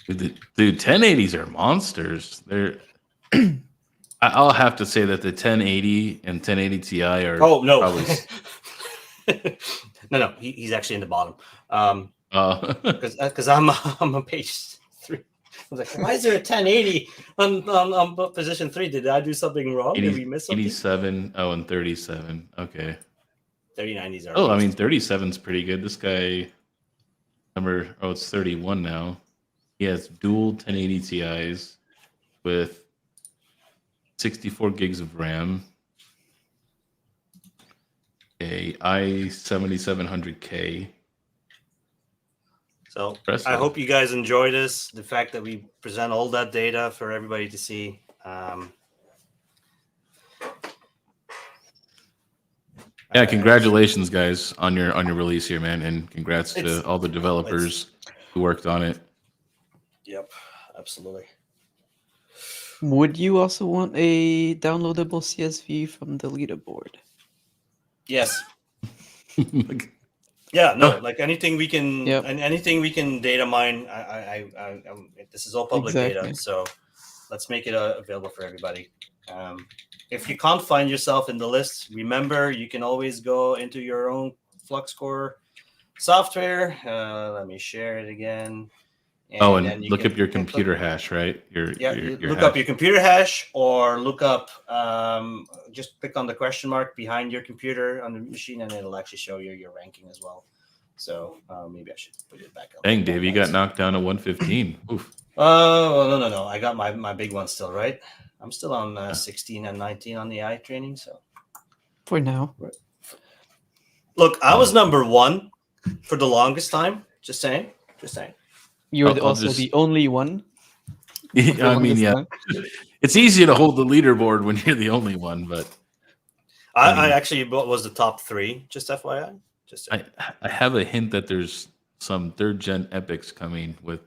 Dude, 1080s are monsters. They're. I'll have to say that the 1080 and 1080 Ti are. Oh no, probably... no, he's actually in the bottom. Because I'm on page 3. I was like, why is there a 1080 on position 3? Did I do something wrong? Did we miss something? 87. Oh, and 37. Okay. 3090s are. Oh, I mean, 37's pretty good. This guy, it's 31 now. He has dual 1080 Ti's with 64 gigs of RAM, a i7700K. So impressive. I hope you guys enjoy this. The fact that we present all that data for everybody to see. Yeah, congratulations, guys, on your release here, man, and congrats It's- to all the developers who worked on it. Yep, absolutely. Would you also want a downloadable CSV from the leaderboard? Yes. Like, Yeah, no, like anything we can, Yep. and anything we can data mine. This is all public data, Exactly. so let's make it available for everybody. If you can't find yourself in the list, remember you can always go into your own Fluxcore software. Let me share it again. oh, then and you look can up your computer hash, right? Your look hash. up your computer hash, or look up just click on the question mark behind your computer on the machine, and it'll actually show you your ranking as well. So maybe I should put it back up. Dang, Dave, you got knocked down to 115. Oof. Oh, no. I got my big one still, right? I'm still on 16 and 19 on the AI training. So For now. look, I was number 1 for the longest time. Just saying. You're I'll also just- the only one. I mean, yeah, it's easier to hold the leaderboard when you're the only one, but I actually was the top 3. Just FYI. Just saying. I have a hint that there's some 3rd gen epics coming with,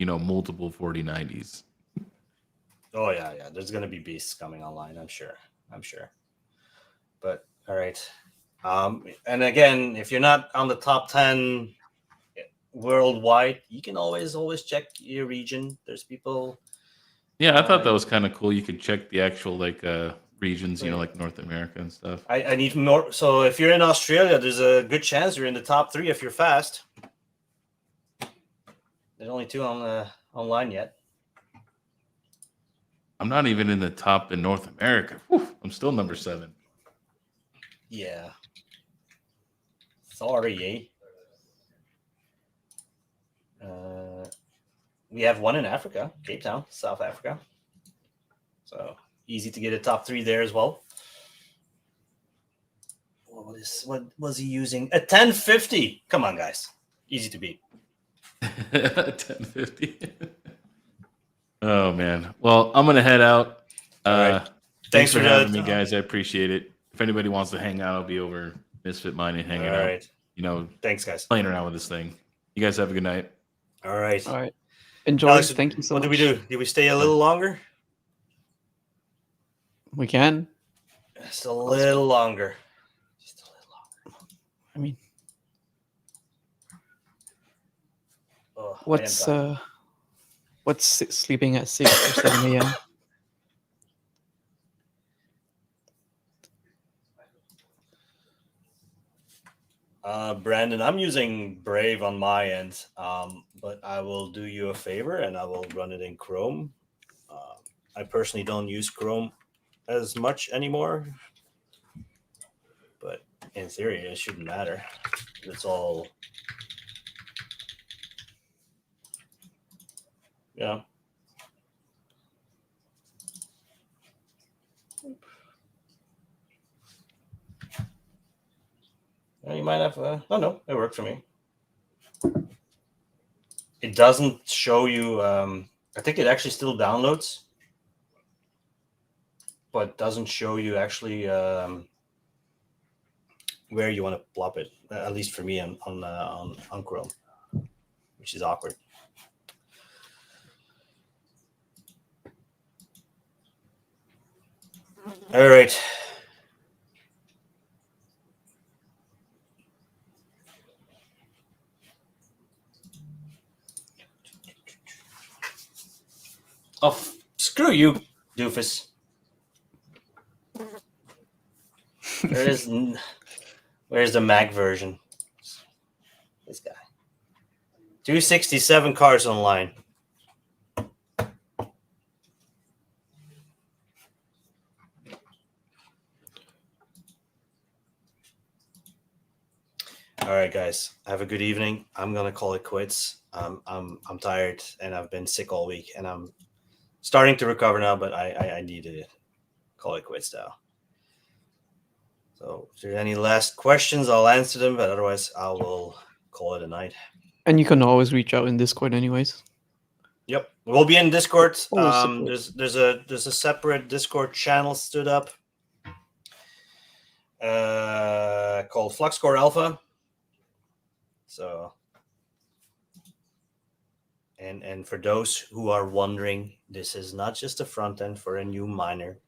multiple 4090s. Oh yeah. There's gonna be beasts coming online. I'm sure. But all right. And again, if you're not on the top 10 worldwide, you can always check your region. There's people. Yeah, I thought that was kind of cool. You could check the actual regions, Right. like North America and stuff. I need more. So if you're in Australia, there's a good chance you're in the top 3 if you're fast. There's only 2 on online yet. I'm not even in the top in North America. Whew, I'm still number 7. Yeah. Sorry, we have 1 in Africa, Cape Town, South Africa. So easy to get a top 3 there as well. What was he using? A 1050. Come on, guys. Easy to beat. 1050. Oh man. Well, I'm gonna head out. All right. Thanks for having me, guys. I appreciate it. If anybody wants to hang out, I'll be over Misfit Mining hanging All out. right. Thanks, guys. Playing around with this thing. You guys have a good night. All right. All right. Enjoy. Alex, Thank you so what much. did we do? Did we stay a little longer? We can. Just a little longer. I mean, Oh, what's sleeping at 6 or 7 a.m.? Brandon, I'm using Brave on my end, but I will do you a favor and I will run it in Chrome. I personally don't use Chrome as much anymore, but in theory, it shouldn't matter. It's all, yeah. You might have. Oh no, it worked for me. It doesn't show you. I think it actually still downloads, but doesn't show you actually where you want to plop it. At least for me on Chrome, which is awkward. All right. Oh, screw you, doofus. Where's the Mac version? This guy. 267 cars online. All right, guys. Have a good evening. I'm gonna call it quits. I'm tired and I've been sick all week, and I'm starting to recover now. But I need to call it quits now. So, if there's any last questions, I'll answer them. But otherwise, I will call it a night. And you can always reach out in Discord, anyways. Yep, we'll be in Discord. Always support. There's a separate Discord channel stood up. called Fluxcore Alpha. So, and for those who are wondering, this is not just a front end for a new miner.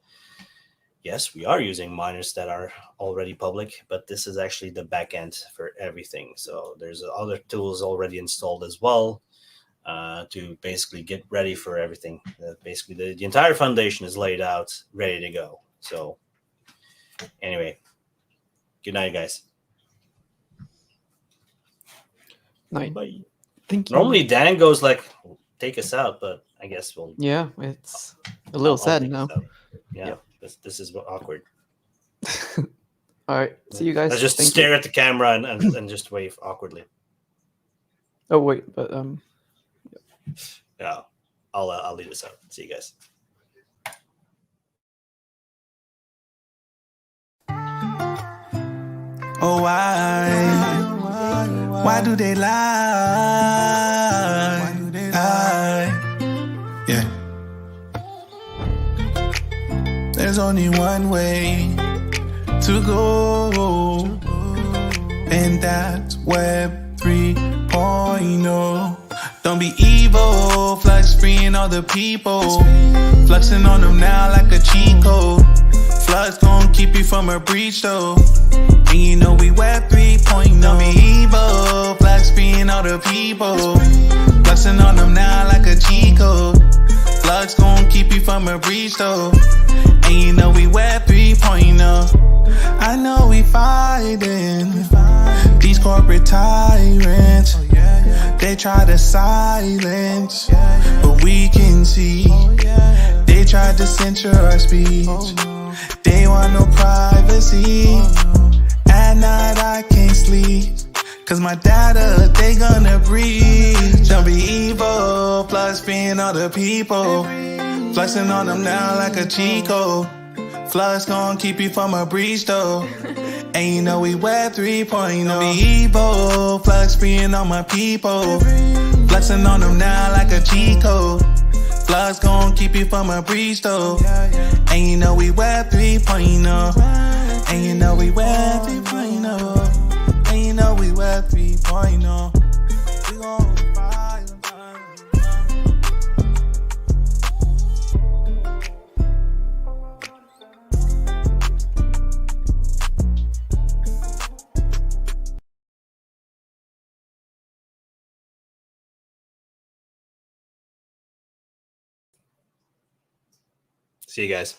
Yes, we are using miners that are already public, but this is actually the back end for everything. So there's other tools already installed as well to basically get ready for everything. Basically, the entire foundation is laid out, ready to go. So anyway, good night, guys. Night. Bye. Thank you. Normally Dan goes like, take us out, but I guess we'll. Yeah, it's a little I'll sad take us now. out. Yeah, Yep. this is awkward. All right. See you guys. Let's just Thank stare you. at the camera and just wave awkwardly. Oh wait, but Yeah, I'll leave this out. See you guys. Oh, why do they lie? Yeah. There's only one way to go, and that's Web 3.0. Don't be evil, Flux freeing all the people, fluxing on them now like a cheat code. Flux gon' keep you from a breach though. And you know we Web 3.0. Don't be evil, Flux freeing all the people, fluxing on them now like a cheat code. Flux gon' keep you from a breach though. And you know we Web 3.0. I know we fighting these corporate tyrants. They try to silence, but we can see they tried to censor our speech. They want no privacy. At night I can't sleep, cause my data they gonna breach. Don't be evil, Flux being all the people, fluxing on them now like a cheat code. Flux gon' keep you from a breach though. And you know we Web 3.0. Don't be evil, Flux freeing all my people, fluxing on them now like a cheat code. Flux gon' keep you from a breach though. And you know we Web 3.0. And you know we Web 3.0. And you know we Web 3.0. We gon' fight. See you guys.